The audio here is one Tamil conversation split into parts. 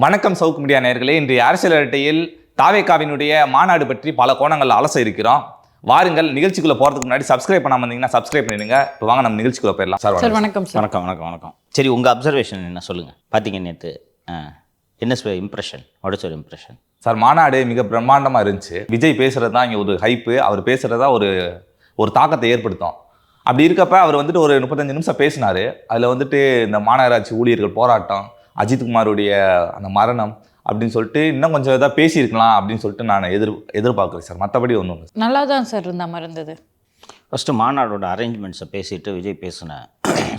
வணக்கம் சவுக்கு மீடியா நேயர்களே. இன்றைய அரசியல் அரட்டையில் தாவேகாவினுடைய மாநாடு பற்றி பல கோணங்கள் அலச இருக்கிறோம். வாருங்கள். நிகழ்ச்சிக்குள்ள போறதுக்கு முன்னாடி சப்ஸ்கிரைப் பண்ணாம இருந்தீங்கன்னா சப்ஸ்கிரைப் பண்ணிடுங்க. இப்போ வாங்க நம்ம நிகழ்ச்சிக்குள்ள போயிடலாம். சார் வணக்கம். வணக்கம் வணக்கம் வணக்கம். சரி, உங்கள் அப்சர்வேஷன் என்ன சொல்லுங்கள். பார்த்தீங்க நேற்று என்ன impression, what is your impression? Sir, மாநாடு மிக பிரம்மாண்டமாக இருந்துச்சு. விஜய் பேசுகிறது தான் இங்கே ஒரு ஹைப்பு. அவர் பேசுகிறதா ஒரு தாக்கத்தை ஏற்படுத்தும். அப்படி இருக்கப்ப அவர் வந்துட்டு ஒரு 35 நிமிஷம் பேசினார். அதில் வந்துட்டு இந்த மாநகராட்சி ஊழியர்கள் போராட்டம், அஜித்குமாருடைய அந்த மரணம் அப்படின்னு சொல்லிட்டு இன்னும் கொஞ்சம் இதாக பேசியிருக்கலாம் அப்படின்னு சொல்லிட்டு நான் எதிர்பார்க்குறேன் சார். மற்றபடி ஒன்றும் இல்லை. நல்லா தான் சார் இருந்த மாதிரி இருந்தது. ஃபஸ்ட்டு மாநாடோட அரேஞ்ச்மெண்ட்ஸை பேசிட்டு விஜய் பேசின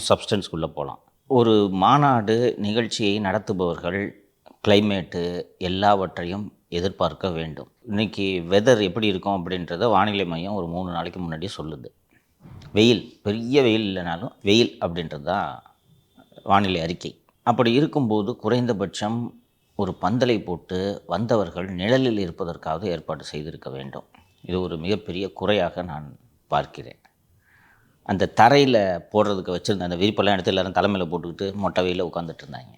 சப்ஸ்டன்ஸ்குள்ளே போகலாம். ஒரு மாநாடு நிகழ்ச்சியை நடத்துபவர்கள் கிளைமேட்டு எல்லாவற்றையும் எதிர்பார்க்க வேண்டும். இன்றைக்கி வெதர் எப்படி இருக்கும் அப்படின்றத வானிலை மையம் ஒரு 3 நாளைக்கு முன்னாடியே சொல்லுது. வெயில், பெரிய வெயில் இல்லைனாலும் வெயில் அப்படின்றது தான் வானிலை அறிக்கை. அப்படி இருக்கும்போது குறைந்தபட்சம் ஒரு பந்தலை போட்டு வந்தவர்கள் நிழலில் இருப்பதற்காக ஏற்பாடு செய்திருக்க வேண்டும். இது ஒரு மிகப்பெரிய குறையாக நான் பார்க்கிறேன். அந்த தரையில் போடுறதுக்கு வச்சுருந்த அந்த விரிப்பெல்லாம் எடுத்து எல்லோரும் தலைமையில் போட்டுக்கிட்டு மொட்டை வெயிலில் உட்காந்துட்டு இருந்தாங்க.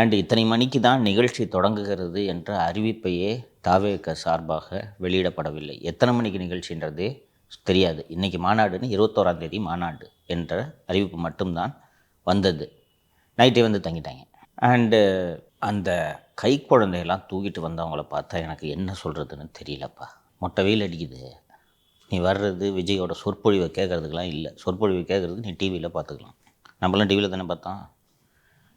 அண்டு இத்தனை மணிக்கு தான் நிகழ்ச்சி தொடங்குகிறது என்ற அறிவிப்பையே தாவேக சார்பாக வெளியிடப்படவில்லை. எத்தனை மணிக்கு நிகழ்ச்சின்றதே தெரியாது. இன்றைக்கி மாநாடுன்னு 21ஆம் தேதி மாநாடு என்ற அறிவிப்பு மட்டும்தான் வந்தது. நைட்டே வந்து தங்கிட்டாங்க. அண்டு அந்த கை குழந்தையெல்லாம் தூக்கிட்டு வந்தவங்கள பார்த்தா எனக்கு என்ன சொல்கிறதுன்னு தெரியலப்பா. மொட்டை வெயில் அடிக்குது. நீ வர்றது விஜயோட சொற்பொழிவை கேட்குறதுக்கெலாம் இல்லை. சொற்பொழிவை கேட்குறது நீ டிவியில் பார்த்துக்கலாம். நம்மளாம் டிவியில் தானே பார்த்தோம்.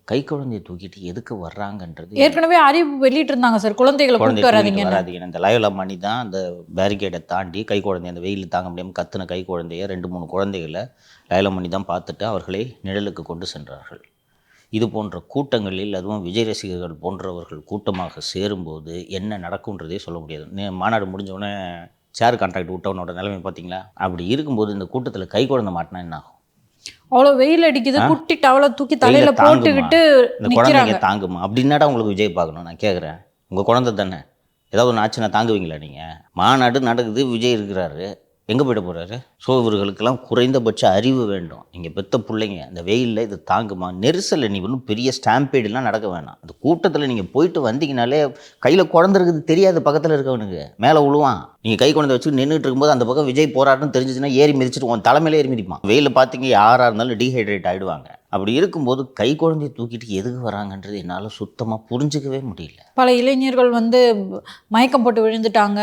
கை குழந்தையை தூக்கிட்டு எதுக்கு வர்றாங்கன்றது ஏற்கனவே அறிவிப்பு வெளியிட்டு இருந்தாங்க சார். குழந்தைகளை கூப்பிட்டு வராதீங்க. இந்த லயோலா மணி தான் அந்த பேரிகேடை தாண்டி கை குழந்தை அந்த வெயில் தாங்க முடியாமல் கத்துன கை குழந்தைய 2-3 குழந்தைகளை லயோலா மணி தான் பார்த்துட்டு அவர்களை நிழலுக்கு கொண்டு சென்றார்கள். இது போன்ற கூட்டங்களில், அதுவும் விஜய் ரசிகர்கள் போன்றவர்கள் கூட்டமாக சேரும்போது என்ன நடக்கும்ன்றதே சொல்ல முடியாது. மாநாடு முடிஞ்சோடனே சேர் கான்ட்ராக்ட் விட்டவனோட நிலைமை பார்த்தீங்களா? அப்படி இருக்கும்போது இந்த கூட்டத்தில் கை குழந்தை மாட்டினா என்ன ஆகும்? அவ்வளோ வெயில் அடிக்குது. குட்டி டவலை தூக்கி தலையில் போட்டுக்கிட்டு இந்த குழந்தைங்க தாங்குமா? அப்படின்னாடா உங்களுக்கு விஜய் பார்க்கணும். நான் கேட்குறேன், உங்கள் குழந்தை தானே, ஏதாவது ஒன்று ஆச்சுன்னா தாங்குவீங்களா நீங்கள்? மாநாடு நடக்குது, விஜய் இருக்கிறாரு, எங்கே போய்ட்டு போகிறாரு? ஸோ இவர்களுக்கெல்லாம் குறைந்தபட்ச அறிவு வேண்டும். நீங்கள் பெற்ற பிள்ளைங்க அந்த வெயிலில் இது தாங்குமா? நெரிசலில் நீ ஒன்றும் பெரிய ஸ்டாம்பேடெலாம் நடக்க வேணாம். அந்த கூட்டத்தில் நீங்கள் போயிட்டு வந்தீங்கனாலே கையில் குழந்தை இருக்குது தெரியாது, பக்கத்தில் இருக்கவனுக்கு மேலே விழுவான். நீங்கள் கை குழந்தை வச்சு நின்றுட்டு இருக்கும்போது அந்த பக்கம் விஜய் போராட்டம்னு தெரிஞ்சிச்சுன்னா ஏறி மிதிச்சுட்டு உன் தலைமையிலே ஏறி மிதிப்பான். வெயிலில் பார்த்தீங்க யாராக இருந்தாலும் டீஹைட்ரேட் ஆகிடுவாங்க. அப்படி இருக்கும்போது கை குழந்தையை தூக்கிட்டு எதுக்கு வராங்கன்றது என்னால் சுத்தமாக புரிஞ்சிக்கவே முடியல. பல இளைஞர்கள் வந்து மயக்கம் போட்டு விழுந்துட்டாங்க.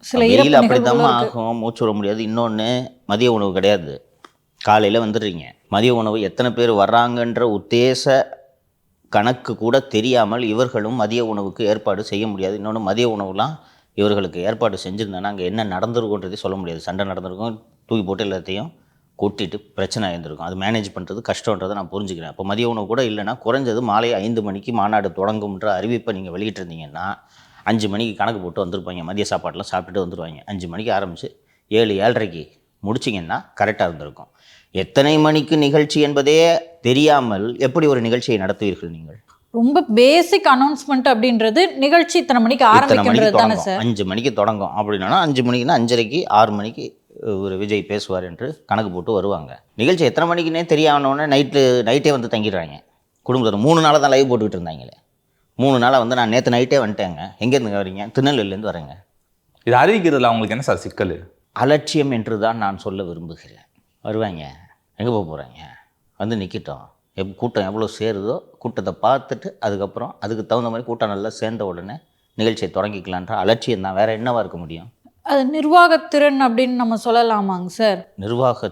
சில வெயில் அப்படித்தான் ஆகும், மூச்சு விட முடியாது. இன்னொன்று, மதிய உணவு கிடையாது. காலையில் வந்துடுறீங்க, மதிய உணவு எத்தனை பேர் வர்றாங்கன்ற உத்தேச கணக்கு கூட தெரியாமல் இவர்களும் மதிய உணவுக்கு ஏற்பாடு செய்ய முடியாது. இன்னொன்று, மதிய உணவுலாம் இவர்களுக்கு ஏற்பாடு செஞ்சுருந்தானா அங்கே என்ன நடந்திருக்குன்றதே சொல்ல முடியாது. சண்டை நடந்திருக்கும், தூக்கி போட்டு எல்லாத்தையும் கூட்டிட்டு பிரச்சனை ஆயிருந்திருக்கும். அது மேனேஜ் பண்ணுறது கஷ்டன்றதை நான் புரிஞ்சுக்கிறேன். அப்போ மதிய உணவு கூட இல்லைன்னா குறைஞ்சது மாலை 5 மணிக்கு மாநாடு தொடங்கும்ன்ற அறிவிப்பை நீங்கள் வெளியிட்டிருந்தீங்கன்னா 5 மணிக்கு கணக்கு போட்டு வந்துருப்பாங்க. மதிய சாப்பாட்டெலாம் சாப்பிட்டுட்டு வந்துடுவாங்க. 5 மணிக்கு ஆரம்பித்து 7-7:30 முடிச்சிங்கன்னா கரெக்டாக இருந்திருக்கும். எத்தனை மணிக்கு நிகழ்ச்சி என்பதே தெரியாமல் எப்படி ஒரு நிகழ்ச்சியை நடத்துவீர்கள் நீங்கள்? ரொம்ப பேசிக் அனௌன்ஸ்மெண்ட் அப்படின்றது நிகழ்ச்சி இத்தனை மணிக்கு ஆரம்பிக்கின்றது தானே சார். 5 மணிக்கு தொடங்கும் அப்படின்னா 5 மணிக்குன்னா 5:30 6 மணிக்கு ஒரு விஜய் பேசுவார் என்று கணக்கு போட்டு வருவாங்க. நிகழ்ச்சி எத்தனை மணிக்குன்னே தெரியாதவொன்னே நைட்டே வந்து தங்கிடுறாங்க. குடும்பத்தில் 3 நாளாக தான் லைவ் போட்டுக்கிட்டு இருந்தாங்களே. 3 நாளாக வந்து நான் நேற்று நைட்டே வந்துட்டேங்க. எங்கேருந்து வரீங்க? திருநெல்வேலியிலேருந்து வரேங்க. இது அறிவிக்கிறதுல அவங்களுக்கு என்ன சார் சிக்கல்? அலட்சியம் என்று தான் நான் சொல்ல விரும்புகிறேன். வருவாங்க, எங்கே போக போகிறாங்க, வந்து நிற்கட்டும். கூட்டம் எவ்வளோ சேருதோ கூட்டத்தை பார்த்துட்டு அதுக்கப்புறம் அதுக்கு தகுந்த மாதிரி கூட்டம் நல்லா சேர்ந்த உடனே நிகழ்ச்சியை தொடங்கிக்கலான்ற அலட்சியம் தான். வேறு என்னவாக இருக்க முடியும்? அது நிர்வாகத்திறன் அப்படின்னு நம்ம சொல்லலாமாங்க சார்? நிர்வாக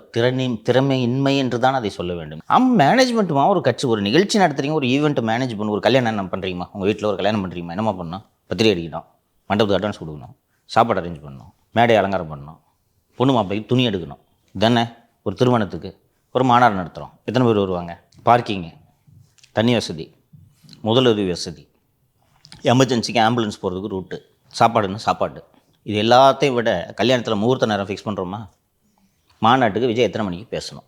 திறமையின்மை என்று தான் அதை சொல்ல வேண்டும். மேனேஜ்மெண்ட்டுமா ஒரு கட்சி ஒரு நிகழ்ச்சி நடத்துறீங்க, ஒரு ஈவெண்ட் மேனேஜ் பண்ணி ஒரு கல்யாணம் என்ன பண்ணுறீங்கம்மா? உங்கள் வீட்டில் ஒரு கல்யாணம் பண்ணுறீங்கம்மா, என்னம்மா பண்ணணும்? பத்திரிகை அடிக்கணும், மண்டபத்துக்கு அட்வான்ஸ் கொடுக்கணும், சாப்பாடு அரேஞ்ச் பண்ணணும், மேடை அலங்காரம் பண்ணணும், பொண்ணு மாப்பிளைக்கு துணி எடுக்கணும். தானே ஒரு திருமணத்துக்கு ஒரு மாநாடு நடத்துகிறோம். எத்தனை பேர் வருவாங்க? பார்க்கிங்கு, தண்ணி வசதி, முதலுதவி வசதி, எமர்ஜென்சிக்கு ஆம்புலன்ஸ் போகிறதுக்கு ரூட்டு, சாப்பாடுன்னு சாப்பாடு. இது எல்லாத்தையும் விட கல்யாணத்தில் முகூர்த்த நேரம் ஃபிக்ஸ் பண்ணுறோமா? மாநாட்டுக்கு விஜய் எத்தனை மணிக்கு பேசணும்?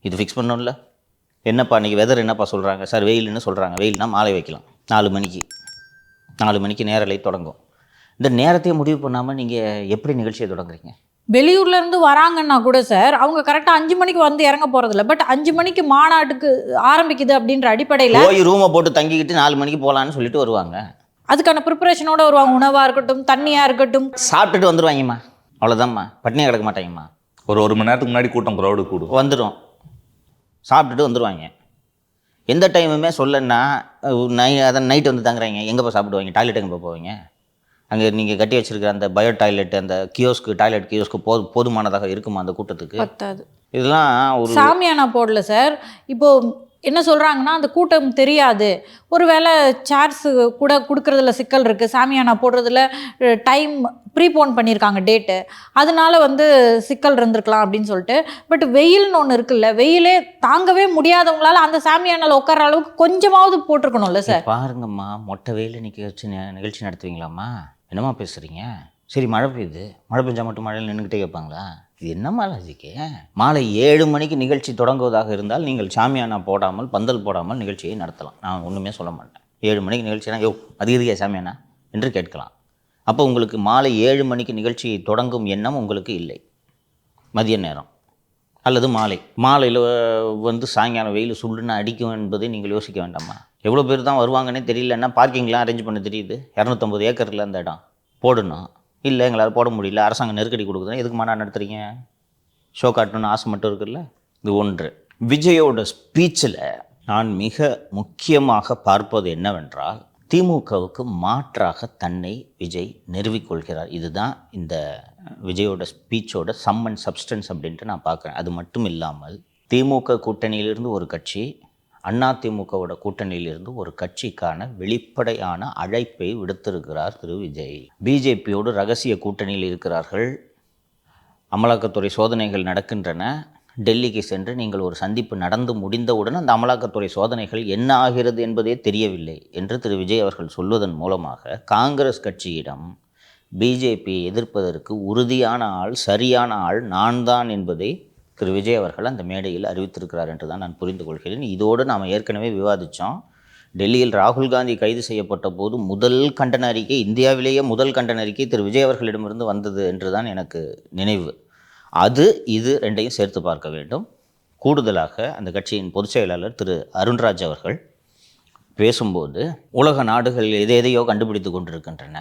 இது ஃபிக்ஸ் பண்ணோம்ல. என்னப்பா இன்றைக்கி வெதர் என்னப்பா சொல்கிறாங்க சார்? வெயில்னு சொல்கிறாங்க. வெயில்னா மாலை வைக்கலாம் 4 மணிக்கு நேரலை தொடங்கும். இந்த நேரத்தையே முடிவு பண்ணாமல் நீங்கள் எப்படி நிகழ்ச்சியை தொடங்குறீங்க? வெளியூர்ல இருந்து வராங்கன்னா கூட சார் அவங்க கரெக்டா 5 மணிக்கு வந்து இறங்க போறது இல்ல. பட் 5 மணிக்கு மாநாட்டுக்கு ஆரம்பிக்குது அப்படின்ற அடிப்படையில போய் ரூமை போட்டு தங்கிக்கிட்டு 4 மணிக்கு போகலான்னு சொல்லிட்டு வருவாங்க. அதுக்கான ப்ரிப்பரேஷனோட வருவாங்க. உணவா இருக்கட்டும், தண்ணியா இருக்கட்டும். சாப்பிட்டுட்டு வந்துடுவாங்கம்மா, அவ்வளோதாம்மா, பட்னியாக கிடக்க மாட்டாங்கம்மா. ஒரு மணி நேரத்துக்கு முன்னாடி கூட்டம் க்ரௌடு கூடும், வந்துடும், சாப்பிட்டுட்டு வந்துடுவாங்க. எந்த டைமுமே சொல்லன்னா அதான் நைட்டு வந்து தங்குறாங்க, எங்கே போய் சாப்பிடுவாங்க, டாய்லெட் எங்கே போவீங்க? அங்கே நீங்கள் கட்டி வச்சிருக்கிற அந்த பயோ டாய்லெட், அந்த டாய்லெட் கியோஸ்க்கு போதுமானதாக இருக்குமா அந்த கூட்டத்துக்கு? பத்தாது. இதெல்லாம் ஒரு சாமியானா போடல சார். இப்போ என்ன சொல்றாங்கன்னா அந்த கூட்டம் தெரியாது, ஒருவேளை சேர்ஸ் கூட கொடுக்கறதுல சிக்கல் இருக்கு, சாமியானா போடுறதுல டைம் ப்ரீபோன் பண்ணியிருக்காங்க டேட்டு, அதனால வந்து சிக்கல் இருந்திருக்கலாம் அப்படின்னு சொல்லிட்டு. பட் வெயில்னு ஒன்று இருக்குல்ல, வெயிலே தாங்கவே முடியாதவங்களால அந்த சாமியானால உட்கார அளவுக்கு கொஞ்சமாவது போட்டிருக்கணும்ல சார். பாருங்கம்மா, மொட்டை வெயிலில் நிற்க வச்சு நிகழ்ச்சி நடத்துவீங்களாம்மா? என்னம்மா பேசுகிறீங்க? சரி, மழை பெய்யுது, மழை பெஞ்சா மட்டும் மழையில் நின்றுக்கிட்டே கேட்பாங்களா? இது என்னம்மா லாஜிக்கு? மாலை 7 மணிக்கு நிகழ்ச்சி தொடங்குவதாக இருந்தால் நீங்கள் சாமியானா போடாமல், பந்தல் போடாமல் நிகழ்ச்சியை நடத்தலாம். நான் ஒன்றுமே சொல்ல மாட்டேன். 7 மணிக்கு நிகழ்ச்சினா அது எதுக்கே சாமியானா என்று கேட்கலாம். அப்போ உங்களுக்கு மாலை 7 மணிக்கு நிகழ்ச்சியை தொடங்கும் எண்ணம் உங்களுக்கு இல்லை. மதிய நேரம் அல்லது மாலையில் வந்து சாயங்காலம் வெயில் சுள்ளுன்னு அடிக்கும் என்பதை நீங்கள் யோசிக்க வேண்டாமா? எவ்வளோ பேர் தான் வருவாங்கன்னே தெரியலன்னா பார்க்கிங்லாம் அரேஞ்ச் பண்ண தெரியுது. 250 ஏக்கரில் அந்த இடம் போடணும். இல்லை எங்களால் போட முடியல, அரசாங்கம் நெருக்கடி கொடுக்குதுன்னா எதுக்கு மாநாடு நடத்துகிறீங்க? ஷோ காட்டணும்னு ஆசை மட்டும் இருக்குல்ல? இது ஒன்று. விஜயோட ஸ்பீச்சில் நான் மிக முக்கியமாக பார்ப்பது என்னவென்றால், திமுகவுக்கு மாற்றாக தன்னை விஜய் நிறுவிக்கொள்கிறார். இதுதான் இந்த விஜயோட ஸ்பீச்சோட சம் அண்ட் சப்ஸ்டன்ஸ் அப்படின்ட்டு நான் பார்க்குறேன். அது மட்டும் இல்லாமல் திமுக கூட்டணியிலிருந்து ஒரு கட்சி, அதிமுகவோட கூட்டணியிலிருந்து ஒரு கட்சிக்கான வெளிப்படையான அழைப்பை விடுத்திருக்கிறார் திரு விஜய். பிஜேபியோடு ரகசிய கூட்டணியில் இருக்கிறார்கள். அமலாக்கத்துறை சோதனைகள் நடக்கின்றன. டெல்லிக்கு சென்று நீங்கள் ஒரு சந்திப்பு நடந்து முடிந்தவுடன் அந்த அமலாக்கத்துறை சோதனைகள் என்ன ஆகிறது என்பதே தெரியவில்லை என்று திரு விஜய் அவர்கள் சொல்வதன் மூலமாக காங்கிரஸ் கட்சியிடம் பிஜேபியை எதிர்ப்பதற்கு உறுதியான ஆள், சரியான ஆள் நான் தான் என்பதை திரு விஜய் அவர்கள் அந்த மேடையில் அறிவித்திருக்கிறார் என்று தான் நான் புரிந்து கொள்கிறேன். இதோடு நாம் ஏற்கனவே விவாதித்தோம். டெல்லியில் ராகுல் காந்தி கைது செய்யப்பட்ட போது முதல் கண்டன அறிக்கை, இந்தியாவிலேயே முதல் கண்டன அறிக்கை திரு விஜய் அவர்களிடமிருந்து வந்தது என்று தான் எனக்கு நினைவு. அது இது ரெண்டையும் சேர்த்து பார்க்க வேண்டும். கூடுதலாக அந்த கட்சியின் பொதுச் செயலாளர் திரு அருண்ராஜ் அவர்கள் பேசும்போது, உலக நாடுகள் எதையோ கண்டுபிடித்து கொண்டிருக்கின்றன,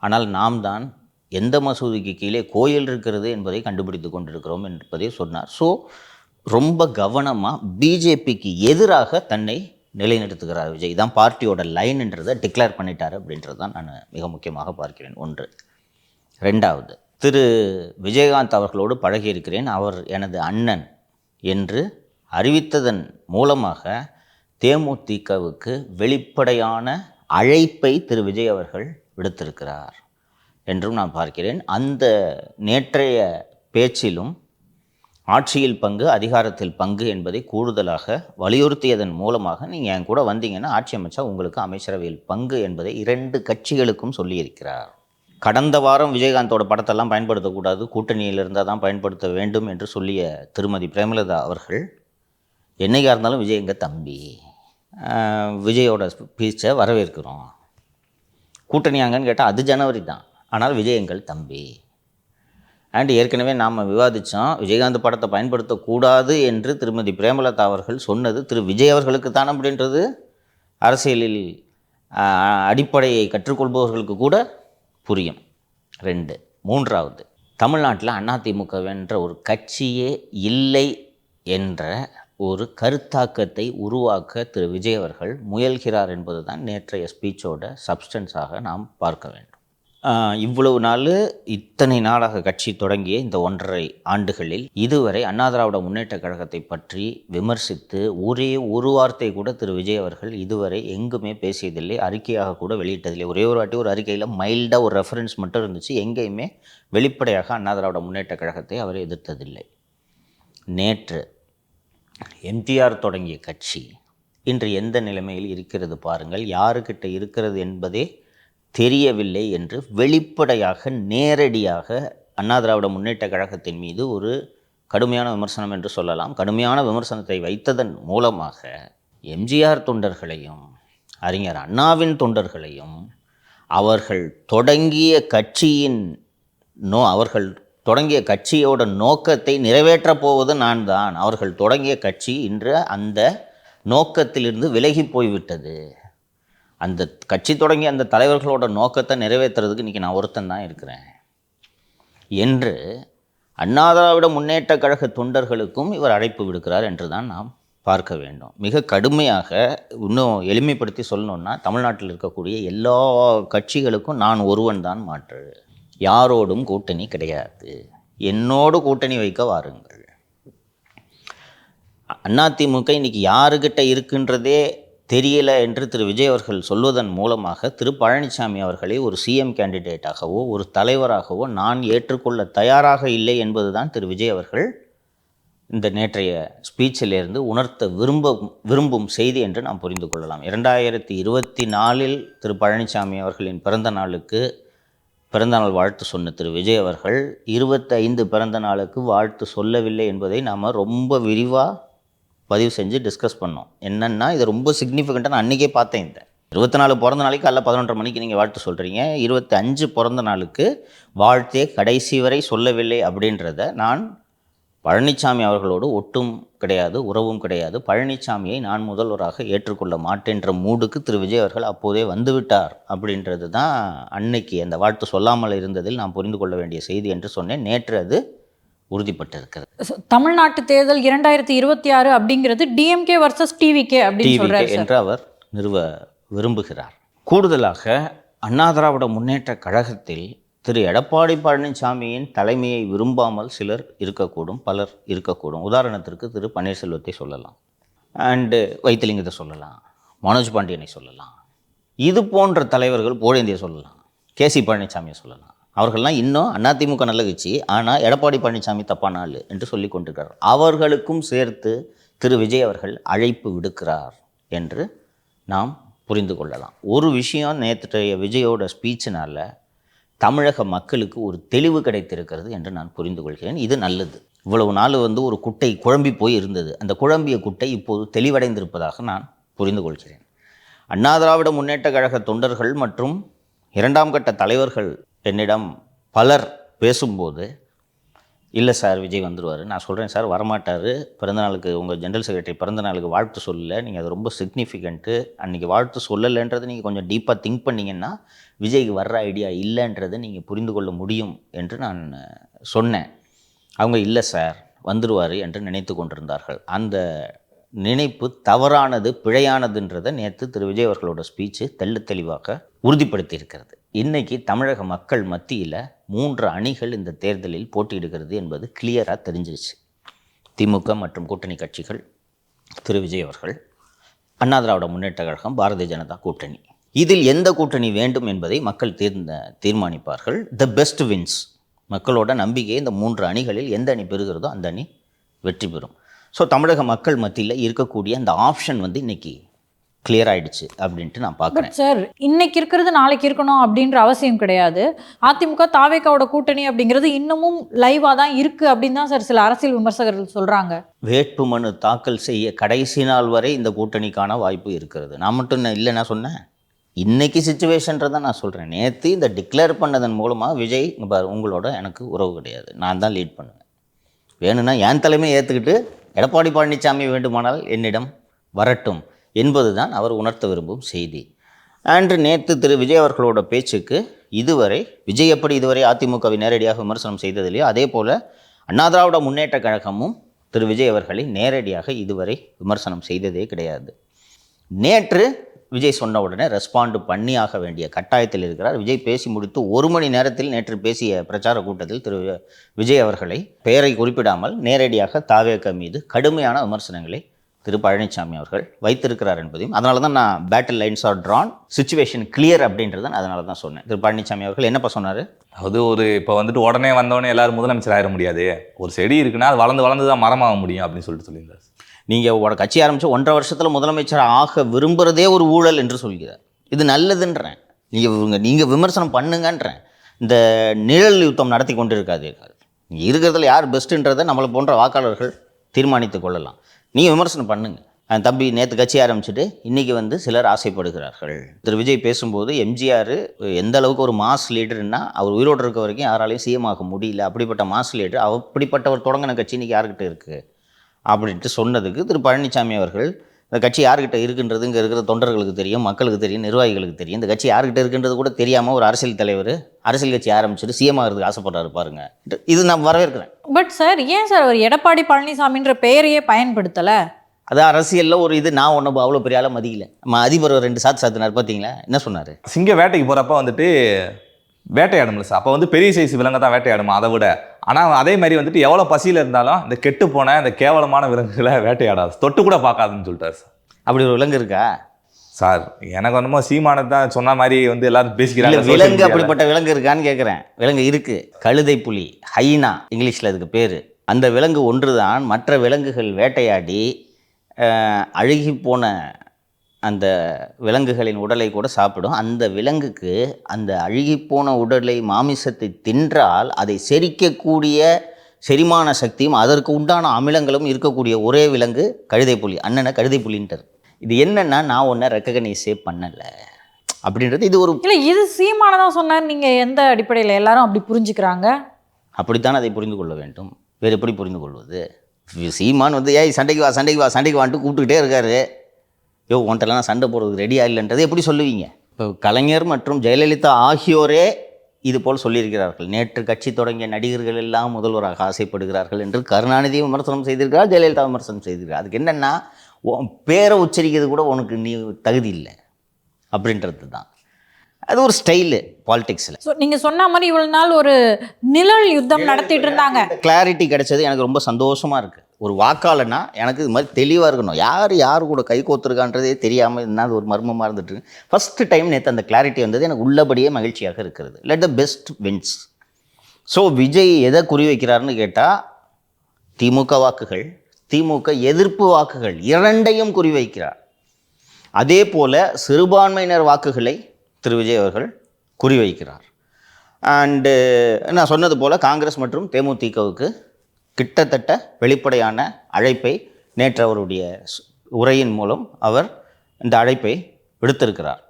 ஆனால் நாம் தான் எந்த மசூதிக்கு கீழே கோயில் இருக்கிறது என்பதை கண்டுபிடித்து கொண்டிருக்கிறோம் என்பதை சொன்னார். ஸோ ரொம்ப கவனமாக பிஜேபிக்கு எதிராக தன்னை நிலைநிறுத்துகிறார் விஜய். தான் பார்ட்டியோட லைன்ன்றதை டிக்ளேர் பண்ணிட்டார் அப்படின்றது தான் நான் மிக முக்கியமாக பார்க்கிறேன். ஒன்று. ரெண்டாவது, திரு விஜயகாந்த் அவர்களோடு பழகியிருக்கிறேன், அவர் எனது அண்ணன் என்று அறிவித்ததன் மூலமாக தேமுதிகவுக்கு வெளிப்படையான அழைப்பை திரு விஜய் அவர்கள் விடுத்திருக்கிறார் என்றும் நான் பார்க்கிறேன். அந்த நேற்றைய பேச்சிலும் ஆட்சியில் பங்கு, அதிகாரத்தில் பங்கு என்பதை கூடுதலாக வலியுறுத்தியதன் மூலமாக நீங்கள் என் கூட வந்தீங்கன்னா ஆட்சி அமைச்சா உங்களுக்கு அமைச்சரவையில் பங்கு என்பதை 2 கட்சிகளுக்கும் சொல்லியிருக்கிறார். கடந்த வாரம் விஜயகாந்தோட படத்தெல்லாம் பயன்படுத்தக்கூடாது, கூட்டணியில் இருந்தால் தான் பயன்படுத்த வேண்டும் என்று சொல்லிய திருமதி பிரேமலதா அவர்கள், என்னைக்காக இருந்தாலும் விஜய் எங்கள் தம்பி, விஜயோட ஸ்பீச்சை வரவேற்கிறோம், கூட்டணியாங்கன்னு கேட்டால் அது ஜனவரி தான், ஆனால் விஜய் எங்கள் தம்பி. அண்ட் ஏற்கனவே நாம் விவாதித்தோம், விஜயகாந்த் படத்தை பயன்படுத்தக்கூடாது என்று திருமதி பிரேமலதா அவர்கள் சொன்னது திரு விஜய் அவர்களுக்கு தான் அப்படின்றது அரசியலில் அடிப்படையை கற்றுக்கொள்பவர்களுக்கு கூட புரியும். 2. மூன்றாவது, தமிழ்நாட்டில் அதிமுகவென்ற ஒரு கட்சியே இல்லை என்ற ஒரு கருத்தாக்கத்தை உருவாக்க திரு விஜய் அவர்கள் முயல்கிறார் என்பது தான் நேற்றைய ஸ்பீச்சோட சப்ஸ்டன்ஸாக நாம் பார்க்க வேண்டும். இவ்வளவு நாள், இத்தனை நாளாக கட்சி தொடங்கிய இந்த 1.5 ஆண்டுகளில் இதுவரை அண்ணா திராவிட முன்னேற்ற கழகத்தை பற்றி விமர்சித்து ஒரே ஒரு வார்த்தை கூட திரு விஜய் அவர்கள் இதுவரை எங்குமே பேசியதில்லை, அறிக்கையாக கூட வெளியிட்டதில்லை. ஒரே ஒரு வாட்டி ஒரு அறிக்கையில் மைல்டாக ஒரு ரெஃபரன்ஸ் மட்டும் இருந்துச்சு. எங்கேயுமே வெளிப்படையாக அண்ணா திராவிட முன்னேற்ற கழகத்தை அவர் எதிர்த்ததில்லை. நேற்று எம்ஜிஆர் தொடங்கிய கட்சி இன்று எந்த நிலைமையில் இருக்கிறது பாருங்கள், யாருக்கிட்ட இருக்கிறது என்பதே தெரியவில்லை என்று வெளிப்படையாக நேரடியாக அண்ணா திராவிட முன்னேற்ற கழகத்தின் மீது ஒரு கடுமையான விமர்சனம் என்று சொல்லலாம், கடுமையான விமர்சனத்தை வைத்ததன் மூலமாக எம்ஜிஆர் தொண்டர்களையும் அறிஞர் அண்ணாவின் தொண்டர்களையும் அவர்கள் தொடங்கிய கட்சியின் அவர்கள் தொடங்கிய கட்சியோட நோக்கத்தை நிறைவேற்றப் போவது நான் தான். அவர்கள் தொடங்கிய கட்சி இன்று அந்த நோக்கத்திலிருந்து விலகி போய்விட்டது. அந்த கட்சி தொடங்கிய அந்த தலைவர்களோட நோக்கத்தை நிறைவேற்றுறதுக்கு இன்றைக்கி நான் ஒருத்தன் தான் இருக்கிறேன் என்று அண்ணா திராவிட முன்னேற்ற கழக தொண்டர்களுக்கும் இவர் அழைப்பு விடுக்கிறார் என்று தான் நாம் பார்க்க வேண்டும். மிக கடுமையாக இன்னும் எளிமைப்படுத்தி சொல்லணுன்னா, தமிழ்நாட்டில் இருக்கக்கூடிய எல்லா கட்சிகளுக்கும் நான் ஒருவன் தான் மாற்று, யாரோடும் கூட்டணி கிடையாது, என்னோடு கூட்டணி வைக்க வாருங்கள். அதிமுக இன்னைக்கு யாருக்கிட்ட இருக்குன்றதே தெரியல என்று திரு விஜய் அவர்கள் சொல்வதன் மூலமாக திரு பழனிசாமி அவர்களை ஒரு சிஎம் கேண்டிடேட்டாகவோ ஒரு தலைவராகவோ நான் ஏற்றுக்கொள்ள தயாராக இல்லை என்பதுதான் திரு விஜய் அவர்கள் இந்த நேற்றைய ஸ்பீச்சிலிருந்து உணர்த்த விரும்பும் செய்தி என்று நாம் புரிந்து கொள்ளலாம். 2024 திரு பழனிசாமி அவர்களின் பிறந்த நாளுக்கு பிறந்தநாள் வாழ்த்து சொன்ன திரு விஜய் அவர்கள் 25 பிறந்த நாளுக்கு வாழ்த்து சொல்லவில்லை என்பதை நாம் ரொம்ப விரிவாக பதிவு செஞ்சு டிஸ்கஸ் பண்ணோம். என்னென்னா இது ரொம்ப சிக்னிஃபிகண்ட்டாக நான் அன்றைக்கே பார்த்தேன். இந்த 24 பிறந்த நாளைக்கு அல்ல 11:30 மணிக்கு நீங்கள் வாழ்த்து சொல்கிறீங்க, 25 பிறந்த நாளுக்கு வாழ்த்தே கடைசி வரை சொல்லவில்லை அப்படின்றத நான் பழனிசாமி அவர்களோடு ஒட்டும் கிடையாது, உறவும் கிடையாது, பழனிசாமியை நான் முதல்வராக ஏற்றுக்கொள்ள மாட்டேன்ற மூடுக்கு திரு விஜய் அவர்கள் அப்போதே வந்துவிட்டார் அப்படின்றது தான் அன்னைக்கு அந்த வாழ்த்து சொல்லாமல் இருந்ததில் நான் புரிந்து கொள்ள வேண்டிய செய்தி என்று சொன்னேன். நேற்று அது உறுதிப்பட்டிருக்கிறது. தமிழ்நாட்டு தேர்தல் 2026 அப்படிங்கிறது டிஎம்கே வர்சஸ் டிவிகே அப்படின்னு சொல்றாரு என்று அவர் நிறுவ விரும்புகிறார். கூடுதலாக அண்ணா திராவிட முன்னேற்ற கழகத்தில் திரு எடப்பாடி பழனிசாமியின் தலைமையை விரும்பாமல் சிலர் இருக்கக்கூடும், பலர் இருக்கக்கூடும். உதாரணத்திற்கு திரு பன்னீர்செல்வத்தை சொல்லலாம், அண்டு வைத்திலிங்கத்தை சொல்லலாம், மனோஜ் பாண்டியனை சொல்லலாம், இது போன்ற தலைவர்கள் புகழேந்தியை சொல்லலாம், கேசி பழனிசாமியை சொல்லலாம். அவர்கள்லாம் இன்னும் அதிமுக நல்ல கட்சி, ஆனால் எடப்பாடி பழனிசாமி தப்பான ஆள் என்று சொல்லி கொண்டிருக்கிறார். அவர்களுக்கும் சேர்த்து திரு விஜய் அவர்கள் அழைப்பு விடுக்கிறார் என்று நாம் புரிந்து கொள்ளலாம். ஒரு விஷயம், நேற்றைய விஜயோட ஸ்பீச்சினால் தமிழக மக்களுக்கு ஒரு தெளிவு கிடைத்திருக்கிறது என்று நான் புரிந்து கொள்கிறேன். இது நல்லது. இவ்வளவு நாள் ஒரு குட்டை குழம்பி போய் இருந்தது, அந்த குழம்பிய குட்டை இப்போது தெளிவடைந்திருப்பதாக நான் புரிந்து கொள்கிறேன். அண்ணா திராவிட முன்னேற்ற கழக தொண்டர்கள் மற்றும் 2ஆம் கட்ட தலைவர்கள் என்னிடம் பலர் பேசும்போது, இல்லை சார் விஜய் வந்துடுவார், நான் சொல்கிறேன் சார் வரமாட்டார், பிறந்தநாளுக்கு உங்கள் ஜென்ரல் செக்ரட்டரி பிறந்தநாளுக்கு வாழ்த்து சொல்லலை, நீங்கள் அது ரொம்ப சிக்னிஃபிகண்ட்டு, அன்றைக்கி வாழ்த்து சொல்லலைன்றதை நீங்கள் கொஞ்சம் டீப்பாக திங்க் பண்ணிங்கன்னா விஜய்க்கு வர்ற ஐடியா இல்லைன்றதை நீங்கள் புரிந்து கொள்ள முடியும் என்று நான் சொன்னேன். அவங்க இல்லை சார் வந்துடுவார் என்று நினைத்து கொண்டிருந்தார்கள். அந்த நினைப்பு தவறானது, பிழையானதுன்றதை நேற்று திரு விஜய் அவர்களோட ஸ்பீச்சு தெளிவாக உறுதிப்படுத்தி இருக்கிறது. இன்றைக்கி தமிழக மக்கள் மத்தியில் 3 அணிகள் இந்த தேர்தலில் போட்டியிடுகிறது என்பது கிளியராக தெரிஞ்சிருச்சு. திமுக மற்றும் கூட்டணி கட்சிகள், திரு விஜய் அவர்கள், அண்ணா திராவிட முன்னேற்ற கழகம், பாரதிய ஜனதா கூட்டணி. இதில் எந்த கூட்டணி வேண்டும் என்பதை மக்கள் தீர்மானிப்பார்கள். த பெஸ்ட் வின்ஸ். மக்களோட நம்பிக்கை இந்த 3 அணிகளில் எந்த அணி பெறுகிறதோ அந்த அணி வெற்றி பெறும். ஸோ தமிழக மக்கள் மத்தியில் இருக்கக்கூடிய அந்த ஆப்ஷன் இன்றைக்கி கிளியர் ஆகிடுச்சு அப்படின்ட்டு நான் பார்க்குறேன். சார் இன்னைக்கு இருக்கிறது நாளைக்கு இருக்கணும் அப்படின்ற அவசியம் கிடையாது. அதிமுக தாவேக்காவோட கூட்டணி அப்படிங்கிறது இன்னமும் லைவாக தான் இருக்குது அப்படின்னு தான் சார் சில அரசியல் விமர்சகர்கள் சொல்கிறாங்க. வேட்புமனு தாக்கல் செய்ய கடைசி நாள் வரை இந்த கூட்டணிக்கான வாய்ப்பு இருக்கிறது. நான் மட்டும் இல்லை, நான் சொன்னேன் இன்றைக்கி சிச்சுவேஷன்றதை நான் சொல்கிறேன். நேற்று இந்த டிக்ளேர் பண்ணதன் மூலமாக விஜய் உங்களோட எனக்கு உறவு கிடையாது, நான் தான் லீட் பண்ணுவேன், வேணும்னா என் தலைமையை ஏற்றுக்கிட்டு எடப்பாடி பழனிசாமி வேண்டுமானால் என்னிடம் வரட்டும் என்பது தான் அவர் உணர்த்த விரும்பும் செய்தி. அன்று நேற்று திரு விஜய் அவர்களோட பேச்சுக்கு இதுவரை விஜய் எப்படி இதுவரை அதிமுகவை நேரடியாக விமர்சனம் செய்ததில்லையோ அதே போல் அண்ணா திராவிட முன்னேற்ற கழகமும் திரு விஜய் அவர்களை நேரடியாக இதுவரை விமர்சனம் செய்ததே கிடையாது. நேற்று விஜய் சொன்ன உடனே ரெஸ்பாண்டு பண்ணியாக வேண்டிய கட்டாயத்தில் இருக்கிறார். விஜய் பேசி முடித்து 1 மணி நேரத்தில் நேற்று பேசிய பிரச்சார கூட்டத்தில் திரு விஜய் அவர்களை பெயரை குறிப்பிடாமல் நேரடியாக தாவேக மீது கடுமையான விமர்சனங்களை திரு பழனிசாமி அவர்கள் வைத்திருக்கிறார் என்பதையும், அதனால தான் நான் battle lines R Tran, situation clear அப்படின்றத அதனால தான் சொன்னேன். திரு பழனிசாமி அவர்கள் என்னப்பா சொன்னார்? அது இப்போ உடனே வந்தோடனே எல்லாரும் முதலமைச்சர் ஆயிட முடியாது, ஒரு செடி இருக்குன்னா அது வளர்ந்து தான் மரமாக முடியும் அப்படின்னு சொல்லியிருந்தார். நீங்கள் ஒரு கட்சி ஆரம்பித்து 1.5 வருஷத்தில் முதலமைச்சர் ஆக விரும்புகிறதே ஒரு ஊழல் என்று சொல்கிறார். இது நல்லதுன்றேன். நீங்கள் விமர்சனம் பண்ணுங்கன்றேன். இந்த நிழல் யுத்தம் நடத்தி கொண்டு இருக்காதீர்கள். இருக்கிறதுல யார் பெஸ்ட்டுன்றதை நம்மளை போன்ற வாக்காளர்கள் தீர்மானித்து கொள்ளலாம். நீங்கள் விமர்சனம் பண்ணுங்கள். தம்பி நேற்று கட்சி ஆரம்பிச்சுட்டு இன்றைக்கி வந்து சிலர் ஆசைப்படுகிறார்கள். திரு விஜய் பேசும்போது எம்ஜிஆர் எந்த அளவுக்கு ஒரு மாஸ் லீடர்னா அவர் உயிரோடு இருக்க வரைக்கும் யாராலையும் சிஎம் ஆக முடியல, அப்படிப்பட்ட மாஸ் லீடர், அப்படிப்பட்டவர் தொடங்கின கட்சி இன்றைக்கி யார்கிட்ட இருக்குது அப்படின்ட்டு சொன்னதுக்கு திரு பழனிசாமி அவர்கள் இந்த கட்சி யார்கிட்ட இருக்குன்றது இங்கே இருக்கிற தொண்டர்களுக்கு தெரியும், மக்களுக்கு தெரியும், நிர்வாகிகளுக்கு தெரியும். இந்த கட்சி யார்கிட்ட இருக்குன்றது கூட தெரியாமல் ஒரு அரசியல் தலைவர் அரசியல் கட்சி ஆரம்பிச்சுட்டு சிஎம் ஆகிறதுக்கு ஆசைப்படுறாரு பாருங்க. இது நான் வரவேற்கிறேன். பட் சார், ஏன் சார் அவர் எடப்பாடி பழனிசாமின்ற பெயரையே பயன்படுத்தலை? அது அரசியலில் ஒரு இது. நான் ஒன்றும் அவ்வளோ பெரிய ஆளாக மதிக்கல. நம்ம அதிபர் 2 சாத்தினார் பார்த்தீங்களா, என்ன சொன்னார்? சிங்க வேட்டைக்கு போகிறப்ப வந்துட்டு வேட்டையாடும்ல சார், அப்போ வந்து பெரிய சைஸ் விலங்கை தான் வேட்டையாடுமா அதை விட. ஆனால் அதே மாதிரி வந்துட்டு எவ்வளோ பசியில் இருந்தாலும் இந்த கெட்டு போன இந்த கேவலமான விலங்குகளை வேட்டையாடாது, தொட்டு கூட பார்க்காதுன்னு சொல்லிட்டார் சார். அப்படி ஒரு விலங்கு இருக்கா சார்? எனக்கு வந்து சீமானது தான் சொன்ன மாதிரி வந்து எல்லாரும் பேசிக்கிறாங்க. விலங்கு அப்படிப்பட்ட விலங்கு இருக்கான்னு கேட்குறேன். விலங்கு இருக்குது. கழுதை புலி, ஹைனா இங்கிலீஷில் அதுக்கு பேர். அந்த விலங்கு ஒன்று தான் மற்ற விலங்குகள் வேட்டையாடி அழுகி போன அந்த விலங்குகளின் உடலை கூட சாப்பிடும். அந்த விலங்குக்கு அந்த அழுகிப்போன உடலை மாமிசத்தை தின்றால் அதை செரிக்கக்கூடிய செரிமான சக்தியும் அதற்கு உண்டான அமிலங்களும் இருக்கக்கூடிய ஒரே விலங்கு கழுதை புலி. அண்ணனை கழுதை புலின்றது. இது என்னென்னா, நான் ஒன்றை ரெக்கக்னைஸே பண்ணலை அப்படின்றது. இது ஒரு இல்லை, இது சீமானதான் சொன்னார். நீங்கள் எந்த அடிப்படையில் எல்லாரும் அப்படி புரிஞ்சுக்கிறாங்க? அப்படித்தான் அதை புரிந்து கொள்ள வேண்டும். வேறு எப்படி புரிந்து கொள்வது? சீமான் வந்து ஏய் சண்டைக்கு வா சண்டைக்கு வா சண்டைக்கு வான்ட்டு கூப்பிட்டுக்கிட்டே இருக்காரு. யோ ஒன்ட்டெல்லாம் சண்டை போடுறதுக்கு ரெடியாக இல்லைன்றது எப்படி சொல்லுவீங்க? இப்போ கலைஞர் மற்றும் ஜெயலலிதா ஆகியோரே இது போல் சொல்லியிருக்கிறார்கள். நேற்று கட்சி தொடங்கிய நடிகர்கள் எல்லாம் முதல்வராக ஆசைப்படுகிறார்கள் என்று கருணாநிதியும் விமர்சனம் செய்திருக்கிறார், ஜெயலலிதா விமர்சனம் செய்திருக்கிறார். அதுக்கு என்னென்னா, பேரை உச்சரிக்கிறது கூட உனக்கு நீ தகுதி இல்லை அப்படின்றது தான். அது ஒரு ஸ்டைலு பாலிடிக்ஸில். ஸோ நீங்கள் சொன்ன மாதிரி இவ்வளோ நாள் ஒரு நிழல் யுத்தம் நடத்திட்டு இருந்தாங்க. கிளாரிட்டி கிடைச்சது எனக்கு ரொம்ப சந்தோஷமாக இருக்குது. ஒரு வாக்காளனா எனக்கு இது மாதிரி தெளிவாக இருக்கணும். யார் கூட கை கோத்துருக்கான்றதே தெரியாமல் என்ன ஒரு மர்மமாக இருந்துட்டு ஃபஸ்ட்டு டைம் நேற்று அந்த கிளாரிட்டி வந்தது எனக்கு உள்ளபடியே மகிழ்ச்சியாக இருக்கிறது. Let the best wins. So Vijay எதை குறி வைக்கிறாருன்னு கேட்டால், திமுக வாக்குகள், திமுக எதிர்ப்பு வாக்குகள் இரண்டையும் குறிவைக்கிறார். அதே போல் சிறுபான்மையினர் வாக்குகளை திரு விஜய் அவர்கள் குறிவைக்கிறார். அண்டு நான் சொன்னது போல் காங்கிரஸ் மற்றும் தேமுதிகவுக்கு கிட்டத்தட்ட வெளிப்படையான அழைப்பை நேற்று அவருடைய உரையின் மூலம் அவர் இந்த அழைப்பை விடுத்திருக்கிறார்.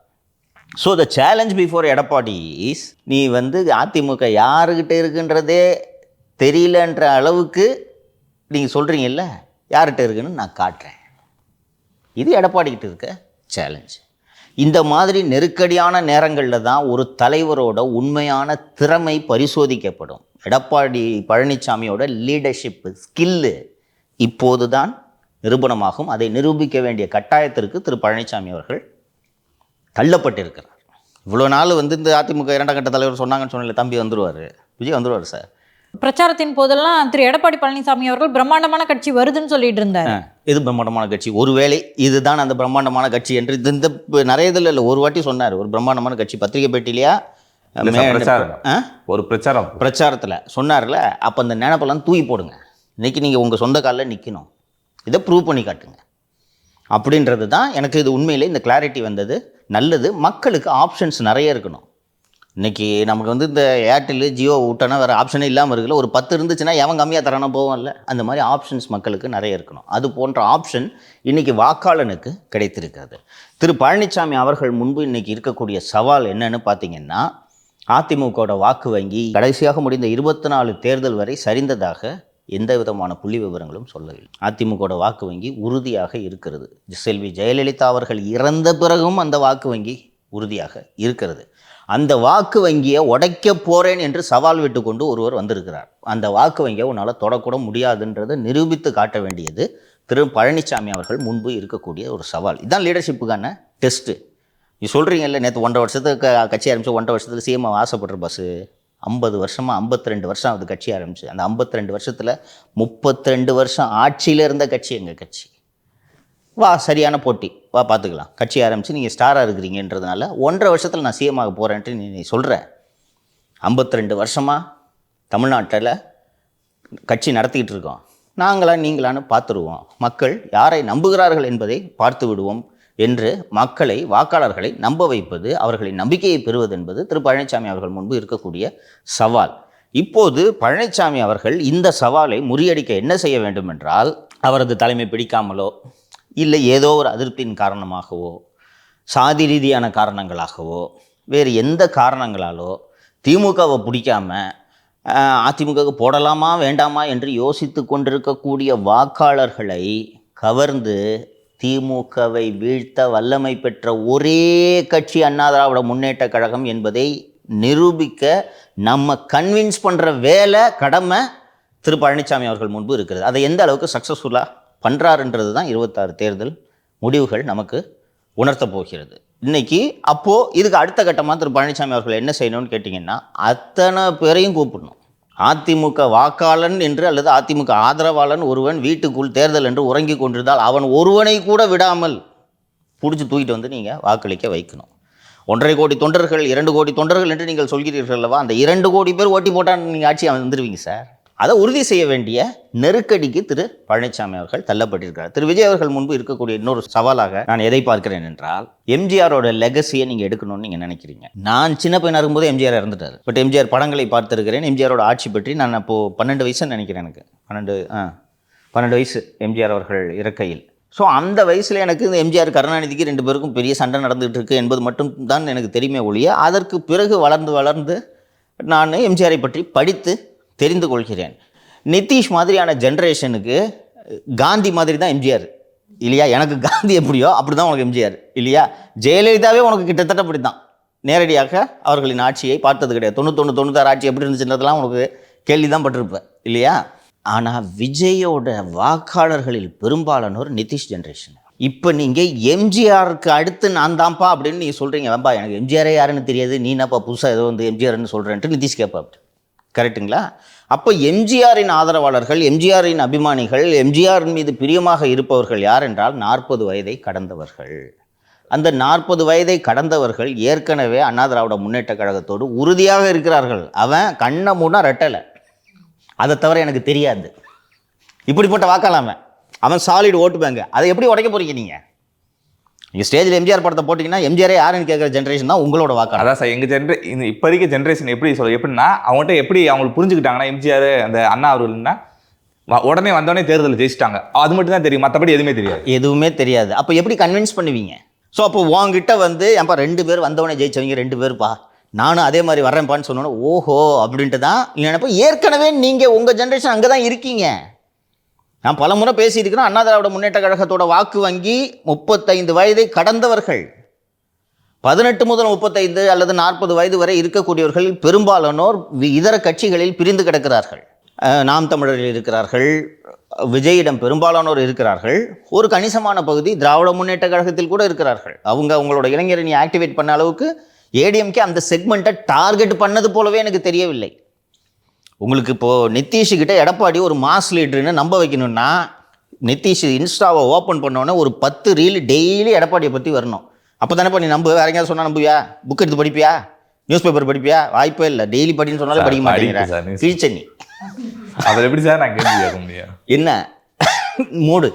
So the challenge before Edappadi is, நீ வந்து அதிமுக யாருக்கிட்ட இருக்குன்றதே தெரியலன்ற அளவுக்கு நீங்கள் சொல்கிறீங்கல்ல, யார்கிட்ட இருக்குன்னு நான் காட்டுறேன். இது எடப்பாடிக்கிட்ட இருக்க சேலஞ்ச். இந்த மாதிரி நெருக்கடியான நேரங்களில் தான் ஒரு தலைவரோட உண்மையான திறமை பரிசோதிக்கப்படும். எடப்பாடி பழனிசாமியோட லீடர்ஷிப் ஸ்கில்லு இப்போது தான் நிரூபணமாகும். அதை நிரூபிக்க வேண்டிய கட்டாயத்திற்கு திரு பழனிசாமி அவர்கள் தள்ளப்பட்டிருக்கிறார். இவ்வளோ நாள் வந்து இந்த அதிமுக 2ஆம் கட்ட தலைவர் சொன்னாங்கன்னு சொன்னல, தம்பி வந்துடுவார், விஜய் வந்துடுவார் சார். பிரச்சாரத்தின் போதெல்லாம் திரு எடப்பாடி பழனிசாமி அவர்கள் பிரம்மாண்டமான கட்சி வருதுன்னு சொல்லிட்டு இருந்தார். இது பிரம்மாண்டமான கட்சி, ஒருவேளை இதுதான் அந்த பிரம்மாண்டமான கட்சி என்று இந்த நிறைய இதில் இல்லை, ஒரு வாட்டி சொன்னார் ஒரு பிரம்மாண்டமான கட்சி பத்திரிகை பேட்டிலையா ஒரு பிரச்சாரத்தில் சொன்னார்ல. அப்போ அந்த நினைப்பெல்லாம் தூக்கி போடுங்க. இன்றைக்கி நீங்கள் உங்கள் சொந்த காலில் நிற்கணும், இதை ப்ரூவ் பண்ணி காட்டுங்க அப்படின்றது தான். எனக்கு இது உண்மையிலே இந்த கிளாரிட்டி வந்தது நல்லது. மக்களுக்கு ஆப்ஷன்ஸ் நிறைய இருக்கணும். இன்றைக்கி நமக்கு வந்து இந்த ஏர்டெல்லு ஜியோ விட்டோன்னா வேறு ஆப்ஷனே இல்லாமல் இருக்குல்ல. ஒரு 10 இருந்துச்சுன்னா எவன் கம்மியாக தரானா போவோம்ல. அந்த மாதிரி ஆப்ஷன்ஸ் மக்களுக்கு நிறைய இருக்கணும். அது போன்ற ஆப்ஷன் இன்றைக்கி வாக்காளனுக்கு கிடைத்திருக்கிறது. திரு பழனிசாமி அவர்கள் முன்பு இன்றைக்கி இருக்கக்கூடிய சவால் என்னன்னு பார்த்தீங்கன்னா, அதிமுகவோட வாக்கு வங்கி கடைசியாக முடிந்த 24 தேர்தல் வரை சரிந்ததாக எந்த விதமான புள்ளி விவரங்களும் சொல்லவில்லை. அதிமுகவோட வாக்கு வங்கி உறுதியாக இருக்கிறது. செல்வி ஜெயலலிதா அவர்கள் இறந்த பிறகும் அந்த வாக்கு வங்கி உறுதியாக இருக்கிறது. அந்த வாக்கு வங்கியை உடைக்க போகிறேன் என்று சவால் விட்டு கொண்டு ஒருவர் வந்திருக்கிறார். அந்த வாக்கு வங்கியை உன்னால் தொடக்கூட முடியாதுன்றதை நிரூபித்து காட்ட வேண்டியது திரு பழனிசாமி அவர்கள் முன்பு இருக்கக்கூடிய ஒரு சவால். இதுதான் லீடர்ஷிப்புக்கான டெஸ்ட்டு. நீ சொல்கிறீங்கல்ல, நேற்று 1.5 வருஷத்துக்கு கட்சி ஆரம்பித்து 1.5 வருஷத்துக்கு சிஎம் ஆசைப்படுற பஸ்ஸு 50 வருஷமாக 52 வருஷம் அது கட்சி ஆரம்பிச்சு. அந்த 52 வருஷத்தில் 32 வருஷம் ஆட்சியில் இருந்த கட்சி எங்கள் கட்சி. வா சரியான போட்டி, வா பார்த்துக்கலாம். கட்சி ஆரம்பித்து நீங்கள் ஸ்டாராக இருக்கிறீங்கன்றதுனால 1.5 வருஷத்தில் நான் சிஎம் ஆக போகிறேன்ட்டு நீ சொல்கிற. 52 வருஷமாக தமிழ்நாட்டில் கட்சி நடத்திக்கிட்டு இருக்கோம். நீங்களான்னு பார்த்துருவோம். மக்கள் யாரை நம்புகிறார்கள் என்பதை பார்த்து விடுவோம் என்று மக்களை, வாக்காளர்களை நம்ப வைப்பது, அவர்களின் நம்பிக்கையை பெறுவது என்பது திரு பழனிசாமி அவர்கள் முன்பு இருக்கக்கூடிய சவால். இப்போது பழனிசாமி அவர்கள் இந்த சவாலை முறியடிக்க என்ன செய்ய வேண்டும் என்றால், அவரது தலைமை பிடிக்காமலோ இல்லை ஏதோ ஒரு அதிருப்தியின் காரணமாகவோ சாதி ரீதியான காரணங்களாகவோ வேறு எந்த காரணங்களாலோ திமுகவை பிடிக்காம அதிமுகவுக்கு போடலாமா வேண்டாமா என்று யோசித்து கொண்டிருக்கக்கூடிய வாக்காளர்களை கவர்ந்து திமுகவை வீழ்த்த வல்லமை பெற்ற ஒரே கட்சி அண்ணா திராவிட முன்னேற்ற கழகம் என்பதை நிரூபிக்க நம்ம கன்வின்ஸ் பண்ணுற வேலை கடமை திரு பழனிசாமி அவர்கள் முன்பு இருக்கிறது. அதை எந்த அளவுக்கு சக்ஸஸ்ஃபுல்லாக பண்ணுறாருன்றது தான் 26 தேர்தல் முடிவுகள் நமக்கு உணர்த்த போகிறது. இன்றைக்கி அப்போது இதுக்கு அடுத்த கட்டமாக திரு பழனிசாமி அவர்கள் என்ன செய்யணும்னு கேட்டிங்கன்னா, அத்தனை பேரையும் கூப்பிடணும். அதிமுக வாக்காளன் என்று அல்லது அதிமுக ஆதரவாளன் ஒருவன் வீட்டுக்குள் தேர்தல் என்று உறங்கி கொண்டிருந்தால் அவன் ஒருவனை கூட விடாமல் பிடிச்சி தூக்கிட்டு வந்து நீங்கள் வாக்களிக்க வைக்கணும். 1.5 கோடி தொண்டர்கள் 2 கோடி தொண்டர்கள் என்று நீங்கள் சொல்கிறீர்கள் அல்லவா, அந்த 2 கோடி பேர் ஓட்டி போட்டால் நீங்கள் ஆட்சி வந்துடுவீங்க சார். அதை உறுதி செய்ய வேண்டிய நெருக்கடிக்கு திரு பழனிசாமி அவர்கள் தள்ளப்பட்டிருக்கிறார். திரு விஜய் அவர்கள் முன்பு இருக்கக்கூடிய இன்னொரு சவாலாக நான் எதை பார்க்கிறேன் என்றால், எம்ஜிஆரோட லெகசியை நீங்கள் எடுக்கணும்னு நீங்கள் நினைக்கிறீங்க. நான் சின்ன பையனாக இருக்கும்போது எம்ஜிஆர் இறந்துட்டார். பட் எம்ஜிஆர் படங்களை பார்த்துருக்கிறேன். எம்ஜிஆரோட ஆட்சி பற்றி நான் அப்போது 12 வயசுன்னு நினைக்கிறேன். எனக்கு 12 வயசு எம்ஜிஆர் அவர்கள் இறக்கையில். ஸோ அந்த வயசில் எனக்கு இந்த எம்ஜிஆர் கருணாநிதிக்கு 2 பேருக்கும் பெரிய சண்டை நடந்துகிட்டு இருக்குது என்பது மட்டும் தான் எனக்கு தெரியுமே ஒழிய, அதற்கு பிறகு வளர்ந்து நான் எம்ஜிஆரை பற்றி படித்து தெரிந்து கொள்கிறேன். நிதிஷ் மாதிரியான ஜென்ரேஷனுக்கு காந்தி மாதிரி தான் எம்ஜிஆர் இல்லையா? எனக்கு காந்தி எப்படியோ அப்படி தான் உனக்கு எம்ஜிஆர் இல்லையா? ஜெயலலிதாவே உனக்கு கிட்டத்தட்ட அப்படி தான். நேரடியாக அவர்களின் ஆட்சியை பார்த்தது கிடையாது. 91 96 ஆட்சி எப்படி இருந்துச்சுன்றதெல்லாம் உனக்கு கேள்வி தான் பட்டிருப்பேன் இல்லையா? ஆனால் விஜயோட வாக்காளர்களில் பெரும்பாலானோர் நிதிஷ் ஜென்ரேஷன். இப்போ நீங்கள் எம்ஜிஆருக்கு அடுத்து நான் தான்ப்பா அப்படின்னு நீங்கள் சொல்கிறீங்க. வேம்பா எனக்கு எம்ஜிஆரே யாருன்னு தெரியாது, நீ என்னப்பா புதுசாக ஏதோ வந்து எம்ஜிஆர்னு சொல்கிறேன்ட்டு நிதிஷ் கேட்பா. கரெக்டுங்களா? அப்போ எம்ஜிஆரின் ஆதரவாளர்கள், எம்ஜிஆரின் அபிமானிகள், எம்ஜிஆர் மீது பிரியமாக இருப்பவர்கள் யார் என்றால் 40 வயதை கடந்தவர்கள். அந்த 40 வயதை கடந்தவர்கள் ஏற்கனவே அண்ணா திராவிட முன்னேற்ற கழகத்தோடு உறுதியாக இருக்கிறார்கள். அவன் கண்ணை மூடா ரெட்டலை, அதை தவிர எனக்கு தெரியாது, இப்படிப்பட்ட வாக்காளாம அவன் சாலிட் ஓட்டு பேங்க. அதை எப்படி உடைக்க போறீங்க நீங்கள்? ஸ்டேஜில் எம்ஜிஆர் படத்தை போட்டிங்கன்னா எம்ஜிஆரே யாருன்னு கேட்குற ஜென்ரேஷன் தான் உங்களோட வாக்காளர். அதான் சார், எங்கள் இப்போதைக்கு ஜென்ரேஷன் எப்படி எப்படின்னா அவங்கள்ட்ட எப்படி அவங்களுக்கு புரிஞ்சுக்கிட்டாங்கன்னா, எம்ஜிஆர் அந்த அண்ணா அவர்கள்னா உடனே வந்தோடனே தேர்தலில் ஜெயிச்சிட்டாங்க, அது மட்டும் தான் தெரியும், மற்றபடி எதுவுமே தெரியாது. எதுவுமே தெரியாது. அப்போ எப்படி கன்வின்ஸ் பண்ணுவீங்க? ஸோ அப்போ உங்ககிட்ட வந்து ஏன்பா 2 பேர் வந்தவொடனே ஜெயிச்சவங்க 2 பேர்ப்பா, நானும் அதே மாதிரி வர்றேன்ப்பான்னு சொன்னோன்னே ஓஹோ அப்படின்ட்டு தான் நினைப்போ. ஏற்கனவே நீங்கள் உங்கள் ஜென்ரேஷன் அங்கே தான் இருக்கீங்க. நான் பல முறை பேசியிருக்கிறேன். அண்ணா திராவிட முன்னேற்ற கழகத்தோட வாக்கு வங்கி 35 வயதை கடந்தவர்கள், 18 முதல் 35 அல்லது 40 வயது வரை இருக்கக்கூடியவர்கள் பெரும்பாலானோர் இதர கட்சிகளில் பிரிந்து கிடக்கிறார்கள். நாம் தமிழர்கள் இருக்கிறார்கள், விஜயிடம் பெரும்பாலானோர் இருக்கிறார்கள், ஒரு கணிசமான பகுதி திராவிட முன்னேற்ற கழகத்தில் கூட இருக்கிறார்கள். அவங்களோட இளைஞரை நீ ஆக்டிவேட் பண்ண அளவுக்கு ஏடிஎம்கே அந்த செக்மெண்ட்டை டார்கெட் பண்ணது போலவே எனக்கு தெரியவில்லை. உங்களுக்கு இப்போது நிதிஷ்கிட்ட எடப்பாடி ஒரு மாஸ் லீடர்னு நம்ப வைக்கணும்னா, நிதிஷ் இன்ஸ்டாவை ஓப்பன் பண்ணோன்னே ஒரு 10 ரீல் டெய்லி எடப்பாடியை பற்றி வரணும். அப்போ தானே நீ நம்பு. வேற எங்கேயாவது சொன்னால் நம்புவியா? புக் எடுத்து படிப்பியா? News paper படிப்பியா? வாய்ப்பே இல்லை. டெய்லி படின்னு சொன்னாலும் படிக்க மாட்டேங்கிறேன். கீழ்ச்சென்னி அதில் எப்படி சார் நான் கேள்வி கேட்க முடியும்? என்ன மூடு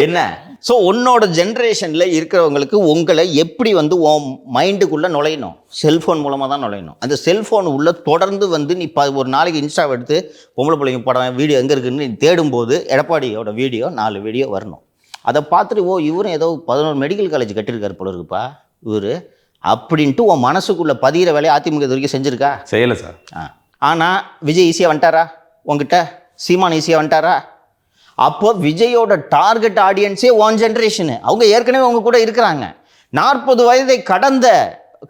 என்ன? ஸோ உன்னோட ஜென்ரேஷனில் இருக்கிறவங்களுக்கு உங்களை எப்படி வந்து உன் மைண்டுக்குள்ளே நுழையணும்? செல்ஃபோன் மூலமாக தான் நுழையணும். அந்த செல்ஃபோன் உள்ளே தொடர்ந்து வந்து நீ ஒரு நாளைக்கு இன்ஸ்டாவை எடுத்து பொம்பளை பிள்ளைங்க படம் வீடியோ எங்கே இருக்குதுன்னு நீ தேடும்போது எடப்பாடியோட வீடியோ 4 வீடியோ வரணும். அதை பார்த்துட்டு ஓ இவரும் ஏதோ 11 மெடிக்கல் காலேஜ் கட்டியிருக்காரு போல இருக்குப்பா இவர் அப்படின்ட்டு உன் மனசுக்குள்ளே பதிகிற வேலையை அதிமுக இது வரைக்கும் செஞ்சுருக்கா? செய்யலை சார். ஆனால் விஜய் ஈஸியாக வந்துட்டாரா? உங்ககிட்ட சீமான் ஈஸியாக வந்துட்டாரா? அப்போ விஜயோட டார்கெட் ஆடியன்ஸே ஒன் ஜென்ரேஷனு. அவங்க ஏற்கனவே அவங்க கூட இருக்கிறாங்க. 40 வயதை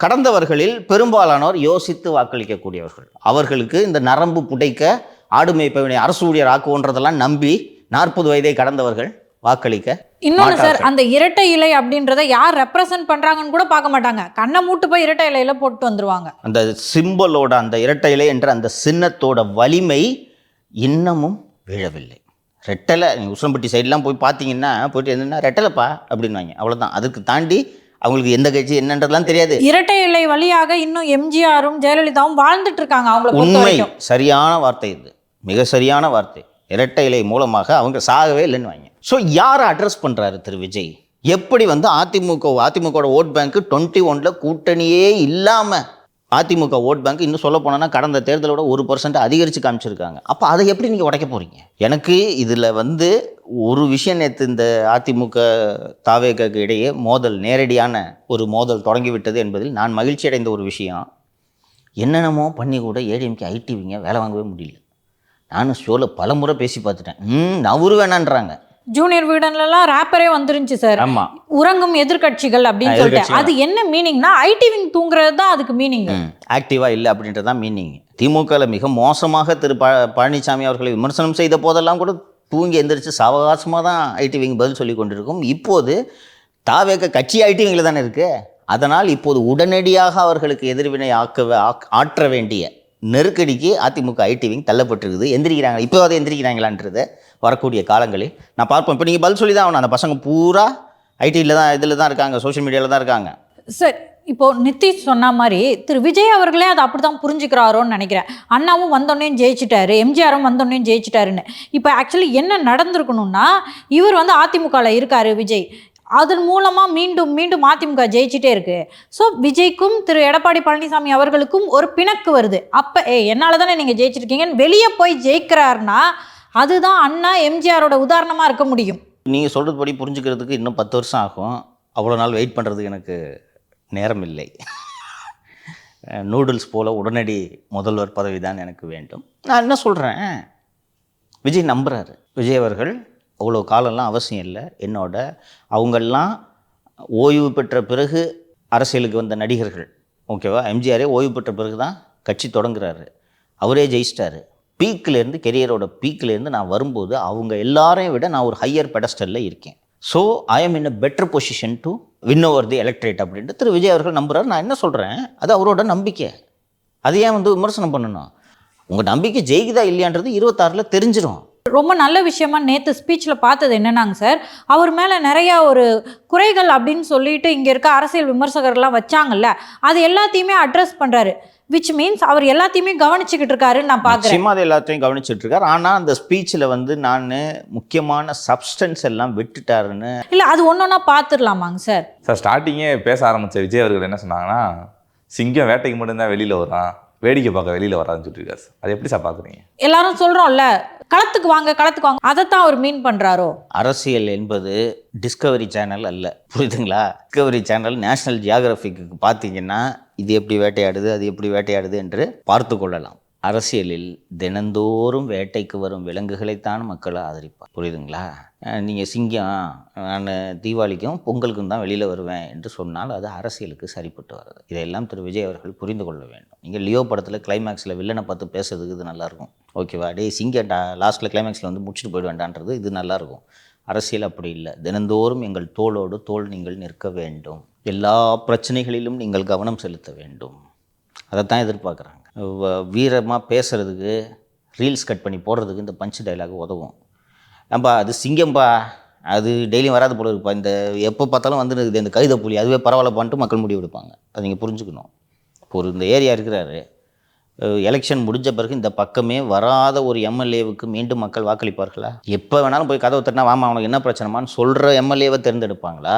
கடந்தவர்களில் பெரும்பாலானோர் யோசித்து வாக்களிக்கக்கூடியவர்கள். அவர்களுக்கு இந்த நரம்பு புடைக்க ஆடு மேய்ப்பவனை அரசு ஊழியர் ஆக்குவோன்றதெல்லாம் நம்பி 40 வயதை கடந்தவர்கள் வாக்களிக்க. இன்னொன்று சார், அந்த இரட்டை இலை அப்படின்றத யார் ரெப்ரசன்ட் பண்ணுறாங்கன்னு கூட பார்க்க மாட்டாங்க. கண்ணை மூட்டு போய் இரட்டை இலையில போட்டு வந்துருவாங்க. அந்த சிம்பலோட, அந்த இரட்டை இலை என்ற அந்த சின்னத்தோட வலிமை இன்னமும் விழவில்லை. ரெட்டலை நீங்கள் உசிலம்பட்டி சைட்லாம் போய் பார்த்தீங்கன்னா போயிட்டு என்னென்னா ரெட்டலைப்பா அப்படின்வாங்க, அவ்வளோதான். அதுக்கு தாண்டி அவங்களுக்கு எந்த கட்சி என்னன்றதுலாம் தெரியாது. இரட்டை இலை வழியாக இன்னும் எம்ஜிஆரும் ஜெயலலிதாவும் வாழ்ந்துட்டு இருக்காங்க. அவங்கள உண்மை, சரியான வார்த்தை இது, மிக சரியான வார்த்தை. இரட்டை இலை மூலமாக அவங்க சாகவே இல்லைன்னு வாங்க. ஸோ யாரை அட்ரஸ் பண்ணுறாரு திரு விஜய்? எப்படி வந்து அதிமுகவோட ஓட் பேங்க்கு 21 கூட்டணியே இல்லாமல் அதிமுக ஓட் பேங்க் இன்னும் சொல்ல போனோன்னா கடந்த தேர்தலோட 1% அதிகரித்து காமிச்சிருக்காங்க. அப்போ அதை எப்படி நீங்கள் உடைக்க போகிறீங்க? எனக்கு இதில் வந்து ஒரு விஷயம், நேற்று இந்த அதிமுக தாவேகாக்கு இடையே நேரடியான ஒரு மோதல் தொடங்கிவிட்டது என்பதில் நான் மகிழ்ச்சி அடைந்த ஒரு விஷயம், என்னென்னமோ பண்ணி கூட ஏடிஎம்கே ஐடிவிங்க வேலை வாங்கவே முடியல. நானும் ஷோவில் பல முறை பேசி பார்த்துட்டேன். நவரு வேணான்றாங்க. ஜூனியர் வீடன்லாம் ரேப்பரே வந்துருந்துச்சு சார். ஆமாம், உறங்கும் எதிர்க்கட்சிகள் அப்படின்னு சொல்லிட்டு. அது என்ன மீனிங்னா ஐடி விங் தூங்குறது தான் அதுக்கு மீனிங். ஆக்டிவாக இல்லை அப்படின்றது தான் மீனிங். திமுகவில் மிக மோசமாக திரு பழனிசாமி அவர்களை விமர்சனம் செய்த போதெல்லாம் கூட தூங்கி எந்திரிச்சு சாவகாசமாக தான் ஐடி விங் பதில் சொல்லி கொண்டிருக்கும். இப்போது தாவேக கட்சி ஐடி விங்கில் தானே இருக்குது. அதனால் இப்போது உடனடியாக அவர்களுக்கு எதிர்வினை ஆற்ற வேண்டிய நெருக்கடிக்கு அதிமுக ஐடி விங் தள்ளப்பட்டிருக்குது. எந்திரிக்கிறாங்க. இப்போ அதை எந்திரிக்கிறாங்களான்றதை வரக்கூடிய காலங்களில் நான் பார்ப்போம். இப்போ நீங்கள் பதில் சொல்லி தான் ஆகணும். அந்த பசங்க பூரா ஐடியில் தான் இதில் தான் இருக்காங்க, சோஷியல் மீடியாவில் தான் இருக்காங்க. சார், இப்போ நிதிஷ் சொன்ன மாதிரி திரு விஜய் அவர்களே அதை அப்படி தான் புரிஞ்சுக்கிறாரோன்னு நினைக்கிறேன். அண்ணாவும் வந்தோடனே ஜெயிச்சிட்டாரு, எம்ஜிஆரும் வந்தோடனே ஜெயிச்சிட்டாருன்னு. இப்போ ஆக்சுவலி என்ன நடந்திருக்கணும்னா, இவர் வந்து அதிமுகவில் இருக்காரு விஜய், அதன் மூலமாக மீண்டும் மீண்டும் அதிமுக ஜெயிச்சிட்டே இருக்கு. ஸோ விஜய்க்கும் திரு எடப்பாடி பழனிசாமி அவர்களுக்கும் ஒரு பிணக்கு வருது. அப்போ என்னால் தானே நீங்கள் ஜெயிச்சிருக்கீங்கன்னு வெளியே போய் ஜெயிக்கிறாருன்னா அதுதான் அண்ணா எம்ஜிஆரோட உதாரணமாக இருக்க முடியும். நீங்கள் சொல்கிறது படி புரிஞ்சுக்கிறதுக்கு இன்னும் 10 வருஷம் ஆகும். அவ்வளோ நாள் வெயிட் பண்ணுறதுக்கு எனக்கு நேரம் இல்லை. நூடுல்ஸ் போல் உடனடி முதல்வர் பதவி தான் எனக்கு வேண்டும். நான் என்ன சொல்கிறேன், விஜய் நம்புகிறாரு. விஜய் அவர்கள் அவ்வளோ காலம்லாம் அவசியம் இல்லை. அவங்கெல்லாம் ஓய்வு பெற்ற பிறகு அரசியலுக்கு வந்த நடிகர்கள், ஓகேவா? எம்ஜிஆரே ஓய்வு பெற்ற பிறகு தான் கட்சி தொடங்குறாரு. அவரே ஜெயிச்சிட்டாரு. பீக்கிலேருந்து, கெரியரோட பீக்கிலேருந்து நான் வரும்போது அவங்க எல்லாரையும் விட நான் ஒரு ஹையர் பெடஸ்டலில் இருக்கேன். So I am in a better position to win over the electorate அப்படின்ட்டு திரு விஜய் அவர்கள் நம்புகிறார். நான் என்ன சொல்கிறேன், அது அவரோட நம்பிக்கை. அது ஏன் வந்து விமர்சனம் பண்ணணும்? உங்கள் நம்பிக்கை ஜெயிக்குதா இல்லையான்றது 26 தெரிஞ்சிடும். ரொம்ப நல்ல விஷயமா நேற்று ஸ்பீச்சில் பார்த்தது என்னன்னாங்க சார், அவர் மேலே நிறையா ஒரு குறைகள் அப்படின்னு சொல்லிட்டு இங்கே இருக்க அரசியல் விமர்சகர்லாம் வச்சாங்கல்ல, அது எல்லாத்தையுமே அட்ரஸ் பண்ணுறாரு. விச் மீன்ஸ் அவர் எல்லாத்தையுமே கவனிச்சுக்கிட்டு இருக்காருன்னு நான் பார்க்குறேன். நிச்சயமாக அது எல்லாத்தையும் கவனிச்சுட்டு இருக்காரு. ஆனால் அந்த ஸ்பீச்சில் வந்து நான் முக்கியமான சப்ஸ்டன்ஸ் எல்லாம் விட்டுட்டாருன்னு இல்லை, அது ஒன்றொன்னா பார்த்துடலாமாங்க சார்? சார், ஸ்டார்டிங்கே பேச ஆரம்பித்த விஜய் அவர்கள் என்ன சொன்னாங்கன்னா, சிங்கம் வேட்டைக்கு மட்டும்தான் வெளியில் வரான், வேடிக்கை பார்க்க வெளியில் வராதுன்னு சொல்லியிருக்காரு சார். அது எப்படி சார் பார்க்குறீங்க? எல்லாரும் சொல்கிறோம்ல, களத்துக்கு வாங்க களத்துக்கு வாங்க, அதைத்தான் அவர் மீன் பண்ணுறாரோ? அரசியல் என்பது டிஸ்கவரி சேனல் அல்ல, புரியுதுங்களா? டிஸ்கவரி சேனல் நேஷனல் ஜியாகிரபிக்கு பார்த்தீங்கன்னா இது எப்படி வேட்டையாடுது, அது எப்படி வேட்டையாடுது என்று பார்த்து கொள்ளலாம். அரசியலில் தினந்தோறும் வேட்டைக்கு வரும் விலங்குகளைத்தான் மக்கள் ஆதரிப்பார், புரியுதுங்களா? நீங்கள் சிங்கம் நான் தீபாவளிக்கும் பொங்கலுக்கும் தான் வெளியில் வருவேன் என்று சொன்னால் அது அரசியலுக்கு சரிப்பட்டு வர்றது. இதையெல்லாம் திரு விஜய் அவர்கள் புரிந்து கொள்ள வேண்டும். நீங்கள் லியோ படத்தில் கிளைமேக்ஸில் வில்லனை பார்த்து பேசுறதுக்கு இது நல்லாயிருக்கும், ஓகேவா? டே சிங்கம்டா, லாஸ்ட்டில் கிளைமேக்ஸில் வந்து முடிச்சுட்டு போயிட வேண்டான்றது இது நல்லாயிருக்கும். அரசியல் அப்படி இல்லை. தினந்தோறும் எங்கள் தோளோடு தோள் நீங்கள் நிற்க வேண்டும், எல்லா பிரச்சனைகளிலும் நீங்கள் கவனம் செலுத்த வேண்டும். அதைத்தான் எதிர்பார்க்குறாங்க. வீரமாக பேசுகிறதுக்கு, ரீல்ஸ் கட் பண்ணி போடுறதுக்கு இந்த பஞ்ச் டைலாக் உதவும். ஏன்பா அது சிங்கம்பா, அது டெய்லியும் வராது போல இருப்பா, இந்த எப்போ பார்த்தாலும் வந்துருக்குது இந்த கழுதை புலி, அதுவே பரவாயில்ல பண்ணிட்டு மக்கள் முடிவு எடுப்பாங்க. அதை நீங்கள் புரிஞ்சுக்கணும். இப்போ இந்த ஏரியா இருக்கிறாரு, எலெக்ஷன் முடிஞ்ச பிறகு இந்த பக்கமே வராத ஒரு எம்எல்ஏவுக்கு மீண்டும் மக்கள் வாக்களிப்பார்களா? எப்போ வேணாலும் போய் கதவை தட்டினா வாமா அவனுக்கு என்ன பிரச்சனைமான்னு சொல்கிற எம்எல்ஏவை தேர்ந்தெடுப்பாங்களா?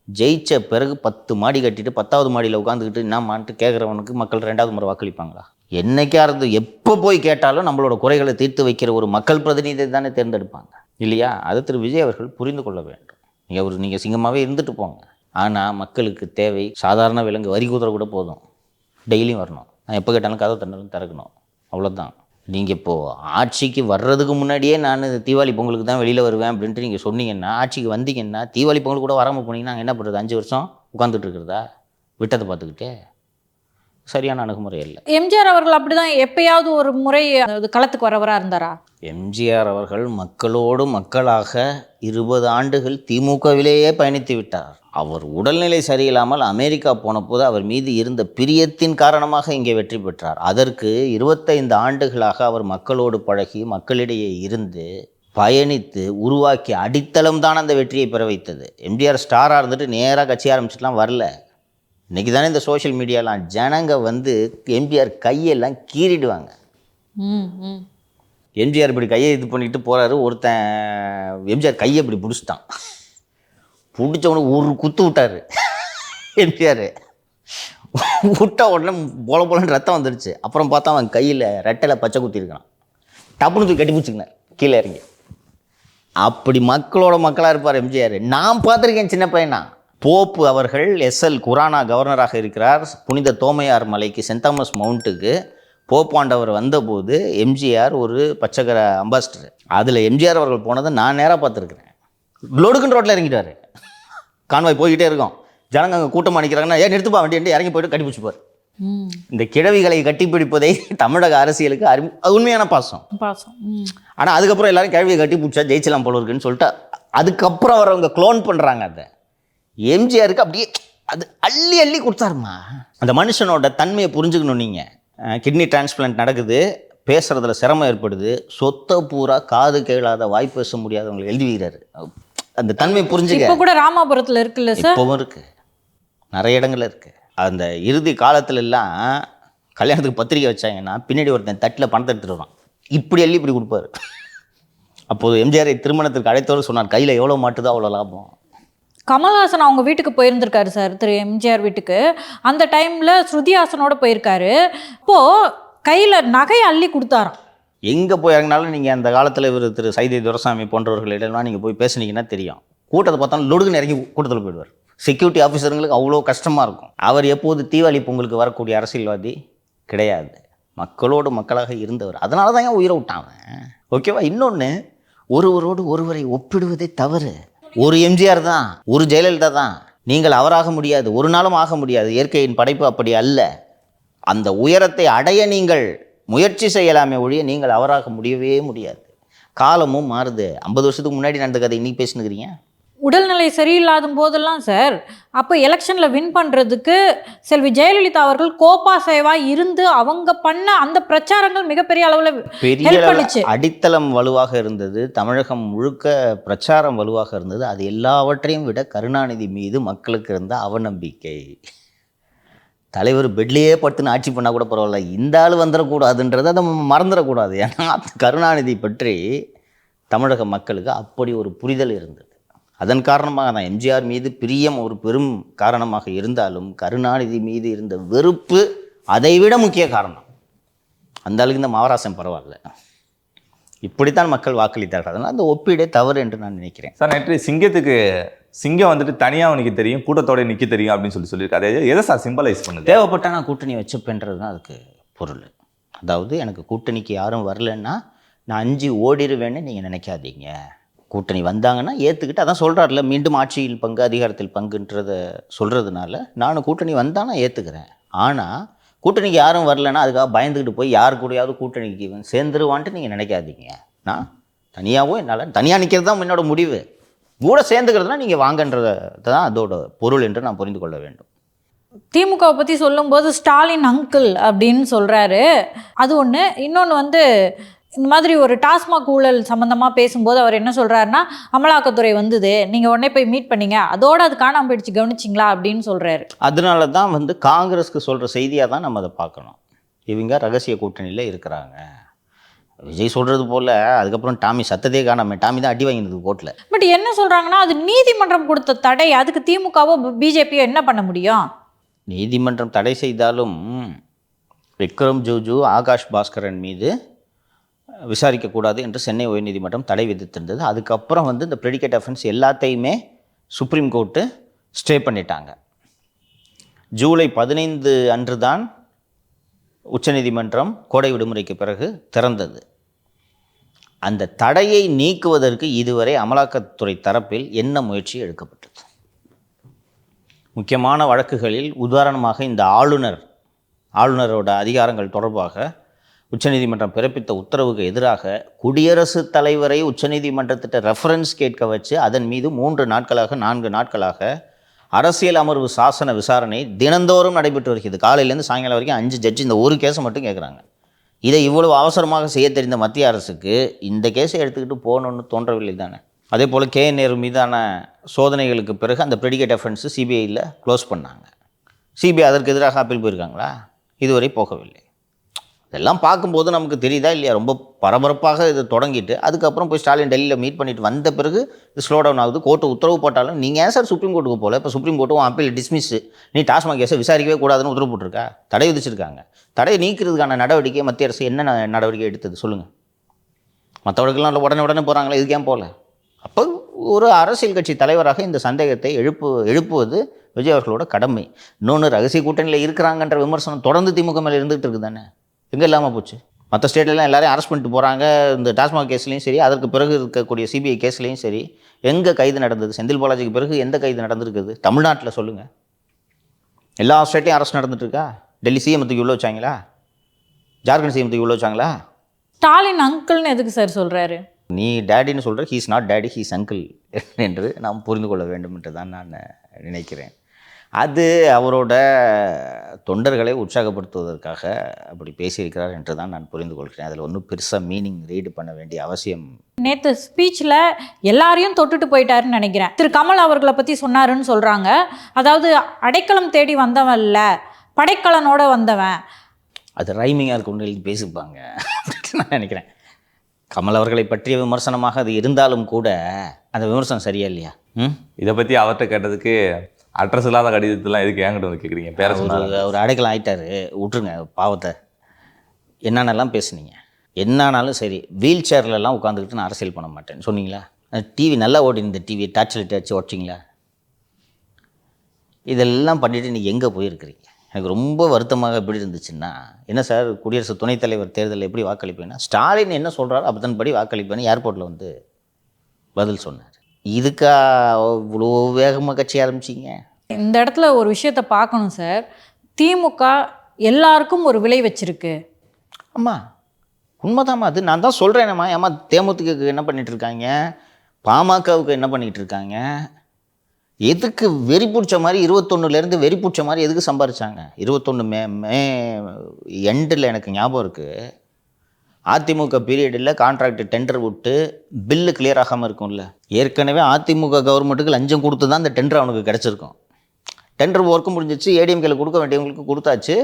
ஜெயிச்ச பிறகு 10 மாடி கட்டிட்டு 10வது மாடியில் உட்காந்துக்கிட்டு என்னமான்ட்டு கேட்குறவனுக்கு மக்கள் 2வது முறை வாக்களிப்பாங்களா? என்னைக்கா இருந்து எப்போ போய் கேட்டாலும் நம்மளோட குறைகளை தீர்த்து வைக்கிற ஒரு மக்கள் பிரதிநிதியை தானே தேர்ந்தெடுப்பாங்க, இல்லையா? அதை திரு விஜய் அவர்கள் புரிந்து கொள்ள வேண்டும். நீங்கள் சிங்கமாகவே இருந்துட்டு போங்க, ஆனால் மக்களுக்கு தேவை சாதாரண விலங்கு, வரி குதிரை கூட போதும், டெய்லியும் வரணும். நான் எப்போ கேட்டாலும் கதவை தந்தாலும் திறக்கணும், அவ்வளோதான். நீங்கள் இப்போது ஆட்சிக்கு வர்றதுக்கு முன்னாடியே நான் தீபாவளி பொங்கலுக்கு தான் வெளியில் வருவேன் அப்படின்ட்டு நீங்கள் சொன்னீங்கன்னா, ஆட்சிக்கு வந்தீங்கன்னா தீபாவளி பொங்கல் கூட வராமல் போனீங்கன்னா நாங்கள் என்ன பண்ணுறது? 5 வருஷம் உட்காந்துட்டு இருக்கிறதா? விட்டதை பார்த்துக்கிட்டே சரியான அணுகுமுறை இல்லை. எம்ஜிஆர் அவர்கள் அப்படிதான் எப்பயாவது ஒரு முறை களத்துக்கு வரவராக இருந்தாரா? எம்ஜிஆர் அவர்கள் மக்களோடு மக்களாக 20 ஆண்டுகள் திமுகவிலேயே பயணித்து விட்டார். அவர் உடல்நிலை சரியில்லாமல் அமெரிக்கா போனபோது அவர் மீது இருந்த பிரியத்தின் காரணமாக இங்கே வெற்றி பெற்றார். அதற்கு 25 ஆண்டுகளாக அவர் மக்களோடு பழகி மக்களிடையே இருந்து பயணித்து உருவாக்கிய அடித்தளம் தான் அந்த வெற்றியை பெற வைத்தது. எம்ஜிஆர் ஸ்டாராக இருந்துட்டு நேராக கட்சி ஆரம்பிச்சுட்டுலாம் வரல. இன்றைக்கி தானே இந்த சோஷியல் மீடியாலாம் ஜனங்க வந்து எம்ஜிஆர் கையெல்லாம் கீறிடுவாங்க. எம்ஜிஆர் இப்படி கையை இது பண்ணிட்டு போகிறாரு, ஒருத்தன் எம்ஜிஆர் கையை இப்படி பிடிச்சிட்டான், பிடிச்சவனுக்கு ஒரு குத்து விட்டார் எம்ஜிஆர். விட்ட உடனே போலன்னு ரத்தம் வந்துடுச்சு. அப்புறம் பார்த்தா அவன் கையில் ரெட்டையில் பச்சை குத்திருக்கான். டப்புனு தூக்கி கட்டி பிடிச்சிக்கினேன் கீழே இறங்கி. அப்படி மக்களோட மக்களாக இருப்பார் எம்ஜிஆர். நான் பார்த்துருக்கேன் சின்ன பையனா. போப்பு அவர்கள் எஸ்எல் குரானா கவர்னராக இருக்கிறார். புனித தோமையார் மலைக்கு சென்ட் தாமஸ் மவுண்ட்டுக்கு போப்பாண்டவர் வந்தபோது எம்ஜிஆர் ஒரு பச்சைக்கரை அம்பாசிடர். அதில் எம்ஜிஆர் அவர்கள் போனதை நான் நேராக பார்த்துருக்குறேன். லொடுக்குன்னு ரோட்டில் இறங்கிட்டார். கான்வாய் போய்கிட்டே இருக்கோம். ஜனங்க அங்கே கூட்டமாக நிற்கிறாங்கன்னா ஏன் நிறுத்துப்பா வண்டி இறங்கி போய்ட்டு கட்டி பிடிச்சிப்பார். இந்த கிழவிகளை கட்டிப்பிடிப்பதை தமிழக அரசியலுக்கு அது உண்மையான பாசம். ஆனால் அதுக்கப்புறம் எல்லாரும் கிழவியை கட்டி பிடிச்சா ஜெயிச்சலாம் போல இருக்குன்னு சொல்லிட்டு அதுக்கப்புறம் அவங்க க்ளோன் பண்ணுறாங்க. அதை எம்ஜிஆருக்கு அப்படியே அது அள்ளி அள்ளி கொடுத்தாருமா. அந்த மனுஷனோட தன்மையை புரிஞ்சுக்கணும். நீங்கள் கிட்னி டிரான்ஸ்பிளான்ட் நடக்குது, பேசுகிறதுல சிரமம் ஏற்படுது, சொத்தை பூரா காது கேளாத வாய் பேச முடியாதவங்களை எழுதி வைக்கிறாரு. அந்த தன்மை புரிஞ்சுக்க. இப்போ கூட ராமாபுரத்தில் இருக்குல்ல சார்? இப்போவும் இருக்குது, நிறைய இடங்கள்ல இருக்குது. அந்த இறுதி காலத்துல எல்லாம் கல்யாணத்துக்கு பத்திரிக்கை வச்சாங்கன்னா பின்னாடி ஒருத்தன் தட்டில் பணத்தை எடுத்துட்டு வருவான். இப்படி அள்ளி இப்படி கொடுப்பாரு. அப்போது எம்ஜிஆரை திருமணத்திற்கு அழைத்தவர் சொன்னார், கையில் எவ்வளோ மாட்டுதோ அவ்வளோ லாபம். கமல்ஹாசன் அவங்க வீட்டுக்கு போயிருந்திருக்காரு சார், திரு எம்ஜிஆர் வீட்டுக்கு. அந்த டைமில் ஸ்ருதிஹாசனோட போயிருக்காரு. இப்போது கையில் நகை அள்ளி கொடுத்தாராம். எங்கே போய் இறங்கினாலும் நீங்கள் அந்த காலத்தில் இவர் திரு சைதை துரைசாமி போன்றவர்களிடலாம் நீங்கள் போய் பேசுனீங்கன்னா தெரியும். கூட்டத்தை பார்த்தாலும் லொடுக்குன்னு இறங்கி கூட்டத்தில் போயிடுவார். செக்யூரிட்டி ஆஃபீஸருங்களுக்கு அவ்வளோ கஷ்டமாக இருக்கும். அவர் எப்போது தீபாவளி பொங்கலுக்கு வரக்கூடிய அரசியல்வாதி கிடையாது, மக்களோடு மக்களாக இருந்தவர். அதனால தான் ஏன் உயிரை விட்டாங்க. ஓகேவா? இன்னொன்று, ஒருவரோடு ஒருவரை ஒப்பிடுவதே தவறு. ஒரு எம்ஜிஆர் தான், ஒரு ஜெயலலிதா தான். நீங்கள் அவராக முடியாது, ஒரு நாளும் ஆக முடியாது. இயற்கையின் படைப்பு அப்படி அல்ல. அந்த உயரத்தை அடைய நீங்கள் முயற்சி செய்யலாமே ஒழிய நீங்கள் அவராக முடியவே முடியாது. காலமும் மாறுது. 50 வருஷத்துக்கு முன்னாடி நடந்த கதை இன்னைக்கு பேசினுக்கிறீங்க. உடல்நிலை சரியில்லாத போதெல்லாம் சார், அப்போ எலெக்ஷனில் வின் பண்ணுறதுக்கு செல்வி ஜெயலலிதா அவர்கள் கோப்பா சேவா இருந்து அவங்க பண்ண அந்த பிரச்சாரங்கள் மிகப்பெரிய அளவில் பெரிய அடித்தளம் வலுவாக இருந்தது. தமிழகம் முழுக்க பிரச்சாரம் வலுவாக இருந்தது. அது எல்லாவற்றையும் விட கருணாநிதி மீது மக்களுக்கு இருந்த அவநம்பிக்கை. தலைவர் பெட்லேயே படுத்துன்னு ஆட்சி பண்ணால் கூட பரவாயில்ல, இந்த ஆள் வந்துடக்கூடாதுன்றதை அதை மறந்துடக்கூடாது. ஏன்னா கருணாநிதி பற்றி தமிழக மக்களுக்கு அப்படி ஒரு புரிதல் இருந்தது. அதன் காரணமாக தான் எம்ஜிஆர் மீது பிரியம் ஒரு பெரும் காரணமாக இருந்தாலும் கருணாநிதி மீது இருந்த வெறுப்பு அதைவிட முக்கிய காரணம். அந்த அளவுக்கு இந்த மகாராசன் பரவாயில்ல. இப்படித்தான் மக்கள் வாக்களித்தார்கள். அதனால் அந்த ஒப்பீடே தவறு என்று நான் நினைக்கிறேன். சார், நேற்று சிங்கம் வந்துட்டு தனியாக அவனுக்கு தெரியும், கூட்டத்தோட நிற்க தெரியும் அப்படின்னு சொல்லியிருக்காரு. எதை சார் சிம்பலைஸ் பண்ணுது? தேவைப்பட்டால் நான் கூட்டணி வச்சுப்பேன்றது தான் அதுக்கு பொருள். அதாவது எனக்கு கூட்டணிக்கு யாரும் வரலன்னா நான் 5 ஓடிடுவேன்னு நீங்கள் நினைக்காதீங்க. கூட்டணி வந்தாங்கன்னா ஏற்றுக்கிட்டு, அதான் சொல்கிறார்ல, மீண்டும் ஆட்சியில் பங்கு அதிகாரத்தில் பங்குன்றத சொல்கிறதுனால நானும் கூட்டணி வந்தால் நான் ஏற்றுக்கிறேன். ஆனால் கூட்டணிக்கு யாரும் வரலன்னா அதுக்காக பயந்துக்கிட்டு போய் யார் கூடயாவது கூட்டணிக்கு சேர்ந்துருவான்ட்டு நீங்கள் நினைக்காதீங்க. நான் தனியாகவும் என்னால் தனியாக நிற்கிறது தான் என்னோட முடிவு. கூட சேர்ந்துக்கிறதுனா நீங்கள் வாங்கன்றது தான் அதோட பொருள் என்று நான் புரிந்து கொள்ள வேண்டும். திமுகவை பற்றி சொல்லும்போது ஸ்டாலின் அங்கிள் அப்படின்னு சொல்கிறாரு, அது ஒன்று. இன்னொன்று இந்த மாதிரி ஒரு டாஸ்மாக் ஊழல் சம்மந்தமாக பேசும்போது அவர் என்ன சொல்கிறாருன்னா, அமலாக்கத்துறை வந்தது, நீங்கள் உடனே போய் மீட் பண்ணீங்க, அதோடு அது காணாமல் போயிடுச்சு, கவனிச்சிங்களா அப்படின்னு சொல்கிறாரு. அதனால தான் காங்கிரஸ்க்கு சொல்கிற செய்தியாக தான் நம்ம அதை பார்க்கணும். இவங்க ரகசிய கூட்டணியில் இருக்கிறாங்க. விஜய் சொல்கிறது போல் அதுக்கப்புறம் டாமி சத்ததே காணாமல், டாமி தான் அடி வாங்கினது கோர்ட்டில். பட் என்ன சொல்கிறாங்கன்னா, அது நீதிமன்றம் கொடுத்த தடை, அதுக்கு திமுகவோ பிஜேபியோ என்ன பண்ண முடியும்? நீதிமன்றம் தடை செய்தாலும் விக்ரம் ஜோஜு, ஆகாஷ் பாஸ்கரன் மீது விசாரிக்கக்கூடாது என்று சென்னை உயர்நீதிமன்றம் தடை விதித்திருந்தது. அதுக்கப்புறம் இந்த ப்ரெடிகேட் அஃபென்ஸ் எல்லாத்தையுமே சுப்ரீம் கோர்ட்டு ஸ்டே பண்ணிட்டாங்க. ஜூலை 15 அன்று தான் உச்சநீதிமன்றம் கோடை விடுமுறைக்கு பிறகு திறந்தது. அந்த தடையை நீக்குவதற்கு இதுவரை அமலாக்கத்துறை தரப்பில் என்ன முயற்சி எடுக்கப்பட்டது? முக்கியமான வழக்குகளில் உதாரணமாக இந்த ஆளுநரோட அதிகாரங்கள் தொடர்பாக உச்சநீதிமன்றம் பிறப்பித்த உத்தரவுக்கு எதிராக குடியரசுத் தலைவரை உச்சநீதிமன்றத்திட்ட ரெஃபரன்ஸ் கேட்க வச்சு அதன் மீது 4 நாட்களாக அரசியல் அமர்வு சாசன விசாரணை தினந்தோறும் நடைபெற்று வருகிறது. காலையிலேருந்து சாயங்காலம் வரைக்கும் 5 ஜட்ஜி இந்த ஒரு கேஸை மட்டும் கேட்குறாங்க. இதை இவ்வளவு அவசரமாக செய்ய தெரிந்த மத்திய அரசுக்கு இந்த கேஸை எடுத்துக்கிட்டு போகணுன்னு தோன்றவில்லை தானே. அதே போல் KN மீதான சோதனைகளுக்கு பிறகு அந்த ப்ரெடிகேட் அஃபென்ஸு சிபிஐயில் க்ளோஸ் பண்ணாங்க. சிபிஐ அதற்கு எதிராக அப்பீல் போயிருக்காங்களா? இதுவரை போகவில்லை. இதெல்லாம் பார்க்கும்போது நமக்கு தெரியுதா இல்லையா, ரொம்ப பரபரப்பாக இது தொடங்கிட்டு அதுக்கப்புறம் போய் ஸ்டாலின் டெல்லியில் மீட் பண்ணிட்டு வந்த பிறகு இது ஸ்லோ டவுன் ஆகுது. கோர்ட்டு உத்தரவு போட்டாலும் நீங்கள் ஏன் சார் சுப்ரீம் கோர்ட்டுக்கு போகல? இப்போ சுப்ரீம் கோர்ட்டும் அப்பீல் டிஸ்மிஸ்ஸு, நீ டாஸ்மாக் கேஸை விசாரிக்கவே கூடாதுன்னு உத்தரவு போட்டிருக்கா, தடை விதிச்சிருக்காங்க. தடையை நீக்கிறதுக்கான நடவடிக்கை மத்திய அரசு என்ன நடவடிக்கை எடுத்தது சொல்லுங்கள்? மற்றவர்களுக்கெல்லாம் உடனே போகிறாங்களே, இதுக்கு ஏன் போகல? அப்போ ஒரு அரசியல் கட்சி தலைவராக இந்த சந்தேகத்தை எழுப்புவது விஜய் அவர்களோட கடமை. இன்னொன்று, ரகசிய கூட்டணியில் இருக்கிறாங்கன்ற விமர்சனம் தொடர்ந்து திமுக மேலே இருந்துகிட்டு இருக்குது தானே, எங்கே இல்லாமல் போச்சு? மற்ற ஸ்டேட்லலாம் எல்லாரையும் அரெஸ்ட் பண்ணிட்டு போகிறாங்க. இந்த டாஸ்மாக் கேஸ்லேயும் சரி, அதற்கு பிறகு இருக்கக்கூடிய சிபிஐ கேஸ்லேயும் சரி, எங்கே கைது நடந்தது? செந்தில் பாலாஜிக்கு பிறகு எந்த கைது நடந்திருக்குது தமிழ்நாட்டில் சொல்லுங்கள்? எல்லா ஸ்டேட்லையும் அரெஸ்ட் நடந்துட்டுருக்கா? டெல்லி சிஎம்த்துக்கு இவ்வளோ வச்சாங்களா? ஜார்க்கண்ட் சிஎம்த்துக்கு இவ்வளோ வச்சாங்களா? ஸ்டாலின் அங்கிள்னு எதுக்கு சார் சொல்கிறாரு? நீ டேடின்னு சொல்கிற, he's not daddy, he's uncle என்று நாம் புரிந்து கொள்ள வேண்டும் என்று தான் நான் நினைக்கிறேன். அது அவரோட தொண்டர்களை உற்சாகப்படுத்துவதற்காக அப்படி பேசியிருக்கிறார் என்று தான் நான் புரிந்து கொள்கிறேன். அதில் ஒன்றும் பெருசாக மீனிங் ரீடு பண்ண வேண்டிய அவசியம். நேற்று ஸ்பீச்சில் எல்லாரையும் தொட்டுட்டு போயிட்டாருன்னு நினைக்கிறேன். திரு கமல் அவர்களை பற்றி சொன்னாருன்னு சொல்கிறாங்க. அதாவது அடைக்கலம் தேடி வந்தவன் இல்லை, படைக்கலனோட வந்தவன். அது ரைமிங்காக இருக்கு, ஒன்று எழுதி பேசிப்பாங்க நான் நினைக்கிறேன். கமல் அவர்களை பற்றிய விமர்சனமாக அது இருந்தாலும் கூட அந்த விமர்சனம் சரியா இல்லையா? இதை பற்றி அவர்கிட்ட கேட்டதுக்கு அட்ரஸ் இல்லாத கடிதத்தெல்லாம் எதுக்கு என்கிட்ட வந்து கேட்குறீங்க? பேர சொன்னாங்க, ஒரு அடைக்கலம் ஆகிட்டாரு, விட்டுருங்க பாவத்தை. என்னென்னலாம் பேசுனீங்க? என்னானாலும் சரி, வீல் சேர்லலாம் உட்காந்துக்கிட்டு நான் அரசியல் பண்ண மாட்டேன்னு சொன்னீங்களா? டிவி நல்லா ஓடி, இந்த டிவி டார்ச் வச்சு உடச்சிங்களா? இதெல்லாம் பண்ணிவிட்டு நீங்கள் எங்கே போயிருக்கிறீங்க? எனக்கு ரொம்ப வருத்தமாக எப்படி இருந்துச்சுன்னா, என்ன சார் குடியரசு துணைத் தலைவர் தேர்தலில் எப்படி வாக்களிப்பேன்னா, ஸ்டாலின் என்ன சொல்கிறாரோ அப்பதன்படி வாக்களிப்பேன்னு ஏர்போர்ட்டில் வந்து பதில் சொன்னார். இதுக்கா இவ்வளோ வேகமாக கட்சி ஆரம்பிச்சிங்க? இந்த இடத்துல ஒரு விஷயத்தை பார்க்கணும் சார். திமுக எல்லாருக்கும் ஒரு விலை வச்சிருக்கு. ஆமாம், உண்மைதாம்மா. அது நான் தான் சொல்கிறேனம்மா. ஏம்மா தேமுதிகக்கு என்ன பண்ணிகிட்டு இருக்காங்க, பாமகவுக்கு என்ன பண்ணிக்கிட்டு இருக்காங்க? எதுக்கு வெறி பிடிச்ச மாதிரி 21லேருந்து வெறி பிடிச்ச மாதிரி எதுக்கு சம்பாரிச்சாங்க? 21 மே எண்டில் எனக்கு ஞாபகம் இருக்குது, அதிமுக பீரியடில் கான்ட்ராக்ட் டெண்டர் விட்டு பில்லு கிளியர் ஆகாமல் இருக்கும்ல. ஏற்கனவே அதிமுக கவர்மெண்ட்டுக்கு லஞ்சம் கொடுத்து தான் அந்த டெண்டர் அவனுக்கு கிடச்சிருக்கும். டெண்டர் ஒர்க்கும் முடிஞ்சிச்சு, ஏடிஎம்கேல கொடுக்க வேண்டியவங்களுக்கு கொடுத்தாச்சு,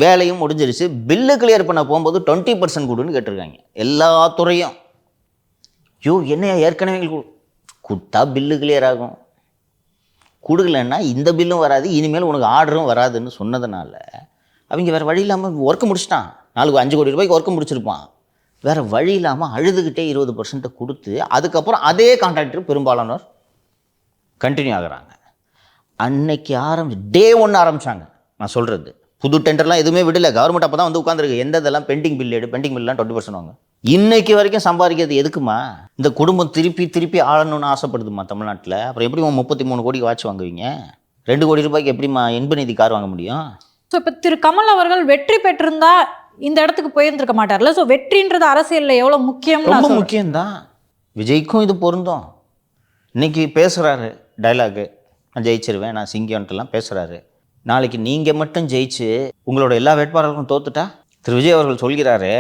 வேலையும் முடிஞ்சிருச்சு. பில்லு கிளியர் பண்ண போகும்போது 20% கொடுன்னு கேட்டிருக்காங்க எல்லா துறையும். என்னையா ஏற்கனவே கொடுத்தா பில்லு கிளியர் ஆகும், கொடுக்கலன்னா இந்த பில்லும் வராது, இனிமேல் உனக்கு ஆர்டரும் வராதுன்னு சொன்னதுனால அவங்க வேறு வழி இல்லாமல் ஒர்க்கு முடிச்சிட்டான். 5 கோடி ரூபாய்க்கு ஒர்க்கு முடிச்சிருப்பான். வேறு வழி இல்லாமல் அழுதுகிட்டே 20% கொடுத்து அதுக்கப்புறம் அதே கான்ட்ராக்டர் பெரும்பாலானோர் கண்டினியூ ஆகுறாங்க. அன்னைக்கு டே 1 ஆரம்பித்தாங்க. நான் சொல்கிறது புது டெண்டர்லாம் எதுவுமே விடலை. கவர்மெண்ட் அப்போ தான் வந்து உட்காந்துருக்கு. எந்த இதெல்லாம் பெண்டிங் பில்லாம் 20% வாங்க. இன்னைக்கு வரைக்கும் சம்பாதிக்கிறது எதுக்குமா? இந்த குடும்பம் திருப்பி ஆளணும்னு ஆசைப்படுதுமா தமிழ்நாட்டில். அப்புறம் எப்படிமா 33 கோடிக்கு வாட்ச் வாங்குவீங்க? 2 கோடி ரூபாய்க்கு எப்படிமா இன்பநிதி கார் வாங்க முடியும்? ஸோ இப்போ திரு கமல் அவர்கள் வெற்றி பெற்றிருந்தா இந்த இடத்துக்கு போயிருந்திருக்க மாட்டார்ல. ஸோ வெற்றின்றது அரசியலில் எவ்வளோ முக்கியம்? ரொம்ப முக்கியம்தான். விஜய்க்கும் இது பொருந்தும். இன்னைக்கு பேசுகிறாரு டைலாகு, நான் ஜெயிச்சிருவேன், நான் சிங்கம்ட்டுலாம் பேசுகிறாரு. நாளைக்கு நீங்கள் மட்டும் ஜெயிச்சு உங்களோட எல்லா வேட்பாளர்களும் தோத்துட்டா? திரு விஜய் அவர்கள் சொல்கிறாரு,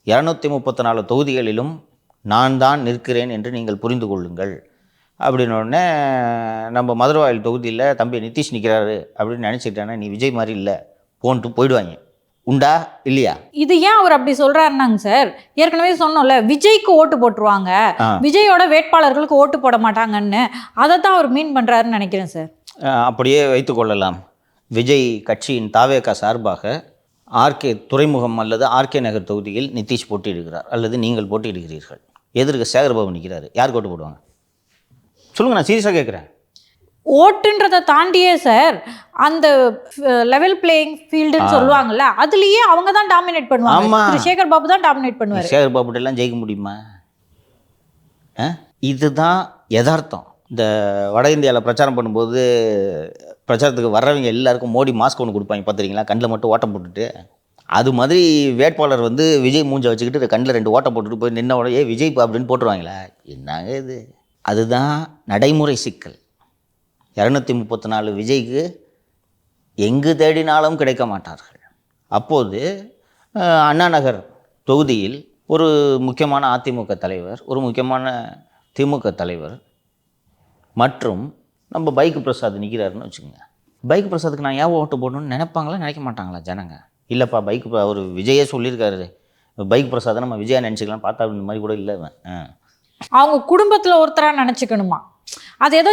234 தொகுதிகளிலும் நான் தான் நிற்கிறேன் என்று நீங்கள் புரிந்து கொள்ளுங்கள் அப்படின்னோடனே, நம்ம மதுரவாயில் தொகுதியில் தம்பி நிதிஷ் நிற்கிறாரு அப்படின்னு நினச்சிக்கிட்டானே, நீ விஜய் மாதிரி இல்லை போன்ட்டு போயிடுவாங்க. உண்டா இல்லையா? இது ஏன் அவர் அப்படி சொல்கிறாருனாங்க சார், ஏற்கனவே சொன்னோம்ல, விஜய்க்கு ஓட்டு போட்டுருவாங்க, விஜயோட வேட்பாளர்களுக்கு ஓட்டு போட மாட்டாங்கன்னு. அதை தான் அவர் மீன் பண்ணுறாருன்னு நினைக்கிறேன் சார். அப்படியே வைத்துக்கொள்ளலாம். விஜய் கட்சியின் தாவேகா சார்பாக ஆர்கே துறைமுகம் அல்லது ஆர்கே நகர் தொகுதியில் நிதிஷ் போட்டியிடுகிறார், அல்லது நீங்கள் போட்டியிடுகிறீர்கள். எதிர்க்க சேகர்பாபு நிற்கிறாரு. யாருக்கு ஓட்டு போடுவாங்க சொல்லுங்கள்? நான் சீரியஸாக கேட்குறேன். ஓட்டுன்றதை தாண்டியே சார், அந்த லெவல் பிளேயிங் ஃபீல்டுன்னு சொல்லுவாங்கல்ல, அதுலேயே அவங்க தான் டாமினேட் பண்ணுவாங்க. ஆமாம், சேகர் பாபு தான் டாமினேட் பண்ணுவார். சேகர் பாபுட்டெல்லாம் ஜெயிக்க முடியுமா? இதுதான் யதார்த்தம். இந்த வட இந்தியாவில் பிரச்சாரம் பண்ணும்போது பிரச்சாரத்துக்கு வர்றவங்க எல்லாருக்கும் மோடி மாஸ்க் ஒன்று கொடுப்பாங்க பார்த்துருக்கீங்களா, கண்ணில் மட்டும் ஓட்டம் போட்டுட்டு. அது மாதிரி வேட்பாளர் வந்து விஜய் மூஞ்சை வச்சுக்கிட்டு கண்ணில் 2 ஓட்டம் போட்டுட்டு போய் நின்ன உடனே விஜய் அப்படின்னு போட்டுருவாங்களா? என்னங்க இது? அதுதான் நடைமுறை சிக்கல். 234 விஜய்க்கு எங்கு தேடினாலும் கிடைக்க மாட்டார்கள். அப்போது அண்ணா நகர் தொகுதியில் ஒரு முக்கியமான அதிமுக தலைவர், ஒரு முக்கியமான திமுக தலைவர் மற்றும் நம்ம பைக்கு பிரசாத் நிற்கிறாருன்னு வச்சுக்கோங்க. பைக்கு பிரசாத்துக்கு நான் ஏன் ஓட்டு போடணும்னு நினைப்பாங்களா நினைக்க மாட்டாங்களா ஜனங்க? இல்லைப்பா பைக் அவர் விஜயே சொல்லியிருக்காரு, பைக் பிரசாதம் நம்ம விஜயா நினச்சிக்கலாம், பார்த்தா இந்த மாதிரி கூட இல்லை அவன். அவங்க குடும்பத்தில் ஒருத்தராக நினச்சிக்கணுமா? அது ஏதோ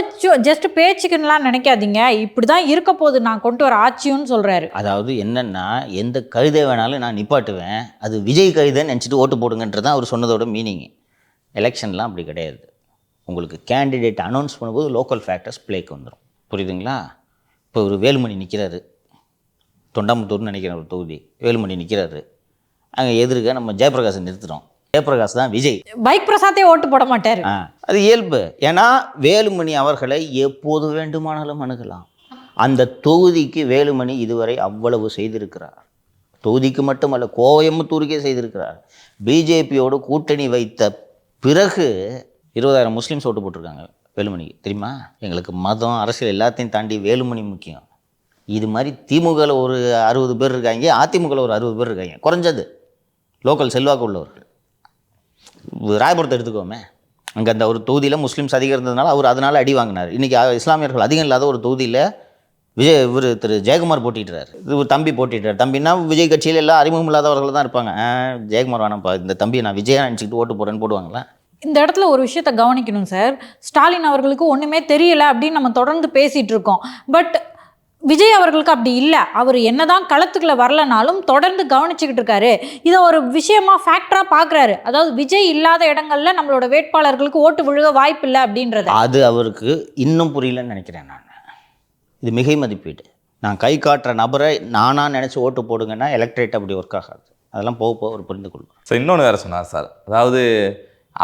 ஜஸ்ட் பேச்சுக்குன்னுலாம் நினைக்காதீங்க, இப்படி தான் இருக்க போகுது நான் கொண்டு வர ஆட்சியும்னு சொல்கிறாரு. அதாவது என்னென்னா, எந்த கழுதை வேணாலும் நான் நிப்பாட்டுவேன், அது விஜய் கழுதைன்னு நினச்சிட்டு ஓட்டு போடுங்கன்றது தான் அவர் சொன்னதோட மீனிங். எலெக்ஷன்லாம் அப்படி கிடையாது. உங்களுக்கு கேண்டிடேட் அனௌன்ஸ் பண்ணும்போது லோக்கல் ஃபேக்டர்ஸ் ப்ளேக்கு வந்துடும். புரியுதுங்களா? இப்போ ஒரு வேலுமணி நிற்கிறாரு, தொண்டாமுத்தூர்னு நினைக்கிறேன் ஒரு தொகுதி, வேலுமணி நிற்கிறாரு, அங்கே எதிர்க்க நம்ம ஜெயபிரகாஷை நிறுத்துகிறோம். ஜெயபிரகாஷ் தான் விஜய், பைக் பிரசாத்தே ஓட்டு போட மாட்டார். அது இயல்பு. ஏன்னா வேலுமணி அவர்களை எப்போது வேண்டுமானாலும் அணுகலாம். அந்த தொகுதிக்கு வேலுமணி இதுவரை அவ்வளவு செய்திருக்கிறார். தொகுதிக்கு மட்டுமல்ல, கோயம்புத்தூருக்கே செய்திருக்கிறார். பிஜேபியோடு கூட்டணி வைத்த பிறகு 20,000 முஸ்லீம்ஸ் ஓட்டு போட்டிருக்காங்க வேலுமணிக்கு, தெரியுமா? எங்களுக்கு மதம் அரசியல் எல்லாத்தையும் தாண்டி வேலுமணி முக்கியம். இது மாதிரி திமுகவில் ஒரு 60 பேர் இருக்காங்க, அதிமுகவில் ஒரு 60 பேர் இருக்காங்க, குறைஞ்சது லோக்கல் செல்வாக்கு உள்ளவர்கள். ராயபுரத்தை எடுத்துக்கோமே, அங்கே அந்த ஒரு தொகுதியில் முஸ்லீம்ஸ் அதிகம் இருந்ததுனால அவர் அதனால் அடி வாங்கினார். இன்றைக்கி இஸ்லாமியர்கள் அதிகம் இல்லாத ஒரு தொகுதியில் இவர் திரு ஜெயக்குமார் போட்டிட்டுறாரு, இது ஒரு தம்பி போட்டிட்டுறாரு. தம்பின்னா விஜய் கட்சியில் எல்லாம் அறிமுகம் இல்லாதவர்கள் தான் இருப்பாங்க. ஜெயக்குமார் வேணாம்ப்பா, இந்த தம்பியை நான் விஜயா நினச்சிக்கிட்டு ஓட்டு போடுறேன்னு போடுவாங்களா? இந்த இடத்துல ஒரு விஷயத்தை கவனிக்கணும் சார். ஸ்டாலின் அவர்களுக்கு ஒன்றுமே தெரியல அப்படின்னு நம்ம தொடர்ந்து பேசிகிட்டு இருக்கோம். பட் விஜய் அவர்களுக்கு அப்படி இல்லை. அவர் என்னதான் களத்துக்குள்ள வரலனாலும் தொடர்ந்து கவனிச்சுக்கிட்டு இருக்காரு. இதை ஒரு விஷயமா ஃபேக்டராக பார்க்குறாரு. அதாவது விஜய் இல்லாத இடங்கள்ல நம்மளோட வேட்பாளர்களுக்கு ஓட்டு விழுக வாய்ப்பு இல்லை அப்படின்றது. அது அவருக்கு இன்னும் புரியலன்னு நினைக்கிறேன் நான். இது மிகை மதிப்பீடு. நான் கை காட்டுற நபரை நானாக நினச்சி ஓட்டு போடுங்கன்னா எலக்ட்ரேட் அப்படி ஒர்க் ஆகாது. அதெல்லாம் போக போக அவர் புரிந்து கொள்வார். ஸோ இன்னொன்று வேறு சொன்னார் சார், அதாவது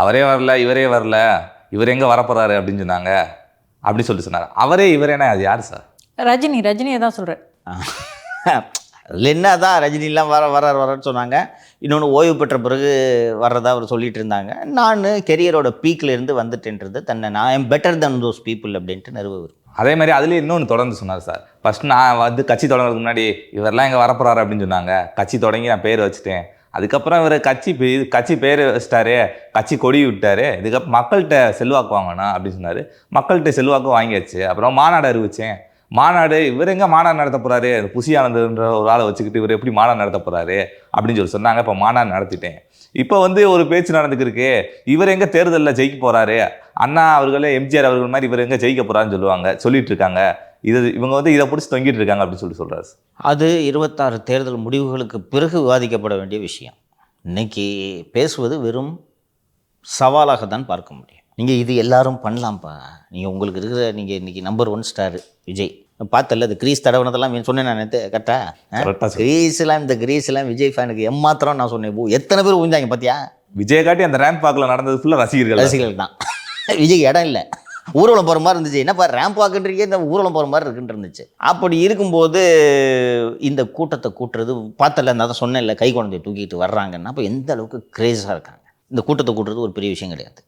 அவரே வரல, இவரே வரல, இவர் எங்கே வரப்போறாரு அப்படின்னு சொன்னாங்க அப்படின்னு சொல்லிட்டு சொன்னார். அவரே இவரேனா அது யார் சார்? ரஜினியை தான் சொல்கிறேன். அதில் என்ன தான் ரஜினிலாம் வரன்னு சொன்னாங்க. இன்னொன்று ஓய்வு பெற்ற பிறகு வர்றதா அவர் சொல்லிட்டு இருந்தாங்க. நான் கெரியரோட பீக்கில் இருந்து வந்துட்டேன்றது தன்னை நான் am better than those people அப்படின்ட்டு நிறுவ. அதே மாதிரி அதுலேயே இன்னொன்று தொடர்ந்து சொன்னார் சார். ஃபஸ்ட் நான் வந்து கட்சி தொடங்குறதுக்கு முன்னாடி இவரெல்லாம் எங்கே வரப்போறாரு அப்படின்னு சொன்னாங்க. கட்சி தொடங்கி நான் பேர் வச்சுட்டேன். அதுக்கப்புறம் இவர் கட்சி பேர் வச்சிட்டாரு, கட்சி கொடி விட்டாரு. இதுக்கப்புறம் மக்கள்கிட்ட செல்வாக்கு வாங்கணும் அப்படின்னு சொன்னார். மக்கள்கிட்ட செல்வாக்கு வாங்கியாச்சு. அப்புறம் மாநாடு அறிவித்தேன். மாநாடு இவர் எங்கே மாநாடு நடத்த போகிறாரு, புசி ஆனந்தன்ற ஒரு ஆளை வச்சுக்கிட்டு இவர் எப்படி மாநாடு நடத்த போகிறாரு அப்படின்னு சொல்லி சொன்னாங்க. இப்போ மாநாடு நடத்திட்டேன். இப்போ வந்து ஒரு பேச்சு நடந்துக்கிருக்கு, இவர் எங்கே தேர்தலில் ஜெயிக்க போகிறாரு, அண்ணா அவர்களே எம்ஜிஆர் அவர்கள் மாதிரி இவர் எங்கே ஜெயிக்க போகிறான்னு சொல்லிட்டு இருக்காங்க. இவங்க வந்து இதை பிடிச்சி தொங்கிட்டு இருக்காங்க அப்படின்னு சொல்லிட்டு சொல்கிறாரு. அது 26 தேர்தல் முடிவுகளுக்கு பிறகு விவாதிக்கப்பட வேண்டிய விஷயம். இன்னைக்கு பேசுவது வெறும் சவாலாக தான் பார்க்க முடியும். நீங்கள் இது எல்லாரும் பண்ணலாம்ப்பா, நீங்கள் உங்களுக்கு இருக்கிற நீங்கள் இன்றைக்கி நம்பர் 1 ஸ்டார் விஜய் பார்த்தல, அது கிரீஸ் தடவுனதெல்லாம் சொன்னேன் நான் நேற்று. கரெக்டாக இந்த கிரீஸ்லாம் விஜய் ஃபேனுக்கு எம்மாத்திரம் நான் சொன்னேன். எத்தனை பேர் ஊஞ்சாங்க பார்த்தியா? விஜய் காட்டி அந்த ரேம்ப் வாக்கில் நடந்தது ஃபுல்லாக ரசிகர்கள் தான். விஜய் இடம் இல்லை, ஊர்வலம் போகிற மாதிரி இருந்துச்சு. என்னப்பா ரேம்ப் வாக்குன்றீங்க, இந்த ஊர்வலம் போகிற மாதிரி இருக்குன்னு இருந்துச்சு. அப்படி இருக்கும்போது இந்த கூட்டத்தை கூட்டுறது பார்த்தல, நான் தான் சொன்னேன் இல்லை, கை குழந்தைய தூக்கிட்டு வர்றாங்கன்னா அப்போ எந்த அளவுக்கு கிரேஸாக இருக்காங்க. இந்த கூட்டத்தை கூட்டுறது ஒரு பெரிய விஷயம் கிடையாது.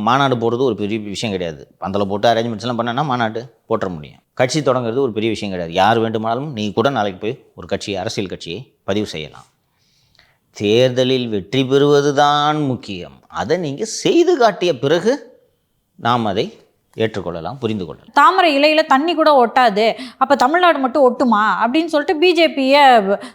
மாநாடு போடுறது ஒரு பெரிய விஷயம் கிடையாது. பந்தலை போட்டு அரேஞ்ச்மெண்ட்ஸ்லாம் பண்ணனா மாநாடு போட்டுற முடியும். கட்சி தொடங்குறது ஒரு பெரிய விஷயம் கிடையாது. யார் வேண்டுமானாலும் நீ கூட நாளைக்கு போய் ஒரு அரசியல் கட்சியை பதிவு செய்யலாம். தேர்தலில் வெற்றி பெறுவது தான் முக்கியம். அதை நீங்கள் செய்து காட்டிய பிறகு நாம் அதை ஏற்றுக்கொள்ளலாம், புரிந்து கொள்ளலாம். தாமரை இலையில் தண்ணி கூட ஒட்டாது, அப்போ தமிழ்நாடு மட்டும் ஒட்டுமா அப்படின்னு சொல்லிட்டு பிஜேபியை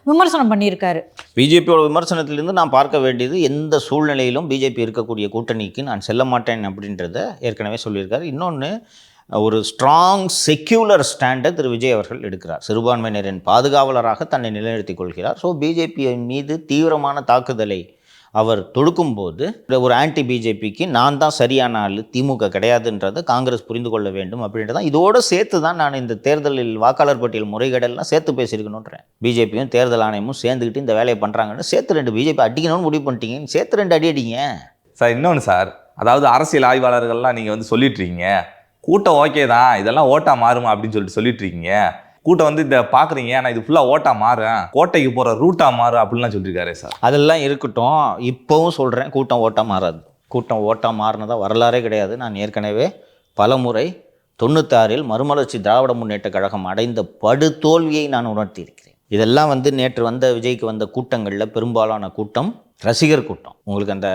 விமர்சனம் பண்ணியிருக்காரு. பிஜேபியோட விமர்சனத்திலிருந்து நான் பார்க்க வேண்டியது, எந்த சூழ்நிலையிலும் பிஜேபி இருக்கக்கூடிய கூட்டணிக்கு நான் செல்ல மாட்டேன் அப்படின்றத ஏற்கனவே சொல்லியிருக்காரு. இன்னொன்று, ஒரு ஸ்ட்ராங் செக்யூலர் ஸ்டாண்டை திரு விஜய் அவர்கள் எடுக்கிறார். சிறுபான்மையினரின் பாதுகாவலராக தன்னை நிலைநிறுத்திக் கொள்கிறார். ஸோ பிஜேபியின் மீது தீவிரமான தாக்குதலை அவர் தொடுக்கும்போது ஒரு ஆன்டி பிஜேபிக்கு நான் தான் சரியான ஆள், திமுக கிடையாதுன்றதை காங்கிரஸ் புரிந்து கொள்ள வேண்டும் அப்படின்றதான். இதோடு சேர்த்து தான் நான் இந்த தேர்தலில் வாக்காளர் பட்டியல் முறைகேடெல்லாம் சேர்த்து பேசியிருக்கணுன்றேன். பிஜேபியும் தேர்தல் ஆணையமும் சேர்ந்துக்கிட்டு இந்த வேலையை பண்ணுறாங்கன்னு சேர்த்து 2 பிஜேபி அடிக்கணும்னு முடிவு பண்ணிட்டீங்க, சேர்த்து 2 அடி அடிங்க சார். இன்னொன்று சார், அதாவது அரசியல் ஆய்வாளர்கள்லாம் நீங்கள் வந்து சொல்லிட்டு இருக்கீங்க, கூட்டம் ஓகே தான், இதெல்லாம் ஓட்டா மாறுமா அப்படின்னு சொல்லிட்டு இருக்கீங்க. கூட்டம் வந்து இதை பார்க்குறீங்க, ஆனால் இது ஃபுல்லாக ஓட்டா மாறும், கோட்டைக்கு போகிற ரூட்டாக மாறும் அப்படின்லாம் சொல்லியிருக்காரு சார். அதெல்லாம் இருக்கட்டும், இப்போவும் சொல்கிறேன், கூட்டம் ஓட்டா மாறாது. கூட்டம் ஓட்டா மாறினதாக வரலாறே கிடையாது. நான் ஏற்கனவே பல முறை 96இல் மறுமலர்ச்சி திராவிட முன்னேற்ற கழகம் அடைந்த படுதோல்வியை நான் உணர்த்தியிருக்கிறேன். இதெல்லாம் வந்து நேற்று வந்த விஜய்க்கு வந்த கூட்டங்களில் பெரும்பாலான கூட்டம் ரசிகர் கூட்டம். உங்களுக்கு அந்த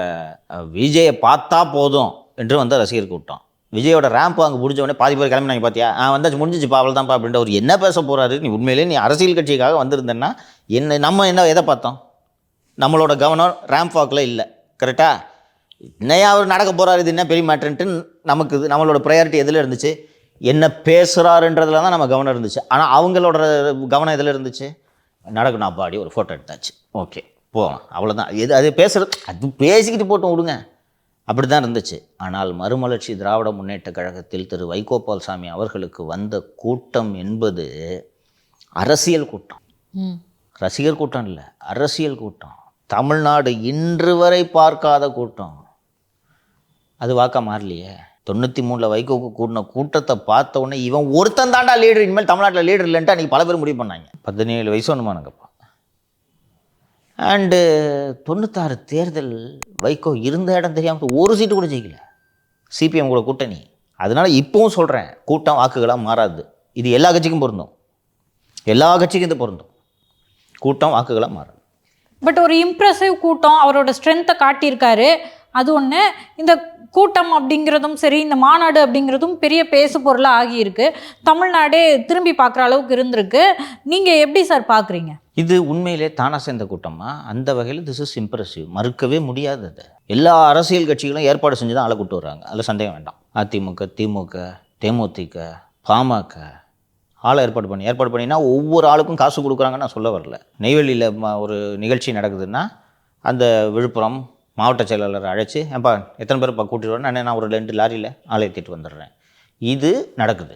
விஜயை பார்த்தா போதும் என்று வந்த ரசிகர் கூட்டம். விஜயோட ரேம்ப் அங்கே முடிஞ்ச உடனே பாதி பேர் கிளம்பினாங்க பார்த்தியா வந்தாச்சு முடிஞ்சிச்சுப்பா அவள் தான்ப்பா அப்படின்ட்டு அவர் என்ன பேச போகிறாரு. நீ உண்மையிலே நீ அரசியல் கட்சிக்காக வந்திருந்தேன்னா நம்ம எதை பார்த்தோம்? நம்மளோட கவனம் ரேம்ப் வாக்கில் இல்லை. கரெக்டாக என்னையா அவர் நடக்க போகிறாரு, இது என்ன பெரிய மேட்டர்ன்ட்டு நம்மளோட ப்ரையாரிட்டி எதில் இருந்துச்சு? என்ன பேசுகிறாருன்றதுல தான் நம்ம கவனம் இருந்துச்சு. ஆனால் அவங்களோட கவனம் எதில் இருந்துச்சு? நடக்கணும் அப்பாடி ஒரு ஃபோட்டோ எடுத்தாச்சு, ஓகே போகலாம், அவ்வளோதான். அது பேசுகிறது அது பேசிக்கிட்டு போட்டோம் விடுங்க, அப்படி தான் இருந்துச்சு. ஆனால் மறுமலர்ச்சி திராவிட முன்னேற்ற கழகத்தில் திரு வைகோபால்சாமி அவர்களுக்கு வந்த கூட்டம் என்பது அரசியல் கூட்டம், ரசிகர் கூட்டம் இல்லை, அரசியல் கூட்டம். தமிழ்நாடு இன்று வரை பார்க்காத கூட்டம். அது வாக்கா மாறலையே. 93 வைகோக்கு கூட்டின கூட்டத்தை பார்த்த உடனே இவன் ஒருத்தன் தாண்டா லீடர், இனிமேல் தமிழ்நாட்டில் லீடர் இல்லைன்ட்டு அன்றைக்கி பல பேர் முடிவு பண்ணாங்க. 17 வயசு ஒன்றுமானங்கப்பா. அண்டு 96 தேர்தல் வைகோ இருந்த இடம் தெரியாமல் ஒரு சீட்டு கூட ஜெயிக்கல, சிபிஎம் கூட கூட்டணி. அதனால் இப்போவும் சொல்கிறேன், கூட்டம் வாக்குகளாக மாறாது. இது எல்லா கட்சிக்கும் பொருந்தும், எல்லா கட்சிக்கும் இது பொருந்தும். கூட்டம் வாக்குகளாக மாறாது. பட் ஒரு இம்ப்ரெசிவ் கூட்டம், அவரோட ஸ்ட்ரென்த்தை காட்டியிருக்காரு, அது ஒன்று. இந்த கூட்டம் அப்படிங்கிறதும் சரி, இந்த மாநாடு அப்படிங்கிறதும் பெரிய பேசு பொருளாக ஆகியிருக்கு. தமிழ்நாடே திரும்பி பார்க்குற அளவுக்கு இருந்திருக்கு. நீங்கள் எப்படி சார் பார்க்குறீங்க? இது உண்மையிலே தானா சேர்ந்த கூட்டமா? அந்த வகையில் திஸ் இஸ் இம்ப்ரெசிவ், மறுக்கவே முடியாது. அது எல்லா அரசியல் கட்சிகளும் ஏற்பாடு செஞ்சு தான் ஆளை கூட்டு வர்றாங்க, அதில் சந்தேகம் வேண்டாம். அதிமுக, திமுக, தேமுதிக, பாமக ஆளை ஏற்பாடு பண்ணினா ஒவ்வொரு ஆளுக்கும் காசு கொடுக்குறாங்கன்னு நான் சொல்ல வரல. நெய்வேலியில் ஒரு நிகழ்ச்சி நடக்குதுன்னா அந்த விழுப்புரம் மாவட்ட செயலாளர் அழைச்சி, ஏன்பா எத்தனை பேர் கூட்டிட்டு வரேன், நான் ஒரு 2 லாரியில் ஆளை ஏற்றிட்டு வந்துடுறேன். இது நடக்குது.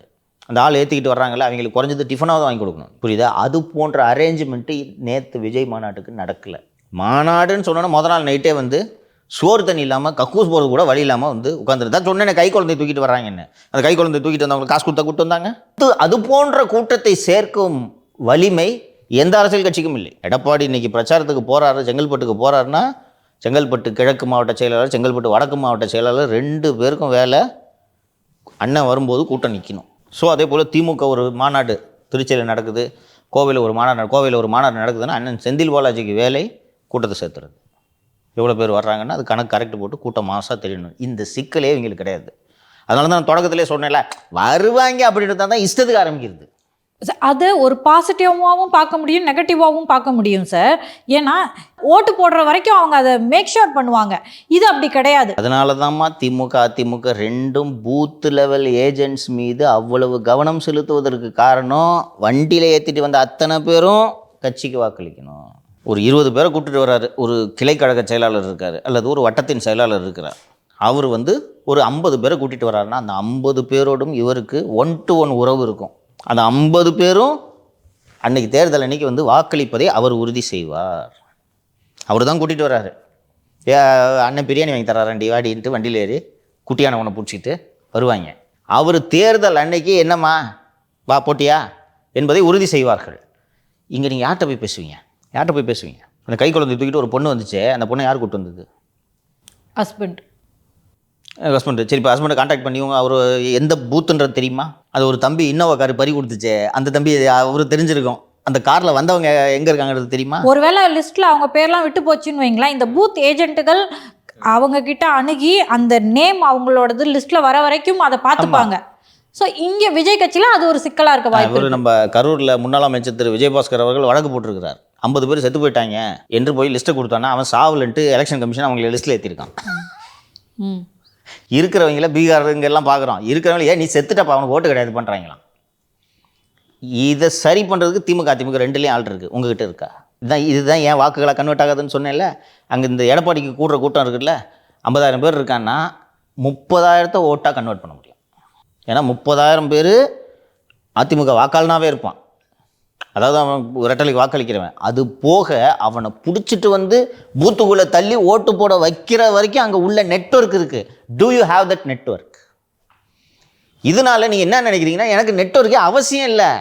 அந்த ஆள் ஏற்றிக்கிட்டு வர்றாங்களே அவங்களுக்கு குறைஞ்சது டிஃபனாவது வாங்கி கொடுக்கணும், புரியுதா? அது போன்ற அரேஞ்ச்மெண்ட்டு நேற்று விஜய் மாநாட்டுக்கு நடக்கலை. மாநாடுன்னு சொன்னோன்னா முதல் நாள் நைட்டே வந்து சோறு தண்ணி இல்லாமல் கக்கூஸ் போகிறது கூட வழி இல்லாமல் வந்து உட்காந்துருந்தா சொன்னேன். கை குழந்தை தூக்கிட்டு வர்றாங்க, என்ன அந்த கை குழந்தை தூக்கிட்டு வந்தவங்களுக்கு காசு கொடுத்தா கூப்பிட்டு வந்தாங்க. அது போன்ற கூட்டத்தை சேர்க்கும் வலிமை எந்த அரசியல் கட்சிக்கும் இல்லை. எடப்பாடி இன்னைக்கு பிரச்சாரத்துக்கு போகிறாரு, செங்கல்பட்டுக்கு போகிறாருன்னா செங்கல்பட்டு கிழக்கு மாவட்ட செயலாளர், செங்கல்பட்டு வடக்கு மாவட்ட செயலாளர் 2 பேருக்கும் வேலை, அண்ணன் வரும்போது கூட்டம் நிற்கணும். ஸோ அதே போல் திமுக ஒரு மாநாடு திருச்சியில் நடக்குது, கோவையில் ஒரு மாநாடு நடக்குதுன்னா அண்ணன் செந்தில் பாலாஜிக்கு வேலை கூட்டத்தை சேர்த்துறது. எவ்வளோ பேர் வர்றாங்கன்னா அது கணக்கு கரெக்ட் போட்டு கூட்டம் மாசாக தெரியணும். இந்த சிக்கலே இவங்களுக்கு கிடையாது. அதனால தான் நான் தொடக்கத்திலே சொன்னேன்ல, வருவாங்க அப்படின்னு தான் இஷ்டத்துக்கு ஆரம்பிக்கிறது. அது ஒரு பாசிட்டிவாகவும் பார்க்க முடியும், நெகட்டிவாகவும் பார்க்க முடியும் சார். ஏன்னா ஓட்டு போடுற வரைக்கும் அவங்க அதை மேக் ஷூர் பண்ணுவாங்க, இது அப்படி கிடையாது. அதனால தான்மா திமுக அதிமுக 2ம் பூத் லெவல் ஏஜென்ட்ஸ் மீது அவ்வளவு கவனம் செலுத்துவதற்கு காரணம், வண்டியில் ஏற்றிட்டு வந்த அத்தனை பேரும் கட்சிக்கு வாக்களிக்கணும். ஒரு 20 பேரை கூப்பிட்டுட்டு வர்றாரு, ஒரு கிளைக்கழக செயலாளர் இருக்கார் அல்லது ஒரு வட்டத்தின் செயலாளர் இருக்கிறார், அவர் வந்து ஒரு 50 பேரை கூட்டிகிட்டு வர்றாருன்னா அந்த 50 பேரோடும் இவருக்கு 1-to-1 உறவு இருக்கும். அந்த 50 பேரும் அன்னைக்கு தேர்தல் அன்னைக்கு வந்து வாக்களிப்பதை அவர் உறுதி செய்வார். அவர் தான் கூட்டிகிட்டு வர்றாரு. அண்ணன் பிரியாணி வாங்கி தர்றாரண்டி வாடின்ட்டு வண்டியில் ஏறி குட்டியானவனை பிடிச்சிட்டு வருவாங்க. அவர் தேர்தல் அன்னைக்கு என்னம்மா வா போட்டியா என்பதை உறுதி செய்வார்கள். இங்கே நீங்கள் யார்கிட்ட போய் பேசுவீங்க? அந்த கை குழந்தை தூக்கிட்டு ஒரு பொண்ணு வந்துச்சு, அந்த பொண்ணை யார் கூப்பிட்டு வந்தது? ஹஸ்பண்ட். சரி, இப்போ ஹஸ்பண்டை கான்டாக்ட் பண்ணி அவர் எந்த பூத்துன்றது தெரியுமா? அது ஒரு தம்பி இன்னோவா கார் பறி கொடுத்துச்சு, அந்த தம்பி அவர் தெரிஞ்சிருக்கும். அந்த காரில் வந்தவங்க எங்கே இருக்காங்கிறது தெரியுமா? ஒருவேளை லிஸ்ட்டில் அவங்க பேர்லாம் விட்டு போச்சுன்னு வைங்களேன், இந்த பூத் ஏஜென்ட்டுகள் அவங்க கிட்ட அணுகி அந்த நேம் அவங்களோடது லிஸ்ட்டில் வர வரைக்கும் அதை பார்த்துப்பாங்க. ஸோ இங்கே விஜய் கட்சியில் அது ஒரு சிக்கலாக இருக்க வாய்ப்பு. நம்ம கரூரில் முன்னாள் அமைச்சர் திரு விஜயபாஸ்கர் அவர்கள் வழக்கு போட்டிருக்கிறார். 50 பேர் செத்து போயிட்டாங்க என்று போய் லிஸ்ட்டை கொடுத்தானா அவன் சாவலன்ட்டு எலெக்ஷன் கமிஷன் அவங்களை லிஸ்ட்டில் ஏற்றிருக்கான். இருக்கிறவங்கள பீகார் இங்கெல்லாம் பார்க்குறோம், இருக்கிறவங்கள ஏன் நீ செத்துட்டப்பா அவனுக்கு ஓட்டு கிடையாது பண்ணுறாங்களாம். இதை சரி பண்ணுறதுக்கு திமுக அதிமுக 2லேயும் ஆள் இருக்குது, உங்ககிட்ட இருக்கா? இதுதான் ஏன் வாக்குகளாக கன்வெர்ட் ஆகாதுன்னு சொன்னேன்ல. அங்கே இந்த எடப்பாடிக்கு கூடுற கூட்டம் இருக்குல்ல, 50,000 பேர் இருக்கான்னா 30,000 ஓட்டாக கன்வெர்ட் பண்ண முடியும். ஏன்னா 30,000 பேர் அதிமுக வாக்காளனாகவே இருப்பான், அதாவது அவன் ரெட்டலைக்கு வாக்களிக்கிறவன். அது போக அவனை பிடிச்சிட்டு வந்து பூத்துக்குள்ளே தள்ளி ஓட்டு போட வைக்கிற வரைக்கும் அங்கே உள்ள நெட்வொர்க் இருக்குது. Do you have that network? இதனால நீங்கள் என்ன நினைக்கிறீங்கன்னா, எனக்கு நெட்வொர்க்கே அவசியம் இல்லை,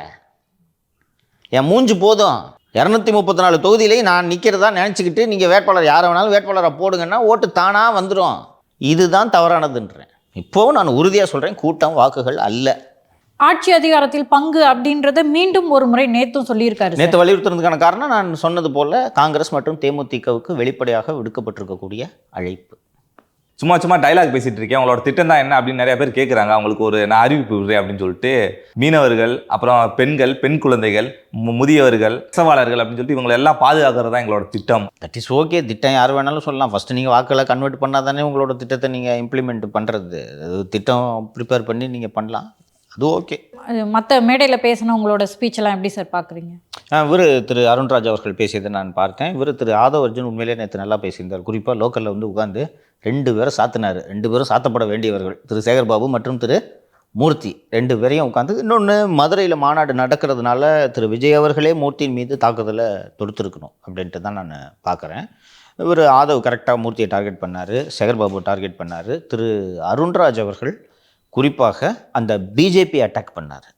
என் மூஞ்சி போதும், 234 தொகுதியிலையும் நான் நிற்கிறதா நினச்சிக்கிட்டு நீங்கள் வேட்பாளர் யாரை வேணாலும் வேட்பாளரை போடுங்கன்னா ஓட்டு தானாக வந்துடும். இதுதான் தவறானதுன்றேன். இப்போவும் நான் உறுதியாக சொல்கிறேன், கூட்டம் வாக்குகள் அல்ல. ஆட்சி அதிகாரத்தில் பங்கு அப்படின்றத மீண்டும் ஒரு முறை நேற்றும் சொல்லியிருக்காரு. நேற்று வலியுறுத்துறதுக்கான காரணம் நான் சொன்னது போல் காங்கிரஸ் மற்றும் தேமுதிகவுக்கு வெளிப்படையாக விடுக்கப்பட்டிருக்கக்கூடிய அழைப்பு. சும்மா சும்மா டைலாக் பேசிட்டு இருக்கேன், உங்களோட திட்டம் தான் என்ன அப்படின்னு நிறைய பேர் கேட்குறாங்க. அவங்களுக்கு ஒரு நான் அறிவிப்பு விடுறேன் அப்படின்னு சொல்லிட்டு மீனவர்கள், அப்புறம் பெண்கள், பெண் குழந்தைகள், முதியவர்கள், நெசவாளர்கள் அப்படின்னு சொல்லிட்டு இவங்களை எல்லாம் பாதுகாக்கிறது தான் எங்களோட திட்டம். That is okay. திட்டம் யார் வேணாலும் சொல்லலாம். ஃபஸ்ட்டு நீங்கள் வாக்களை கன்வெர்ட் பண்ணால் தானே உங்களோட திட்டத்தை நீங்கள் இம்ப்ளிமெண்ட் பண்ணுறது. அது திட்டம் ப்ரிப்பேர் பண்ணி நீங்கள் பண்ணலாம், அது ஓகே. மற்ற மேடையில் பேசின உங்களோட ஸ்பீச்செல்லாம் எப்படி சார் பார்க்குறீங்க? இவர் திரு அருண்ராஜ் அவர்கள் பேசியதை நான் பார்த்தேன். இவர் திரு ஆதவ் அர்ஜுன் உண்மையிலே நேற்று நல்லா பேசியிருந்தார். குறிப்பாக லோக்கலில் வந்து உட்காந்து 2 பேரை சாத்தினார். 2 பேரும் சாத்தப்பட வேண்டியவர்கள், திரு சேகர்பாபு மற்றும் திரு மூர்த்தி. 2 பேரையும் உட்காந்து. இன்னொன்று, மதுரையில் மாநாடு நடக்கிறதுனால திரு விஜய் அவர்களே மூர்த்தியின் மீது தாக்குதலை தொடுத்துருக்கணும் அப்படின்ட்டு தான் நான் பார்க்குறேன். இவர் ஆதவ் கரெக்டாக மூர்த்தியை டார்கெட் பண்ணார், சேகர்பாபு டார்கெட் பண்ணார். திரு அருண்ராஜ் அவர்கள் குறிப்பாக அந்த பிஜேபி அட்டாக் பண்ணார்.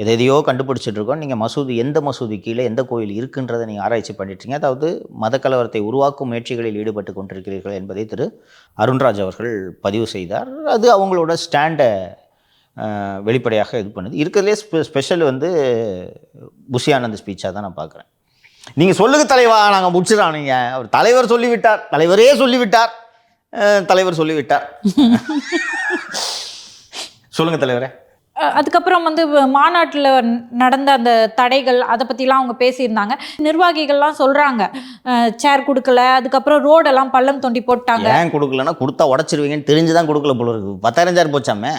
எதையோ கண்டுபிடிச்சிட்ருக்கோம். நீங்கள் மசூதி, எந்த மசூதி கீழே எந்த கோயில் இருக்குன்றதை நீங்கள் ஆராய்ச்சி பண்ணிட்டீங்க, அதாவது மதக்கலவரத்தை உருவாக்கும் முயற்சிகளில் ஈடுபட்டு கொண்டிருக்கிறீர்கள் என்பதை திரு அருண்ராஜ் அவர்கள் பதிவு செய்தார். அது அவங்களோட ஸ்டாண்டை வெளிப்படையாக இது பண்ணுது. இருக்கிறதுலே ஸ்பெஷல் வந்து புஷி ஆனந்த் ஸ்பீச்சாக தான் நான் பார்க்குறேன். நீங்கள் சொல்லுங்க தலைவா, நாங்கள் முடிச்சிடறோம். நீங்கள் அவர் தலைவர் சொல்லிவிட்டார், தலைவரே சொல்லிவிட்டார், தலைவர் சொல்லிவிட்டார். சொல்லுங்கள் தலைவரே. அதுக்கப்புறம் வந்து மாநாட்டில் நடந்த அந்த தடைகள் அதை பற்றிலாம் அவங்க பேசியிருந்தாங்க. நிர்வாகிகள்லாம் சொல்கிறாங்க சேர் கொடுக்கல, அதுக்கப்புறம் ரோடெல்லாம் பள்ளம் தோண்டி போட்டாங்க. ஏன் கொடுக்கலன்னா, கொடுத்தா உடச்சிருவீங்கன்னு தெரிஞ்சு தான் கொடுக்கல போல இருக்குது. 10,000 போச்சாமே.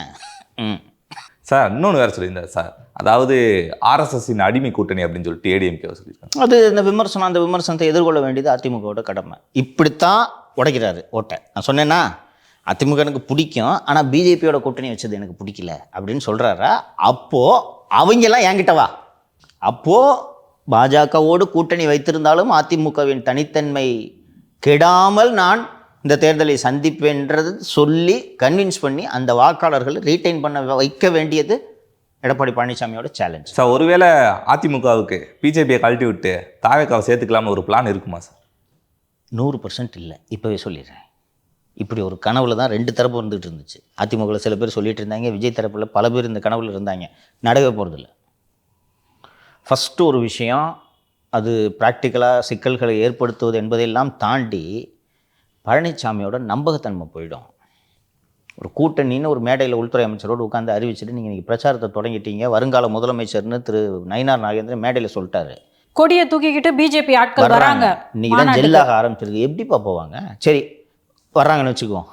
சார் இன்னொன்று வேறு சொல்லியிருந்தார் சார், அதாவது ஆர்எஸ்எஸ்ஸின் அடிமை கூட்டணி அப்படின்னு சொல்லிட்டு ஏடிஎம்கே சொல்லியிருக்காங்க. அது இந்த விமர்சனம், அந்த விமர்சனத்தை எதிர்கொள்ள வேண்டியது அதிமுகவோட கடமை. இப்படித்தான் உடைக்கிறாரு ஓட்டை. நான் சொன்னேன்னா, அதிமுக எனக்கு பிடிக்கும், ஆனால் பிஜேபியோட கூட்டணி வச்சது எனக்கு பிடிக்கல அப்படின்னு சொல்கிறாரா? அப்போது அவங்கெல்லாம் என்கிட்ட வா. அப்போது பாஜகவோடு கூட்டணி வைத்திருந்தாலும் அதிமுகவின் தனித்தன்மை கெடாமல் நான் இந்த தேர்தலை சந்திப்பேன்றது சொல்லி கன்வின்ஸ் பண்ணி அந்த வாக்காளர்களை ரீட்டைன் பண்ண வைக்க வேண்டியது எடப்பாடி பழனிசாமியோட சேலஞ்ச். சார் ஒருவேளை அதிமுகவுக்கு பிஜேபியை கழட்டி விட்டு தாவேக்காவை சேர்த்துக்கலாம்னு ஒரு பிளான் இருக்குமா சார்? 100% இல்லை. இப்போவே சொல்லிடுறேன். இப்படி ஒரு கனவுல தான் 2 தரப்பு வந்துட்டு இருந்துச்சு. அதிமுகவில் சில பேர் சொல்லிட்டு இருந்தாங்க, விஜய் தரப்பில் பல பேர் இந்த கனவுல இருந்தாங்க. நடக்கவே போகிறதில்ல. ஃபஸ்ட்டு ஒரு விஷயம், அது ப்ராக்டிக்கலாக சிக்கல்களை ஏற்படுத்துவது என்பதையெல்லாம் தாண்டி பழனிசாமியோட நம்பகத்தன்மை போயிடும். ஒரு கூட்டணின்னு ஒரு மேடையில் உள்துறை அமைச்சரோடு உட்காந்து அறிவிச்சுட்டு நீங்கள் பிரச்சாரத்தை தொடங்கிட்டீங்க, வருங்கால முதலமைச்சர்னு திரு நயினார் நாகேந்திரன் மேடையில் சொல்லிட்டாரு. கொடியை தூக்கிக்கிட்டு பிஜேபி ஆட்கள் வராங்க. இன்னைக்கு தான் ஜெல்லாக ஆரம்பிச்சிருக்கு. எப்படிப்பா போவாங்க? சரி வர்றாங்கன்னு வச்சுக்குவோம்.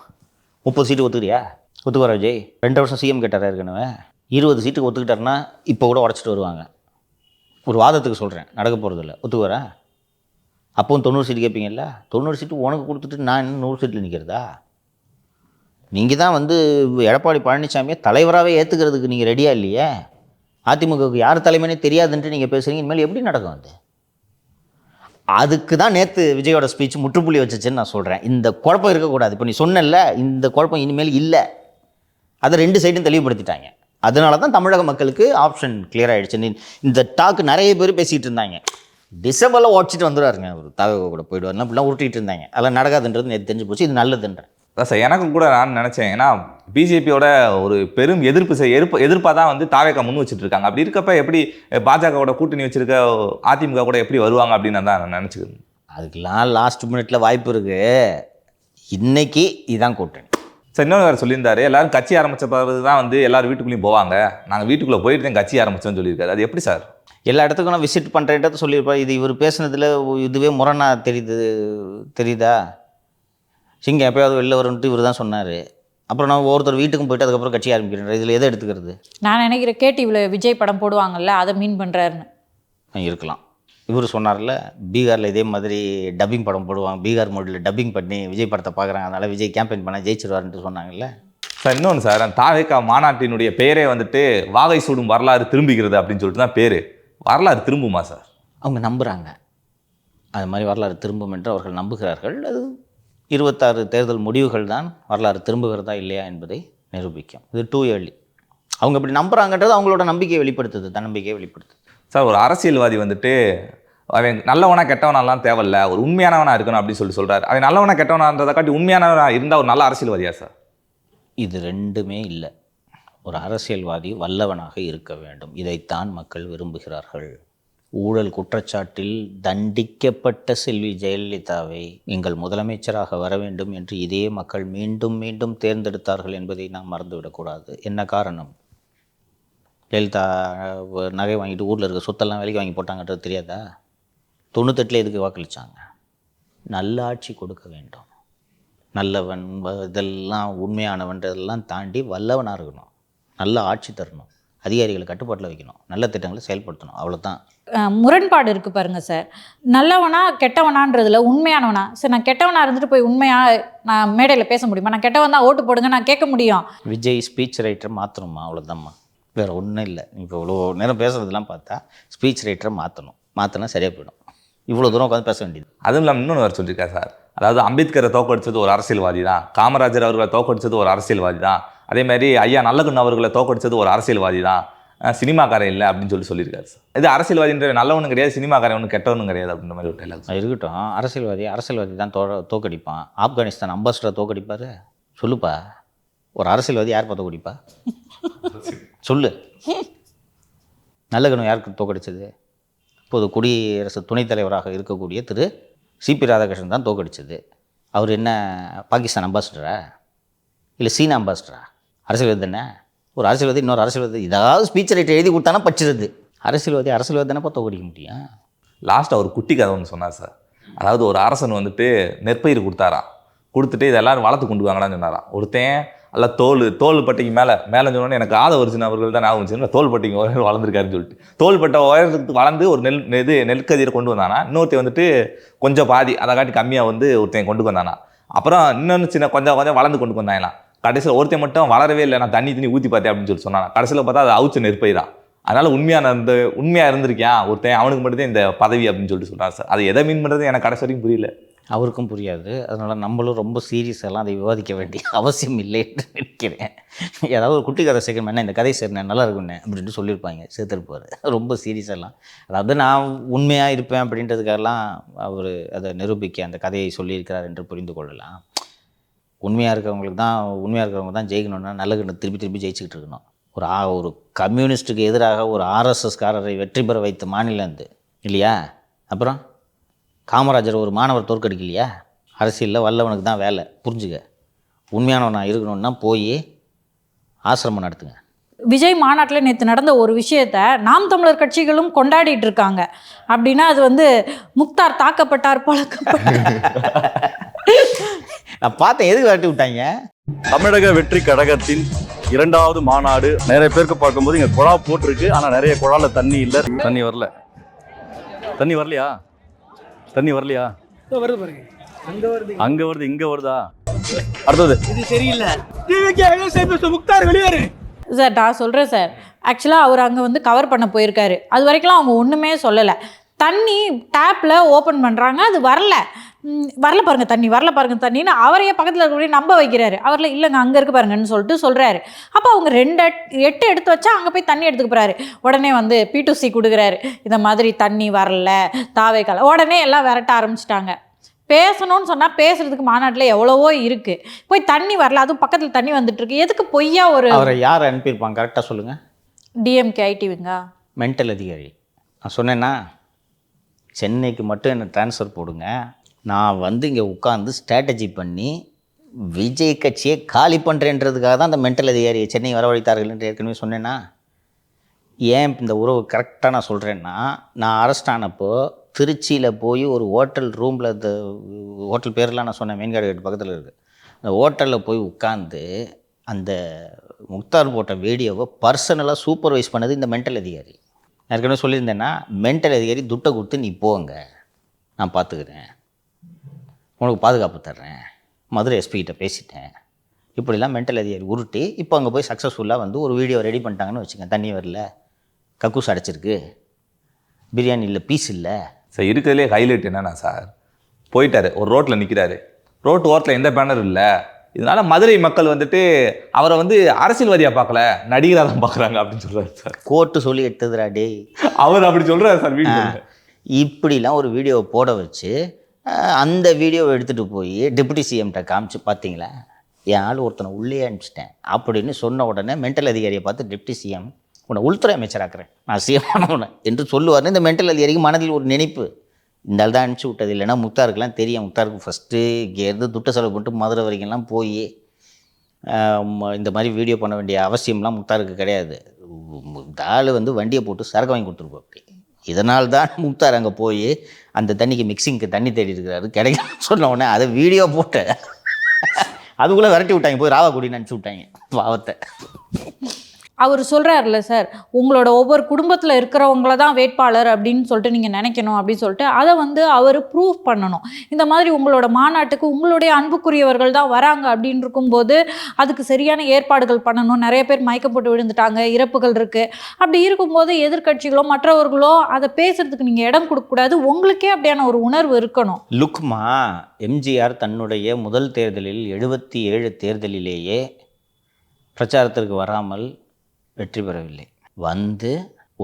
30 சீட்டு ஒத்துக்கிறியா? ஒத்துக்குவாரா விஜய்? 2 வருஷம் சிஎம் கேட்டார் ஏற்கனவே. 20 சீட்டுக்கு ஒத்துக்கிட்டாருன்னா இப்போ கூட உடச்சிட்டு வருவாங்க. ஒரு வாதத்துக்கு சொல்கிறேன், நடக்க போகிறதில்ல. ஒத்துக்குவாரா? அப்போவும் 90 சீட்டு கேட்பீங்கல்ல. 90 சீட்டு உனக்கு கொடுத்துட்டு நான் இன்னும் 100 சீட்டில் நிற்கிறதா? நீங்கள் தான் வந்து எடப்பாடி பழனிசாமியை தலைவராகவே ஏற்றுக்கிறதுக்கு நீங்கள் ரெடியாக இல்லையே. அதிமுகவுக்கு யார் தலைமைனே தெரியாதுன்ட்டு நீங்கள் பேசுகிறீங்க. இனிமேல் எப்படி நடக்கும் அது? அதுக்கு தான் நேற்று விஜயோட ஸ்பீச் முற்றுப்புள்ளி வச்சுச்சுன்னு நான் சொல்கிறேன். இந்த குழப்பம் இருக்கக்கூடாது. இப்போ நீ சொன்னல, இந்த குழப்பம் இனிமேல் இல்லை. அதை 2 சைடும் தெளிவுபடுத்திட்டாங்க. அதனால தான் தமிழக மக்களுக்கு ஆப்ஷன் கிளியர் ஆகிடுச்சு. இந்த டாக்கு நிறைய பேர் பேசிகிட்டு இருந்தாங்க, டிசம்பரில் உடச்சிட்டு வந்துடுவாருங்க ஒரு தகவல் கூட போயிடுவாருன்னா அப்படிலாம் உருட்டிகிட்டு இருந்தாங்க. அதெல்லாம் நடக்காதுன்றது நேற்று தெரிஞ்சு போச்சு. இது நல்லதுன்றேன். அதான் சார் எனக்கும் கூட நான் நினச்சேன். ஏன்னா பிஜேபியோட ஒரு பெரும் எதிர்ப்பாக தான் வந்து தாவேக்கா முன் வச்சுட்டு இருக்காங்க. அப்படி இருக்கப்ப எப்படி பாஜகவோட கூட்டணி வச்சிருக்க அதிமுக கூட எப்படி வருவாங்க அப்படின்னு தான் நான் நினச்சிக்கிறேன். அதுக்கெல்லாம் லாஸ்ட் மினிட்ல வாய்ப்பு இருக்குது. இன்னைக்கு இதுதான் கூட்டணி. சார் இன்னொன்று வேறு சொல்லியிருந்தாரு, எல்லாரும் கட்சி ஆரம்பித்த பிறகு தான் வந்து எல்லாரும் வீட்டுக்குள்ளேயும் போவாங்க, நாங்கள் வீட்டுக்குள்ளே போயிட்டு தான் கட்சி ஆரம்பித்தோன்னு சொல்லியிருக்காரு. அது எப்படி சார்? எல்லா இடத்துக்கும் நான் விசிட் பண்ணுறேன்ட்டு சொல்லியிருப்பார். இது இவர் பேசுனதில் இதுவே முரணா தெரியுதா? சிங்கம் எப்போயாவது வெளில வரும்ன்ட்டு இவர் தான் சொன்னார். அப்புறம் நான் ஒவ்வொருத்தர் வீட்டுக்கும் போயிட்டு அதுக்கப்புறம் கட்சி ஆரம்பிக்கிறேன். இதில் எதை எடுத்துக்கிறது? நான் நினைக்கிறேன் கேடிவியில் விஜய் படம் போடுவாங்கல்ல, அதை மீன் பண்ணுறாருன்னு இருக்கலாம். இவர் சொன்னார்ல, பீகாரில் இதே மாதிரி டப்பிங் படம் போடுவாங்க, பீகார் மொழியில் டப்பிங் பண்ணி விஜய் படத்தை பார்க்குறாங்க, அதனால் விஜய் கேம்பெயின் பண்ண ஜெயிச்சிருவாருன்ட்டு சொன்னாங்கல்ல. சார் இன்னொன்று சார், அந்த தாவேக்கா மாநாட்டினுடைய பெயரே வந்துட்டு வாகை சூடும் வரலாறு திரும்புகிறது அப்படின்னு சொல்லிட்டு தான் பேர். வரலாறு திரும்புமா சார்? அவங்க நம்புகிறாங்க அது மாதிரி வரலாறு திரும்பும் என்று அவர்கள் நம்புகிறார்கள். அது 26 தேர்தல் முடிவுகள் தான் வரலாறு திரும்புகிறதா இல்லையா என்பதை நிரூபிக்கும். இது டூ ஏர்லி. அவங்க இப்படி நம்புகிறாங்கன்றது அவங்களோட நம்பிக்கையை வெளிப்படுத்துது, தன்னம்பிக்கையை வெளிப்படுத்துது. சார் ஒரு அரசியல்வாதி வந்துட்டு அவன் நல்லவனா கெட்டவனாலாம் தேவையில்ல, ஒரு உண்மையானவனா இருக்கணும் அப்படின்னு சொல்கிறார். அவன் நல்லவனா கெட்டவனான்றதை காட்டி உண்மையானவனா இருந்தால் ஒரு நல்ல அரசியல்வாதியா சார்? இது ரெண்டுமே இல்லை. ஒரு அரசியல்வாதி வல்லவனாக இருக்க வேண்டும். இதைத்தான் மக்கள் விரும்புகிறார்கள். ஊழல் குற்றச்சாட்டில் தண்டிக்கப்பட்ட செல்வி ஜெயலலிதாவை எங்கள் முதலமைச்சராக வர வேண்டும் என்று இதே மக்கள் மீண்டும் மீண்டும் தேர்ந்தெடுத்தார்கள் என்பதை நாம் மறந்துவிடக்கூடாது. என்ன காரணம்? ஜெயலலிதா நகை வாங்கிட்டு ஊரில் இருக்க சொத்தெல்லாம் வேலைக்கு வாங்கி போட்டாங்கன்றது தெரியாதா? 98 எதுக்கு வாக்களித்தாங்க? நல்ல ஆட்சி கொடுக்க வேண்டும், நல்லவன் இதெல்லாம் உண்மையானவன்றதெல்லாம் தாண்டி வல்லவனாக இருக்கணும், நல்ல ஆட்சி தரணும், அதிகாரிகளை கட்டுப்பாட்டில் வைக்கணும், நல்ல திட்டங்களை செயல்படுத்தணும், அவ்வளோதான். முரண்பாடு இருக்குது பாருங்கள் சார். நல்லவனா கெட்டவனான்றதுல உண்மையானவனா? சார் நான் கெட்டவனாக இருந்துட்டு போய் உண்மையாக நான் மேடையில் பேச முடியுமா? நான் கெட்டவன் தான் ஓட்டு போடுங்க நான் கேட்க முடியும். விஜய் ஸ்பீச் ரைட்டரை மாற்றணுமா? அவ்வளோதாம்மா, வேறு ஒன்றும் இல்லை. இப்போ இவ்வளோ நேரம் பேசுகிறதுலாம் பார்த்தா ஸ்பீச் ரைட்டரை மாற்றினா சரியாக போயிடும். இவ்வளோ தூரம் உட்காந்து பேச வேண்டியது. அதுவும் இல்லாமல் இன்னொன்று வேறு சொல்லியிருக்காரு சார். அதாவது அம்பேத்கரை தோக்கடிச்சது ஒரு அரசியல்வாதி தான், காமராஜர் அவர்களை தோக்கடிச்சது ஒரு அரசியல்வாதி தான், அதே மாதிரி ஐயா நல்லகண்ணு அவர்களை தோக்கடிச்சது ஒரு அரசியல்வாதி தான், சினிமாக்காரன் இல்லை அப்படின்னு சொல்லியிருக்காரு சார். இது அரசியல்வாதின்ற நல்லவனும் கிடையாது, சினிமாக்காரன் ஒன்றும் கெட்டவனும் கிடையாது அப்படின்ற மாதிரி ஒரு டைலாக். இருக்கட்டும், அரசியல்வாதி தான் தோக்கடிப்பான். ஆப்கானிஸ்தான் அம்பாசிடர் தோக்கடிப்பார்? சொல்லுப்பா, ஒரு அரசியல்வாதி யார் பார்த்து தோக்கடிப்பா? சொல்லு. நல்லகண்ணு யாருக்கு தோக்கடிச்சது? இப்போது குடியரசு துணைத் தலைவராக இருக்கக்கூடிய திரு சிபி ராதாகிருஷ்ணன் தான் தோக்கடிச்சது. அவர் என்ன பாகிஸ்தான் அம்பாசிடரா இல்லை சீனா அம்பாசிடரா? அரசியல்வாதி தானே. ஒரு அரசியல்வாதி இன்னொரு அரசியல்வாதி ஏதாவது ஸ்பீச் ரைட்டர் எழுதி கொடுத்தானா படிச்சிருது. அரசியல்வாதி தானேப்பா தோக்கடிக்க முடியும். லாஸ்ட்டாக ஒரு குட்டி கதை ஒன்று சொன்னார் சார். அதாவது ஒரு அரசன் வந்துட்டு நெற்பயிர் கொடுத்தாராம், கொடுத்துட்டு இதெல்லாம் வளர்த்து கொண்டு வாங்கடான்னு சொன்னாராம். ஒருத்தன் அல்ல தோள்பட்டைக்கு மேலே சொன்னோன்னே எனக்கு ஆதவர்ஜுன் அவர்கள் தான் ஞாபகம் வச்சுன்னா தோள்பட்டைக்கு வளர்ந்துருக்காருன்னு சொல்லிட்டு தோள்பட்டை உயரத்துக்கு வளர்ந்து ஒரு நெல்கதிரை கொண்டு வந்தானா. இன்னொருத்தன் வந்துட்டு கொஞ்சம் பாதி அதை காட்டி கம்மியாக ஒருத்தன் கொண்டு வந்தானா. அப்புறம் இன்னொன்று சின்ன கொஞ்சம் வளர்ந்து கொண்டு வந்தாங்களாம். கடைசியில் ஒருத்தன் மட்டும் வளரவே இல்லை, நான் தண்ணி ஊற்றி பார்த்தேன் அப்படின்னு சொன்னானா. கடைசியில் பார்த்தா அது அவுச்ச நெற்பயிரான். அதனால் உண்மையாக இருந்திருக்கேன் ஒருத்தன், அவனுக்கு மட்டும்தான் இந்த பதவி அப்படின்னு சொல்லிட்டு சொன்னார் சார். அது எதை மீன் பண்ணுறது எனக்கு கடைசி வரைக்கும் புரியல. அவருக்கும் புரியாது. அதனால் நம்மளும் ரொம்ப சீரியஸெல்லாம் அதை விவாதிக்க வேண்டிய அவசியம் இல்லை என்று நினைக்கிறேன். ஏதாவது ஒரு குட்டி கதை சேர்க்கணும், என்ன இந்த கதை சேர்னேன் நல்லா இருக்குண்ணே அப்படின்ட்டு சொல்லியிருப்பாங்க, சேர்த்துருப்பார். ரொம்ப சீரியஸெல்லாம் அதாவது நான் உண்மையாக இருப்பேன் அப்படின்றதுக்காகலாம் அவர் அதை நிரூபிக்க அந்த கதையை சொல்லியிருக்கிறார் என்று புரிந்து கொள்ளலாம். உண்மையாக இருக்கிறவங்க தான் ஜெயிக்கணும்னா நல்ல திருப்பி ஜெயிச்சுக்கிட்டு இருக்கணும். ஒரு கம்யூனிஸ்ட்டுக்கு எதிராக ஒரு ஆர்எஸ்எஸ்காரரை வெற்றி பெற வைத்த மாநிலம் இது இல்லையா? அப்புறம் காமராஜர் ஒரு மாணவர் தோற்கடிக்கலையா? அரசியலில் வல்லவனுக்கு தான் வேலை, புரிஞ்சுக்க. உண்மையானவனாக இருக்கணும்னா போய் ஆசிரமம் நடத்துங்க. விஜய் மாநாட்டில் நேற்று நடந்த ஒரு விஷயத்தை நாம் தமிழர் கட்சிகளும் கொண்டாடிட்டு இருக்காங்க. அப்படின்னா அது முக்தார் தாக்கப்பட்டார் பழக்கப்பட்டார். நான் பார்த்தேன், எதுக்கு விரட்டி விட்டாங்க? தமிழக வெற்றி கழகத்தின் 2வது மாநாடு. நிறைய பேருக்கு பார்க்கும்போது இங்கே குழா போட்டிருக்கு, ஆனால் நிறைய குழால தண்ணி இல்லை. தண்ணி வரலையா? வருது பாருங்க, அங்க வருது, இங்க வருதா? அடுத்தது இது சரியில்லை. முக்தார் வெளியேறு சார். நான் சொல்கிறேன் சார், ஆக்சுவலாக அவர் அங்கே கவர் பண்ண போயிருக்காரு. அது வரைக்கும் அவங்க ஒன்றுமே சொல்லலை. தண்ணி டேப்பில் ஓப்பன் பண்ணுறாங்க, அது வரல பாருங்க தண்ணின்னு அவரையே பக்கத்தில் இருக்கக்கூடிய நம்ப வைக்கிறாரு. அவரில் இல்லைங்க அங்கே இருக்கு பாருங்கன்னு சொல்கிறாரு. அப்போ அவங்க 2 8 எடுத்து வச்சா அங்கே போய் தண்ணி எடுத்துக்க போகிறாரு. உடனே P2C கொடுக்குறாரு, இந்த மாதிரி தண்ணி வரல தாவேக்கால. உடனே எல்லாம் விரட்ட ஆரம்பிச்சிட்டாங்க. பேசணும்னு சொன்னால் பேசுறதுக்கு மாநாட்டில் எவ்வளவோ இருக்குது. போய் தண்ணி வரல, அதுவும் பக்கத்தில் தண்ணி வந்துட்டுருக்கு. எதுக்கு பொய்யா அவரை யார் அனுப்பியிருப்பாங்க கரெக்டாக சொல்லுங்கள்? டிஎம்கே ஐடிவிங்க மென்டல் அதிகாரி. நான் சொன்னேன்னா சென்னைக்கு மட்டும் என்னை ட்ரான்ஸ்ஃபர் போடுங்க, நான் இங்கே உட்காந்து ஸ்ட்ராட்டஜி பண்ணி விஜய் கட்சியை காலி பண்ணுறேன்றதுக்காக தான் அந்த மென்டல் அதிகாரியை சென்னை வரவழைத்தார்கள் என்று ஏற்கனவே சொன்னேன்னா. ஏன் இந்த உறவு கரெக்டாக நான் சொல்கிறேன்னா, நான் அரெஸ்ட் ஆனப்போ திருச்சியில் போய் ஒரு ஹோட்டல் ரூமில், இந்த ஹோட்டல் பேரெலாம் நான் சொன்னேன், மெயின்கார்டு கேட்டு பக்கத்தில் இருக்குது, அந்த ஹோட்டலில் போய் உட்காந்து அந்த முக்தார் போட்ட வீடியோவை பர்சனலாக சூப்பர்வைஸ் பண்ணது இந்த மென்டல் அதிகாரி. ஏற்கனவே சொல்லியிருந்தேன்னா, மென்டல் அதிகாரி துட்டை கொடுத்து நீ போங்க, நான் பார்த்துக்கிறேன், உனக்கு பாதுகாப்பு தர்றேன், மதுரை எஸ்பிகிட்ட பேசிட்டேன், இப்படிலாம் மென்டல் அதிகாரி உருட்டி இப்போ அங்கே போய் சக்ஸஸ்ஃபுல்லாக ஒரு வீடியோ ரெடி பண்ணிட்டாங்கன்னு வச்சுக்கேன். தண்ணி வரல, கக்கூஸ் அடைச்சிருக்கு, பிரியாணி இல்லை, பீஸ் இல்லை. சார் இருக்கிறதுலே ஹைலைட் என்னன்னா சார், போயிட்டாரு ஒரு ரோட்டில் நிற்கிறாரு, ரோட்டு ஓரத்தில் எந்த பேனரும் இல்லை. இதனால மதுரை மக்கள் அவரை அரசியல்வாதியாக பார்க்கல, நடிகராக தான் பார்க்குறாங்க அப்படின்னு சொல்கிறாரு சார். கோர்ட்டு சொல்லி எடுத்ததுரா டே, அவர் அப்படி சொல்கிறார் சார். வீடியோ இப்படிலாம் ஒரு வீடியோவை போட வச்சு அந்த வீடியோவை எடுத்துகிட்டு போய் டெபுட்டி சிஎம்கிட்ட காமிச்சு, பார்த்தீங்களா என் ஆள் ஒருத்தனை உள்ளே அனுப்பிச்சிட்டேன் அப்படின்னு சொன்ன உடனே மென்டல் அதிகாரியை பார்த்து டெப்டி சிஎம் உன்னை உள்துறை அமைச்சராக்குறேன், நான் சிஎம் என்று சொல்லுவார். இந்த மென்டல் அதிகாரிக்கு மனதில் ஒரு நினைப்பு, இந்த ஆள் தான் அனுப்பிச்சி விட்டது. இல்லைன்னா முக்தாருக்குலாம் தெரியும். முக்தாருக்கு ஃபஸ்ட்டு இங்கேருந்து துட்டு செலவு பண்ணிட்டு மதுரை வரைக்கும்லாம் போய் இந்த மாதிரி வீடியோ பண்ண வேண்டிய அவசியம்லாம் முக்தாருக்கு கிடையாது. இந்த ஆள் வந்து வண்டியை போட்டு சரக்கு வாங்கி கொடுத்துருப்போம். அப்படி இதனால் தான் முக்தார் அங்கே போய் அந்த தண்ணிக்கு மிக்சிங்க்கு தண்ணி தேடி இருக்கிறாரு. கிடைக்கணும்னு சொன்ன உடனே அதை வீடியோ போட்டு அதுக்குள்ளே விரட்டி விட்டாங்க, போய் ராவாக்குடின்னு அனுப்பிச்சி விட்டாங்க பாவத்தை. அவர் சொல்கிறாருல்ல சார், உங்களோட ஒவ்வொரு குடும்பத்தில் இருக்கிறவங்கள தான் வேட்பாளர் அப்படின்னு சொல்லிட்டு நீங்கள் நினைக்கணும் அப்படின்னு சொல்லிட்டு அதை வந்து அவர் ப்ரூவ் பண்ணணும். இந்த மாதிரி உங்களோட மாநாட்டுக்கு உங்களுடைய அன்புக்குரியவர்கள் தான் வராங்க அப்படின்னு இருக்கும்போது அதுக்கு சரியான ஏற்பாடுகள் பண்ணணும். நிறைய பேர் மயக்கப்பட்டு விழுந்துட்டாங்க, இறப்புகள் இருக்குது. அப்படி இருக்கும்போது எதிர்க்கட்சிகளோ மற்றவர்களோ அதை பேசுறதுக்கு நீங்கள் இடம் கொடுக்கக்கூடாது. உங்களுக்கே அப்படியான ஒரு உணர்வு இருக்கணும். லுக்மா, எம்ஜிஆர் தன்னுடைய முதல் தேர்தலில் 77 தேர்தலிலேயே பிரச்சாரத்திற்கு வராமல் வெற்றி பெறவில்லை. வந்து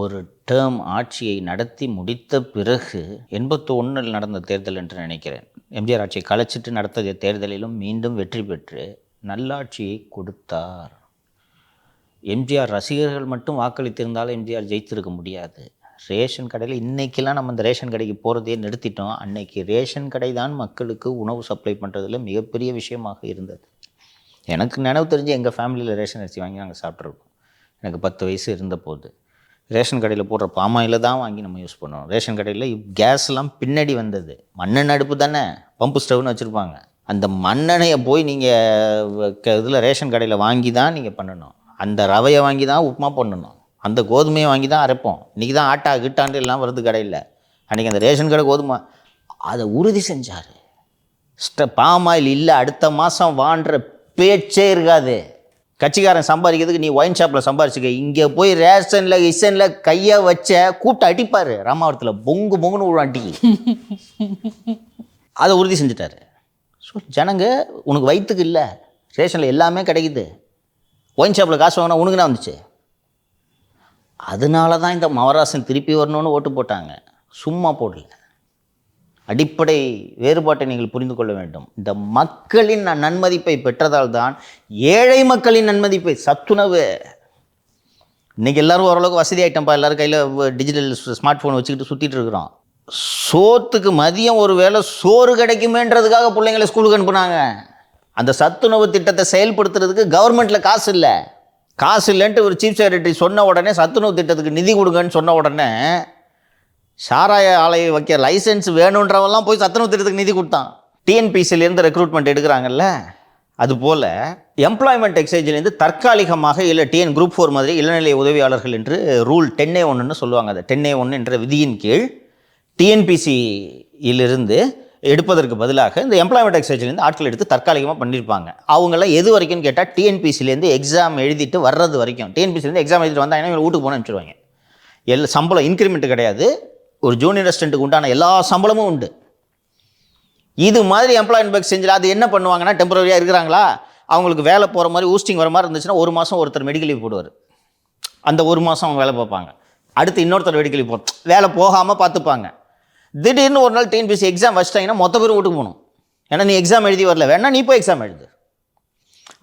ஒரு டேர்ம் ஆட்சியை நடத்தி முடித்த பிறகு 81 நடந்த தேர்தல் என்று நினைக்கிறேன், எம்ஜிஆர் ஆட்சியை கலைச்சிட்டு நடத்திய தேர்தலிலும் மீண்டும் வெற்றி பெற்று நல்லாட்சியை கொடுத்தார். எம்ஜிஆர் ரசிகர்கள் மட்டும் வாக்களித்திருந்தாலும் எம்ஜிஆர் ஜெயித்திருக்க முடியாது. ரேஷன் கடையில் இன்றைக்கெல்லாம் நம்ம இந்த ரேஷன் கடைக்கு போகிறதையே நிறுத்திட்டோம். அன்னைக்கு ரேஷன் கடை தான் மக்களுக்கு உணவு சப்ளை பண்ணுறதுல மிகப்பெரிய விஷயமாக இருந்தது. எனக்கு நினைவு தெரிஞ்சு எங்கள் ஃபேமிலியில் ரேஷன் அரிசி வாங்கி நாங்கள் சாப்பிட்ருக்கோம். எனக்கு 10 வயசு இருந்தபோது ரேஷன் கடையில் போடுற பாமாயில் தான் வாங்கி நம்ம யூஸ் பண்ணுவோம். ரேஷன் கடையில் கேஸ்லாம் பின்னாடி வந்தது. மண்ணெண்ணெய் அடுப்பு தானே, பம்பு ஸ்டவ்னு வச்சுருப்பாங்க. அந்த மண்ணெண்ணெயை போய் நீங்கள் இதில் ரேஷன் கடையில் வாங்கி தான் நீங்கள் பண்ணணும். அந்த ரவையை வாங்கி தான் உப்புமா பண்ணணும். அந்த கோதுமையை வாங்கி தான் அரைப்போம். இன்றைக்கி தான் ஆட்டா கிட்டாண்டு எல்லாம் வருது கடையில். அன்றைக்கி அந்த ரேஷன் கடை கோதுமை அதை உறுதி செஞ்சார். பாமாயில் இல்லை அடுத்த மாதம் வான்ற பேச்சே இருக்காது. கட்சிக்காரன் சம்பாதிக்கிறதுக்கு நீ ஒயின் ஷாப்பில் சம்பாரிச்சுக்க, இங்கே போய் ரேஷனில் கையை வச்ச கூட்ட அடிப்பார். ராமாவரத்தில் பொங்கு பொங்குன்னு ஒரு அடி அதை உறுதி செஞ்சுட்டாரு. ஸோ ஜனங்க உனக்கு வயிற்றுக்கு இல்லை, ரேஷனில் எல்லாமே கிடைக்குது, ஒயின் ஷாப்பில் காசு வாங்கினா உனக்கு தான் வந்துச்சு. அதனால தான் இந்த மவராசன் திருப்பி வரணும்னு ஓட்டு போட்டாங்க, சும்மா போடல. அடிப்படை வேறுபாட்டை நீங்கள் புரிந்து கொள்ள வேண்டும். இந்த மக்களின் நன்மதிப்பை பெற்றதால் தான் ஏழை மக்களின் நன்மதிப்பை, சத்துணவு இன்றைக்கி எல்லோரும் ஓரளவுக்கு வசதி ஆகிட்டோம்ப்பா, எல்லோரும் கையில் டிஜிட்டல் ஸ்மார்ட் ஃபோன் வச்சுக்கிட்டு சுற்றிட்டு இருக்கிறோம். சோத்துக்கு மதியம் ஒரு வேளை சோறு கிடைக்குமேன்றதுக்காக பிள்ளைங்களை ஸ்கூலுக்கு அனுப்புனாங்க. அந்த சத்துணவு திட்டத்தை செயல்படுத்துறதுக்கு கவர்மெண்ட்டில் காசு இல்லை. காசு இல்லைன்ட்டு ஒரு சீஃப் செக்ரட்டரி சொன்ன உடனே சத்துணவு திட்டத்துக்கு நிதி கொடுங்கன்னு சொன்ன உடனே சாராய ஆலையை வைக்க லைசன்ஸ் வேணுன்றவெல்லாம் போய் சத்துணவு திட்டத்துக்கு நிதி கொடுத்தான். டிஎன்பிசிலேருந்து ரெக்ரூட்மெண்ட் எடுக்கிறாங்கல்ல, அதுபோல் எம்ப்ளாய்மெண்ட் எக்ஸ்சேஞ்சிலேருந்து தற்காலிகமாக இல்லை டிஎன் குரூப் 4 மாதிரி இளநிலை உதவியாளர்கள் என்று ரூல் 10A1ன்னு சொல்லுவாங்க. அதை 10A1 என்ற விதியின் கீழ் டிஎன்பிசியிலிருந்து எடுப்பதற்கு பதிலாக இந்த எம்ப்ளாய்மெண்ட் எக்ஸ்சேஞ்சிலேருந்து ஆட்கள் எடுத்து தற்காலிகமாக பண்ணியிருப்பாங்க. அவங்களாம் எது வரைக்கும் கேட்டால் டிஎன்பிசிலேருந்து எக்ஸாம் எழுதிட்டு வர்றது வரைக்கும். டிஎன்பிசிலேருந்து எக்ஸாம் எழுதிட்டு வந்தாங்கன்னா வீட்டுக்கு போன அனுப்பிச்சிடுவாங்க. சம்பளம் இன்க்ரிமெண்ட் கிடையாது. ஒரு ஜூனியர் அசிஸ்டண்ட்டுக்கு உண்டான எல்லா சம்பளமும் உண்டு. இது மாதிரி எம்ப்ளாய்மெண்ட் எக்ஸ்சேஞ்சில் அது என்ன பண்ணுவாங்கன்னா, டெம்பரரியாக இருக்கிறாங்களா அவங்களுக்கு வேலை போகிற மாதிரி ஊஸ்டிங் வர மாதிரி இருந்துச்சுன்னா 1 மாதம் ஒருத்தர் மெடிக்கல் லீவ் போடுவார். அந்த 1 மாதம் அவங்க வேலை பார்ப்பாங்க. அடுத்து இன்னொருத்தர் மெடிக்கல் லீவ் வேலை போகாமல் பார்த்துப்பாங்க. திடீர்னு ஒரு நாள் டிஎன்பிசி எக்ஸாம் வச்சிட்டாங்கன்னா மொத்த பேர் வீட்டுக்கு போகணும். ஏன்னா நீ எக்ஸாம் எழுதி வரல, வேணா நீ போய் எக்ஸாம் எழுது.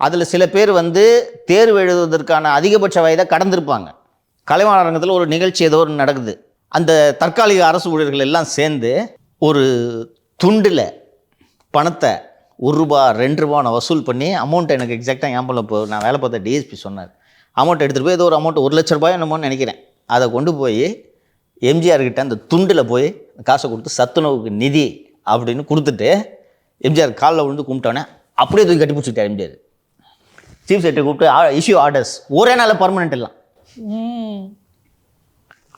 அதில் சில பேர் வந்து தேர்வு எழுதுவதற்கான அதிகபட்ச வயதை கடந்திருப்பாங்க. கலைவாணர் அரங்கத்தில் ஒரு நிகழ்ச்சி ஏதோ ஒன்று நடக்குது. அந்த தற்காலிக அரசு ஊழியர்கள் எல்லாம் சேர்ந்து ஒரு துண்டில் பணத்தை ₹1 ₹2 நான் வசூல் பண்ணி அமௌண்ட் எனக்கு எக்ஸாக்டாக ஞாபகம் இப்போ நான் வேலை பார்த்த டிஎஸ்பி சொன்னார். அமௌண்ட் எடுத்துகிட்டு போய் ஏதோ ஒரு அமௌண்ட் ₹1,00,000 என்னமோன்னு நினைக்கிறேன். அதை கொண்டு போய் எம்ஜிஆர்கிட்ட அந்த துண்டில் போய் காசை கொடுத்து சத்துணவுக்கு நிதி அப்படின்னு கொடுத்துட்டு எம்ஜிஆர் காலில் விழுந்து கும்பிட்டோன்னே அப்படியே தூக்கி கட்டி பிடிச்சிட்டார் எம்ஜிஆர். சீஃப் செக்ரட்டரி கூப்பிட்டு இஷ்யூ ஆர்டர்ஸ், ஒரே நாளில் பர்மனெண்ட் எல்லாம்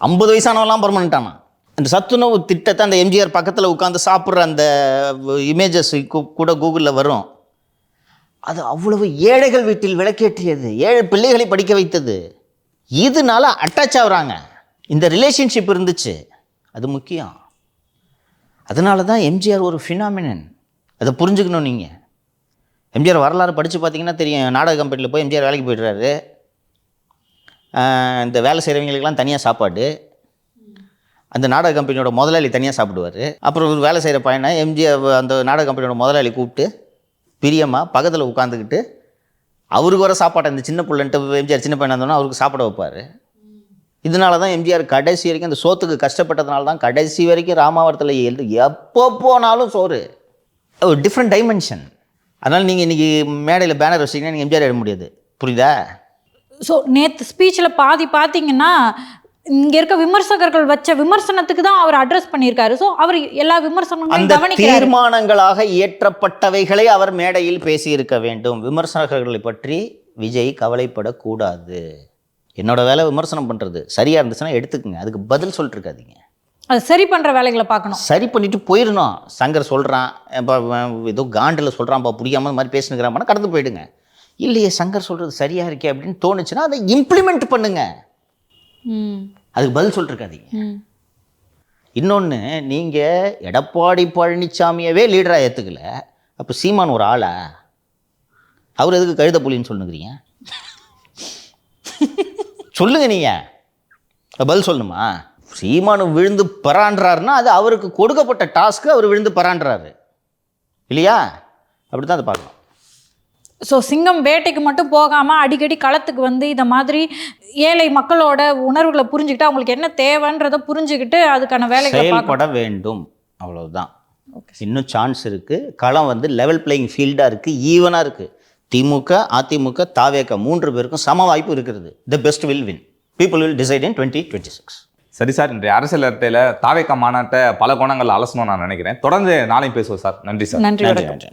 50 வயசானவெல்லாம் பர்மனெண்ட்டானா. அந்த சத்துணவு திட்டத்தை அந்த எம்ஜிஆர் பக்கத்தில் உட்காந்து சாப்பிட்ற அந்த இமேஜஸ் கூட கூகுளில் வரும். அது அவ்வளவு ஏழைகள் வீட்டில் விளக்கேற்றியது, ஏழை பிள்ளைகளை படிக்க வைத்தது. இதனால அட்டாச் ஆகுறாங்க. இந்த ரிலேஷன்ஷிப் இருந்துச்சு, அது முக்கியம். அதனால தான் எம்ஜிஆர் ஒரு ஃபினாமினன். அதை புரிஞ்சுக்கணும் நீங்கள். எம்ஜிஆர் வரலாறு படித்து பார்த்தீங்கன்னா தெரியும். நாடக கம்பெனியில் போய் எம்ஜிஆர் வேலைக்கு போய்ட்டுறாரு. இந்த வேலை செய்கிறவங்களுக்கெல்லாம் தனியாக சாப்பாடு, அந்த நாடக கம்பெனியோட முதலாளி தனியாக சாப்பிடுவார். அப்புறம் ஒரு வேலை செய்கிற பையனை எம்ஜிஆர் அந்த நாடக கம்பெனியோட முதலாளி கூப்பிட்டு பிரியமாக பக்கத்தில் உட்காந்துக்கிட்டு அவருக்கு வர சாப்பாட்டை இந்த சின்ன பிள்ளைன்ட்டு எம்ஜிஆர் சின்ன பையனாக இருந்தோன்னா அவருக்கு சாப்பிட வைப்பார். இதனால தான் எம்ஜிஆர் கடைசி வரைக்கும் அந்த சோத்துக்கு கஷ்டப்பட்டதுனால தான் கடைசி வரைக்கும் ராமாவரத்தில் எப்போ போனாலும் சோறு. ஒரு டிஃப்ரெண்ட் டைமென்ஷன். அதனால் நீங்கள் இன்றைக்கி மேடையில் பேனர் வச்சிங்கன்னா நீங்கள் எம்ஜிஆர் எழுத முடியாது. புரியுதா? ஸோ நேற்று ஸ்பீச்சில் பாதி பார்த்தீங்கன்னா இங்கே இருக்க விமர்சகர்கள் வச்ச விமர்சனத்துக்கு தான் அவர் அட்ரஸ் பண்ணியிருக்காரு. ஸோ அவர் எல்லா விமர்சனங்களும் அந்த கவனிக்கிறாரு. தீர்மானங்களாக இயற்றப்பட்டவைகளை அவர் மேடையில் பேசியிருக்க வேண்டும். விமர்சகர்களை பற்றி விஜய் கவலைப்படக்கூடாது. என்னோட வேலை விமர்சனம் பண்ணுறது. சரியாக இருந்துச்சுன்னா எடுத்துக்கங்க, அதுக்கு பதில் சொல்லிட்டு இருக்காதீங்க. அது சரி பண்ணுற வேலைகளை பார்க்கணும். சரி பண்ணிட்டு போயிடணும். சங்கர் சொல்கிறான், இப்போ ஏதோ காண்டில் சொல்கிறான்ப்பா, பிடிக்காம மாதிரி பேசுனுக்கிறான், கடந்து போயிடுங்க. இல்லையே சங்கர் சொல்கிறது சரியாக இருக்கே அப்படின்னு தோணுச்சுன்னா அதை இம்ப்ளிமெண்ட் பண்ணுங்க. அதுக்கு பதில் சொல்லிருக்காதீங்க. இன்னொன்று, நீங்கள் எடப்பாடி பழனிசாமியவே லீடராக ஏற்றுக்கல, அப்போ சீமான் ஒரு ஆளா? அவர் எதுக்கு கழுத புலின்னு சொல்லுங்கிறீங்க? சொல்லுங்க, நீங்கள் பதில் சொல்லணுமா? சீமானு விழுந்து பரான்றாருன்னா அது அவருக்கு கொடுக்கப்பட்ட டாஸ்க்கு, அவர் விழுந்து பரான்றாரு இல்லையா? அப்படி தான் அதை பார்க்கணும். ஸோ சிங்கம் வேட்டைக்கு மட்டும் போகாமல் அடிக்கடி களத்துக்கு வந்து இதை மாதிரி ஏழை மக்களோட உணர்வுகளை புரிஞ்சுக்கிட்டு அவங்களுக்கு என்ன தேவைன்றதை புரிஞ்சுக்கிட்டு அதுக்கான வேலைகளை செயல்பட வேண்டும். அவ்வளவுதான். இன்னும் சான்ஸ் இருக்குது. களம் வந்து லெவல் பிளேயிங் ஃபீல்டாக இருக்குது, ஈவனாக இருக்குது. திமுக, அதிமுக, தாவேக 3 பேருக்கும் சம வாய்ப்பு இருக்கிறது. The best will win. People will decide இன் 2026. சரி சார், இன்றைய அரசியல் அரட்டையில் தாவேக்கா மாநாட்டை பல கோணங்கள் அலசணும்னு நான் நினைக்கிறேன். தொடர்ந்து நாளையும் பேசுவோம் சார். நன்றி சார். நன்றி.